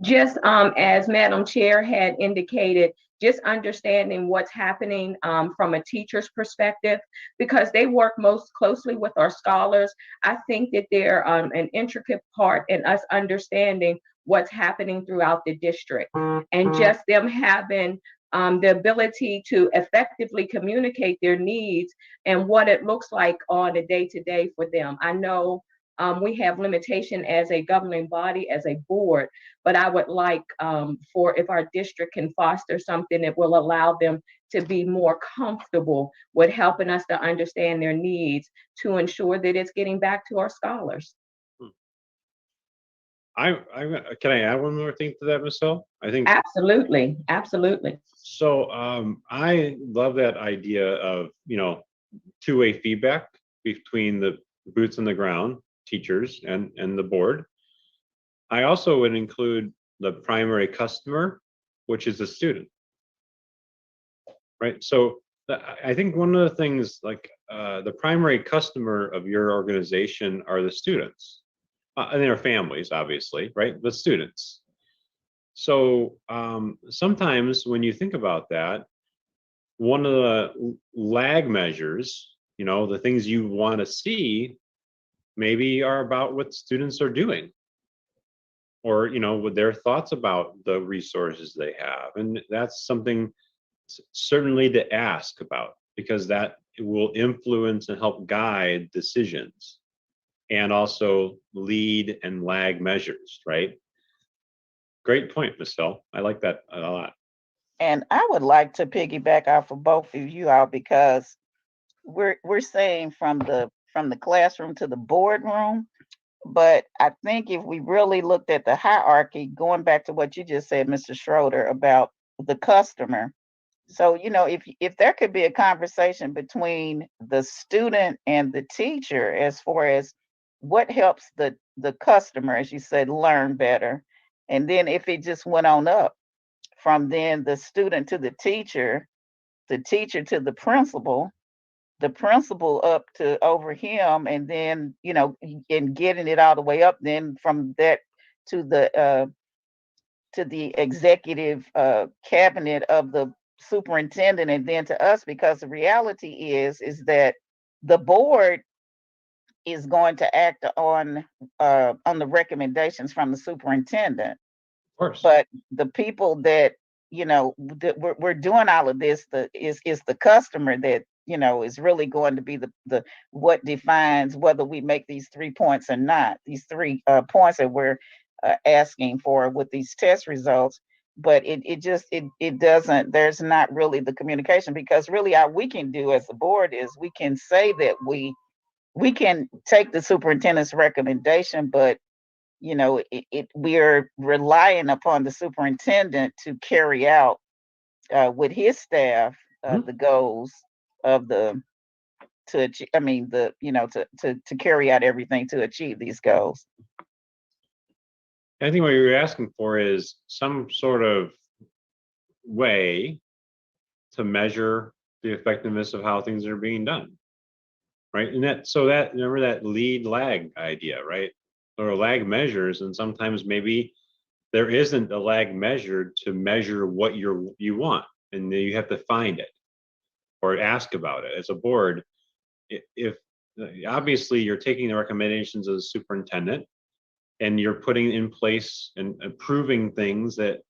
Just as Madam Chair had indicated, just understanding what's happening from a teacher's perspective, because they work most closely with our scholars. I think that they're an intricate part in us understanding what's happening throughout the district, and just them having the ability to effectively communicate their needs and what it looks like on a day-to-day for them. I know we have limitation as a governing body, as a board, but I would like for if our district can foster something that will allow them to be more comfortable with helping us to understand their needs to ensure that it's getting back to our scholars. I can I add one more thing to that, Ms. Hill? I think Absolutely, absolutely. so. I love that idea of, you know, two-way feedback between the boots on the ground, teachers and the board. I also would include the primary customer, which is the student, right? So I think one of the things, like the primary customer of your organization are the students and their families, obviously, right? The students. So sometimes when you think about that, one of the lag measures, you know, the things you want to see maybe are about what students are doing, or, you know, with their thoughts about the resources they have. And that's something certainly to ask about, because that will influence and help guide decisions and also lead and lag measures, right? Great point, Ms. Hill. I like that a lot. And I would like to piggyback off of both of you all, because we're saying from the classroom to the boardroom. But I think if we really looked at the hierarchy, going back to what you just said, Mr. Schroeder, about the customer. So, you know, if there could be a conversation between the student and the teacher as far as what helps the customer, as you said, learn better. And then if it just went on up from then the student to the teacher to the principal up to over him, and then, you know, and getting it all the way up, then from that to the executive cabinet of the superintendent, and then to us, because the reality is that the board is going to act on the recommendations from the superintendent. Of course. But the people that, you know, that we're doing all of this, is the customer that, you know, is really going to be the what defines whether we make these 3 points or not. These 3 points that we're asking for with these test results. But it doesn't. There's not really the communication, because really all we can do as a board is we can say that we can take the superintendent's recommendation, but, you know, we're relying upon the superintendent to carry out with his staff the goals of the to achieve, I mean, the, you know, to carry out everything to achieve these goals. I think what you're asking for is some sort of way to measure the effectiveness of how things are being done, right? And that remember that lead lag idea, right? There are lag measures, and sometimes maybe there isn't a lag measure to measure what you want, and then you have to find it or ask about it as a board. If obviously you're taking the recommendations of the superintendent and you're putting in place and approving things that,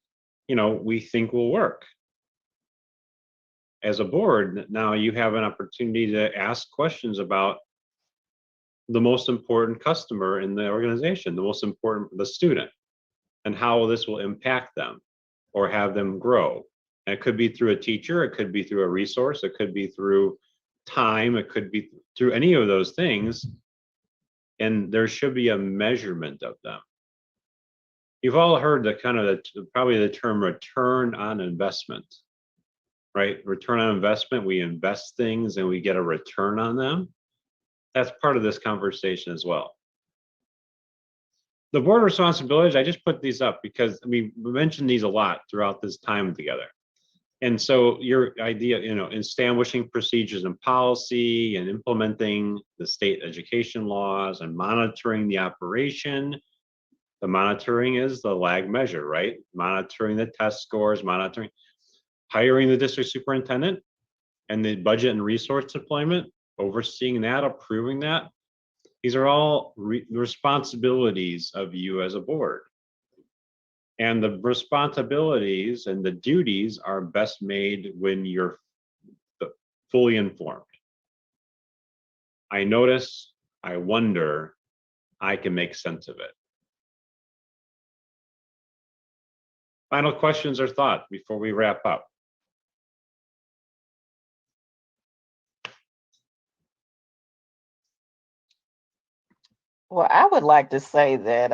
you know, we think will work. As a board, now you have an opportunity to ask questions about the most important customer in the organization, the student, and how this will impact them or have them grow. And it could be through a teacher, it could be through a resource, it could be through time, it could be through any of those things. And there should be a measurement of them. You've all heard probably the term return on investment, right? Return on investment, we invest things and we get a return on them. That's part of this conversation as well. The board responsibilities, I just put these up because we mentioned these a lot throughout this time together. And so your idea, you know, establishing procedures and policy and implementing the state education laws and monitoring the operation The monitoring is the lag measure, right? Monitoring the test scores, monitoring, hiring the district superintendent and the budget and resource deployment, overseeing that, approving that. These are all responsibilities of you as a board. And the responsibilities and the duties are best made when you're fully informed. I notice, I wonder, I can make sense of it. Final questions or thoughts before we wrap up? Well, I would like to say that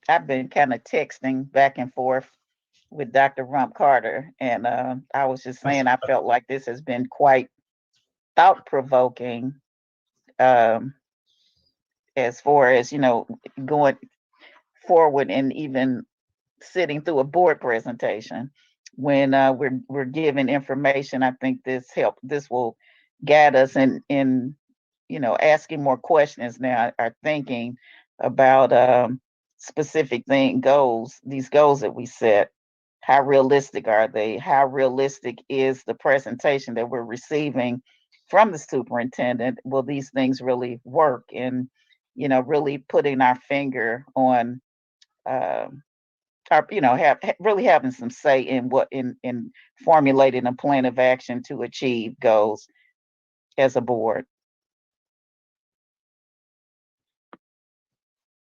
I've been kind of texting back and forth with Dr. Rump Carter, and I was just saying I felt like this has been quite thought-provoking as far as, going forward and even sitting through a board presentation. When we're given information, I think this will guide us in asking more questions now, are thinking about specific these goals that we set. How realistic are they? How realistic is the presentation that we're receiving from the superintendent? Will these things really work? And, really putting our finger on, really having some say in in formulating a plan of action to achieve goals as a board.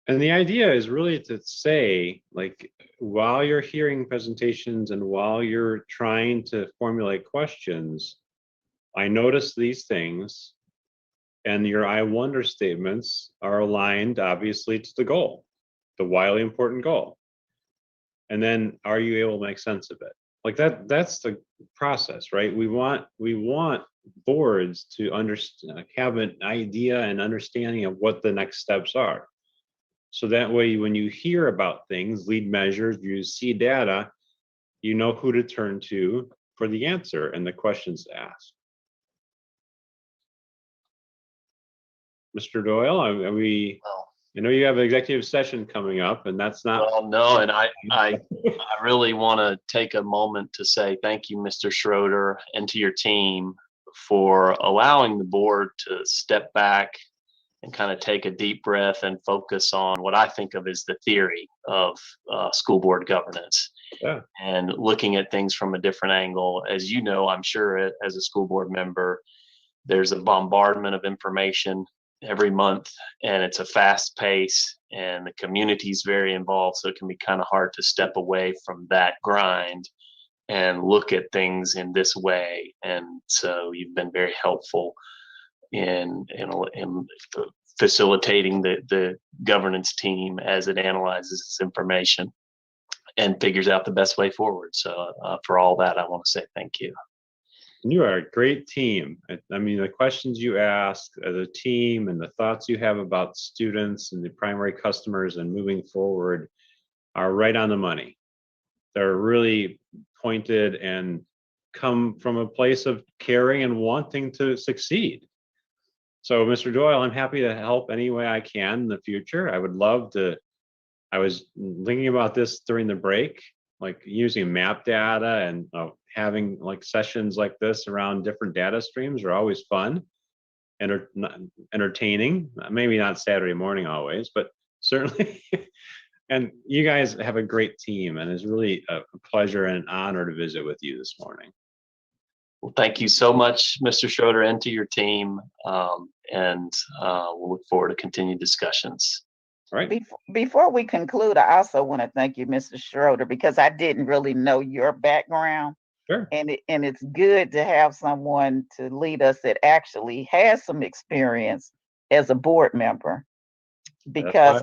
And the idea is really to say, like, while you're hearing presentations and while you're trying to formulate questions, I notice these things, and your I wonder statements are aligned, obviously, to the goal, the wildly important goal. And then, are you able to make sense of it? Like that's the process, right? We want boards to understand, have an idea and understanding of what the next steps are. So that way, when you hear about things, lead measures, you see data, you know who to turn to for the answer and the questions to ask. Mr. Doyle, I know you have an executive session coming up, and that's not. Well, no, and I really want to take a moment to say thank you, Mr. Schroeder, and to your team for allowing the board to step back and kind of take a deep breath and focus on what I think of as the theory of school board governance. Yeah. And looking at things from a different angle. As you know, I'm sure as a school board member, there's a bombardment of information every month, and it's a fast pace, and the community's very involved, so it can be kind of hard to step away from that grind and look at things in this way. And so you've been very helpful in facilitating the governance team as it analyzes this information and figures out the best way forward. So for all that, I want to say thank you. You are a great team. I mean, the questions you ask as a team and the thoughts you have about students and the primary customers and moving forward are right on the money. They're really pointed and come from a place of caring and wanting to succeed. So, Mr. Doyle, I'm happy to help any way I can in the future. I would love to. I was thinking about this during the break, like using map data and having like sessions like this around different data streams are always fun and entertaining. Maybe not Saturday morning always, but certainly. And you guys have a great team, and it's really a pleasure and an honor to visit with you this morning. Well, thank you so much, Mr. Schroeder, and to your team. And we'll look forward to continued discussions. All right. Before we conclude, I also want to thank you, Mr. Schroeder, because I didn't really know your background. Sure. And it's good to have someone to lead us that actually has some experience as a board member. Because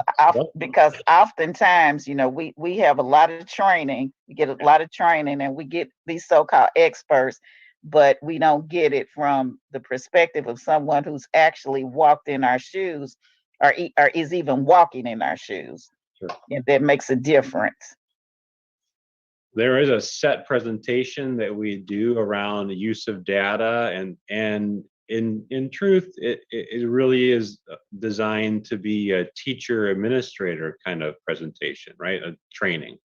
oftentimes, we have a lot of training, we get a lot of training, and we get these so-called experts, but we don't get it from the perspective of someone who's actually walked in our shoes or is even walking in our shoes. Sure. And that makes a difference. There is a set presentation that we do around the use of data, and in truth, it really is designed to be a teacher administrator kind of presentation, right? A training.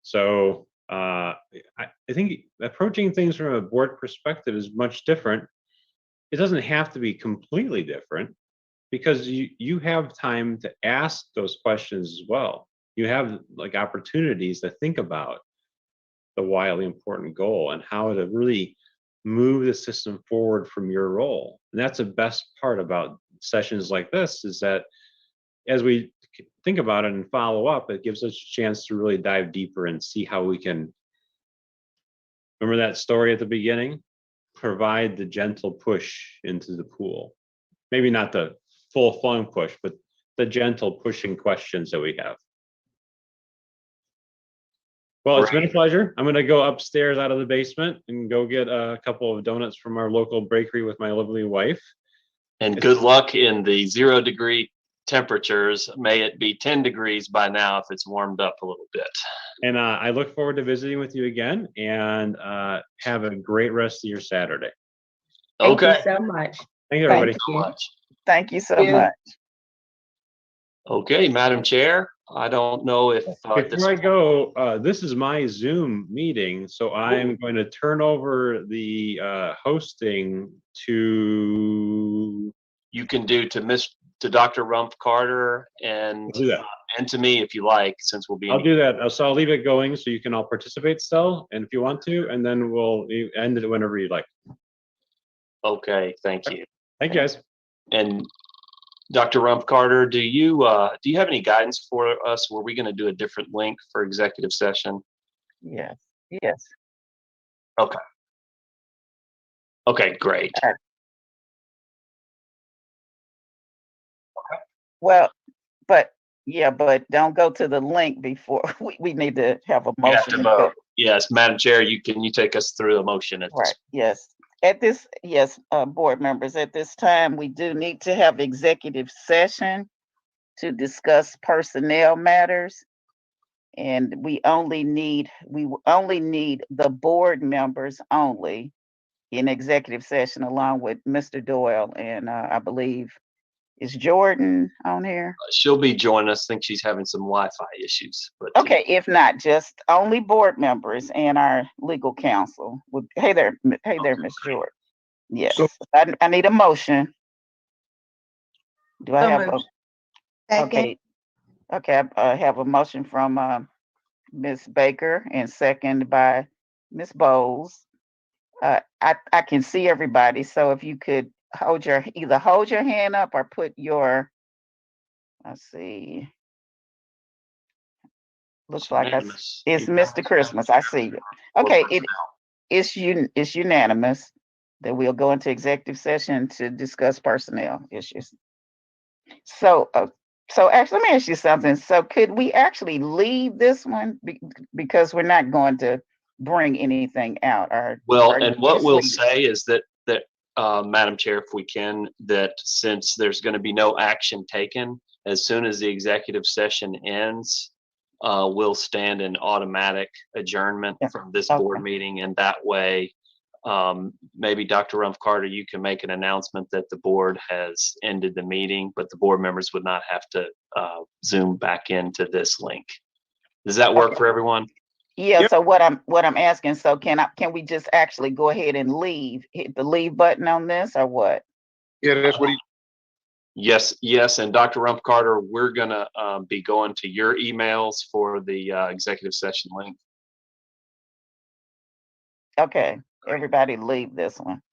So I think approaching things from a board perspective is much different. It doesn't have to be completely different, because you have time to ask those questions as well. You have like opportunities to think about the wildly important goal and how to really move the system forward from your role. And that's the best part about sessions like this, is that as we think about it and follow up, it gives us a chance to really dive deeper and see how we can, remember that story at the beginning? Provide the gentle push into the pool. Maybe not the full flung push, but the gentle pushing questions that we have. Well, it's been a pleasure. I'm going to go upstairs out of the basement and go get a couple of donuts from our local bakery with my lovely wife. And good luck in the 0-degree temperatures. May it be 10 degrees by now if it's warmed up a little bit. And I look forward to visiting with you again, and have a great rest of your Saturday. Okay. Thank you so much. Thank you, everybody. So much. Thank you so much. Okay, Madam Chair, I don't know if Before I go, this is my Zoom meeting, so I'm going to turn over the hosting to. You can do to Dr. Rumpf Carter and I'll do that. And to me if you like, since we'll be. I'll do that. So I'll leave it going so you can all participate still, and if you want to, and then we'll end it whenever you like. Okay, thank you. Thank you, guys. And Dr. Rumpf Carter, do you have any guidance for us? Were we going to do a different link for executive session? Yes. Yes. Okay. Okay, great. Okay. Well, but don't go to the link before we need to have a motion. You have to vote. Yes, Madam Chair, can you take us through a motion at this? Right. Yes. At this, board members, at this time, we do need to have executive session to discuss personnel matters. And we only need the board members only in executive session, along with Mr. Doyle and I believe, is Jordan on here? She'll be joining us. I think she's having some Wi-Fi issues. But okay, if not, just only board members and our legal counsel. Hey there, Miss Jordan. Yes, So- I need a motion. Do I So have moved. okay? Okay, I have a motion from Ms. Baker and second by Ms. Bowles. I can see everybody, so if you could either hold your hand up or put your, let's see. Looks like it's Mr. Christmas. I see you. Okay, it's unanimous that we'll go into executive session to discuss personnel issues. So actually, let me ask you something. So could we actually leave this one because we're not going to bring anything out? And what we'll say is that Madam Chair, if we can, that since there's going to be no action taken, as soon as the executive session ends, we'll stand in automatic adjournment from this board meeting, and that way, maybe Dr. Rumpf Carter, you can make an announcement that the board has ended the meeting, but the board members would not have to Zoom back into this link. Does that work for everyone? Yeah. Yep. So what I'm asking, so can we just actually go ahead and hit the leave button on this, or what? Yeah, that's what he. Yes, and Dr. Rumpf Carter, we're gonna be going to your emails for the executive session link. Okay, everybody leave this one.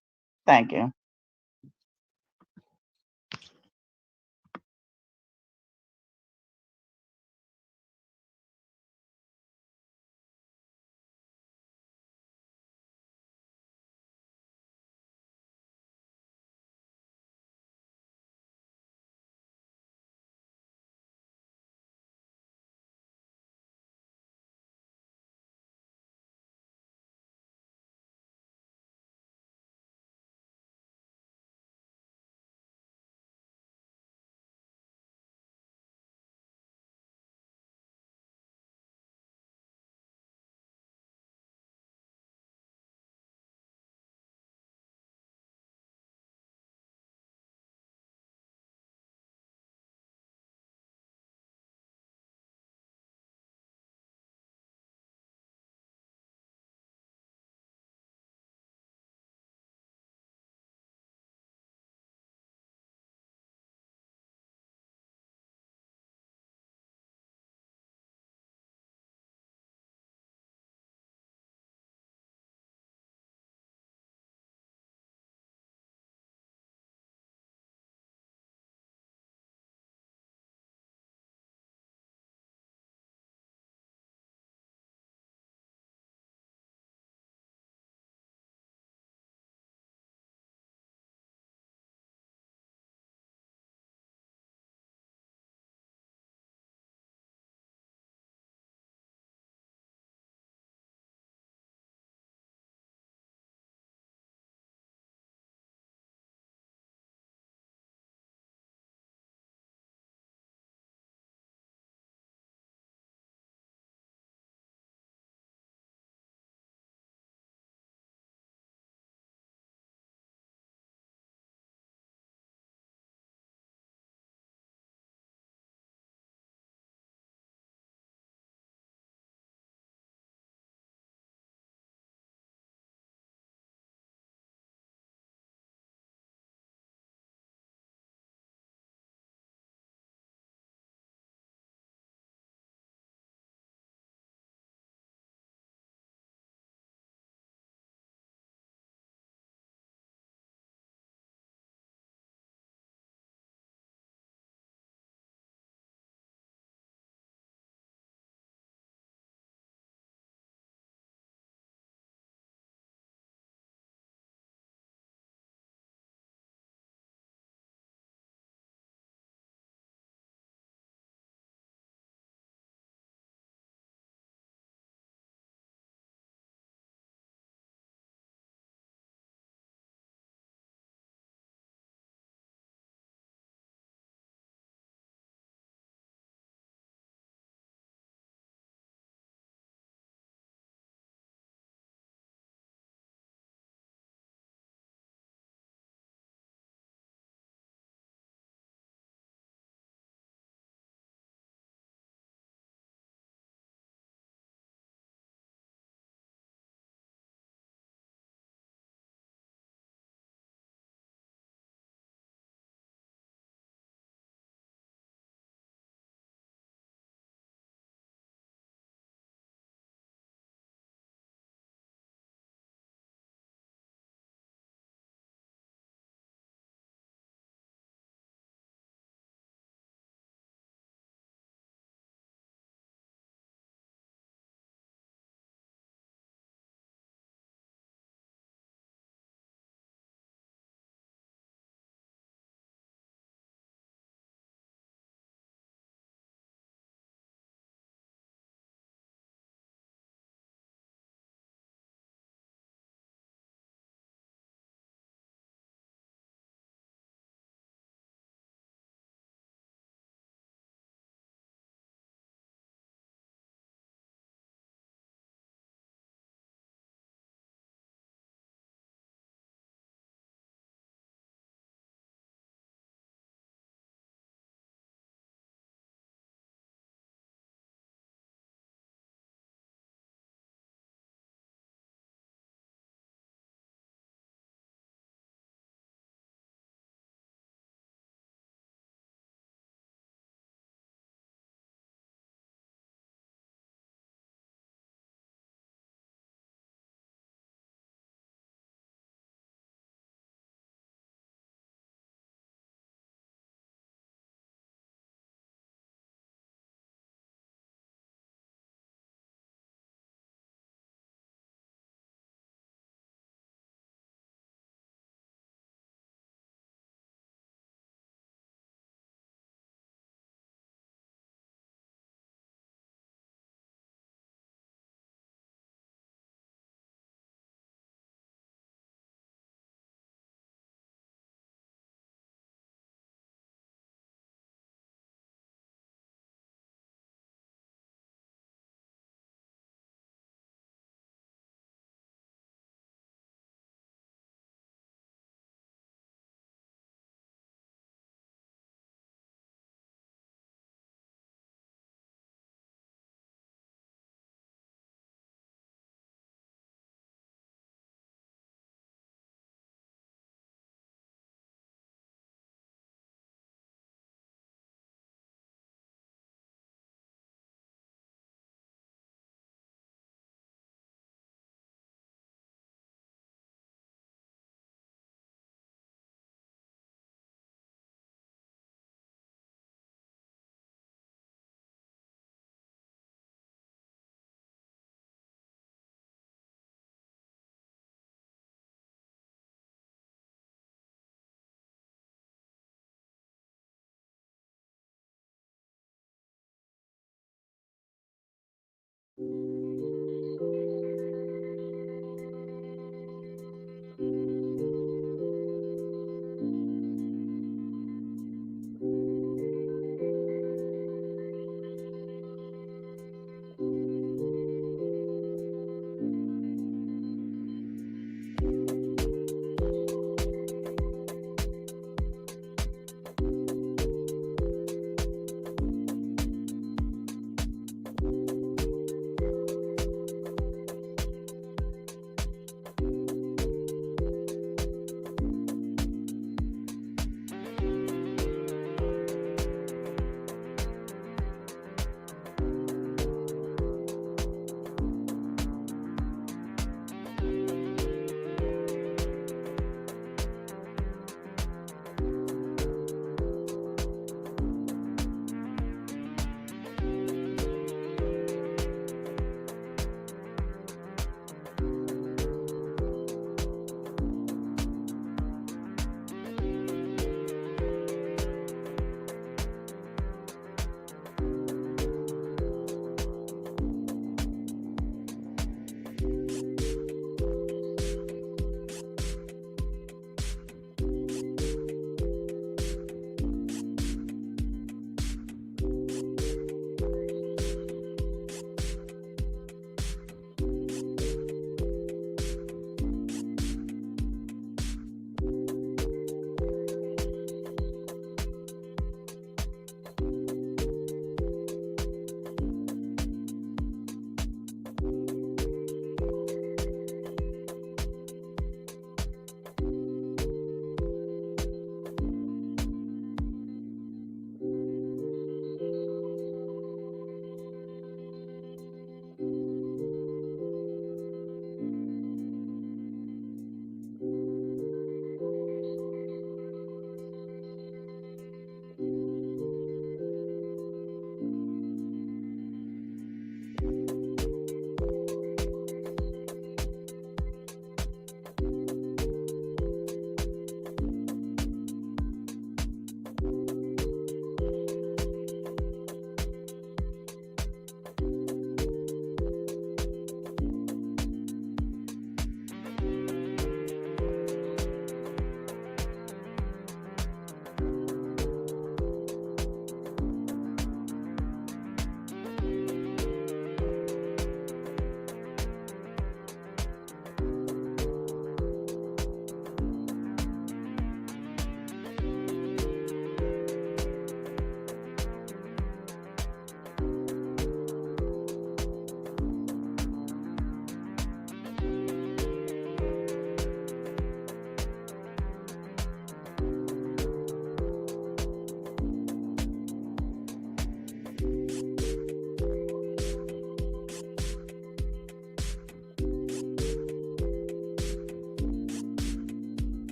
Thank you.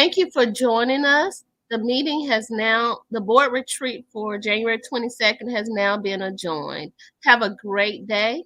Thank you for joining us. The board retreat for January 22nd has now been adjourned. Have a great day.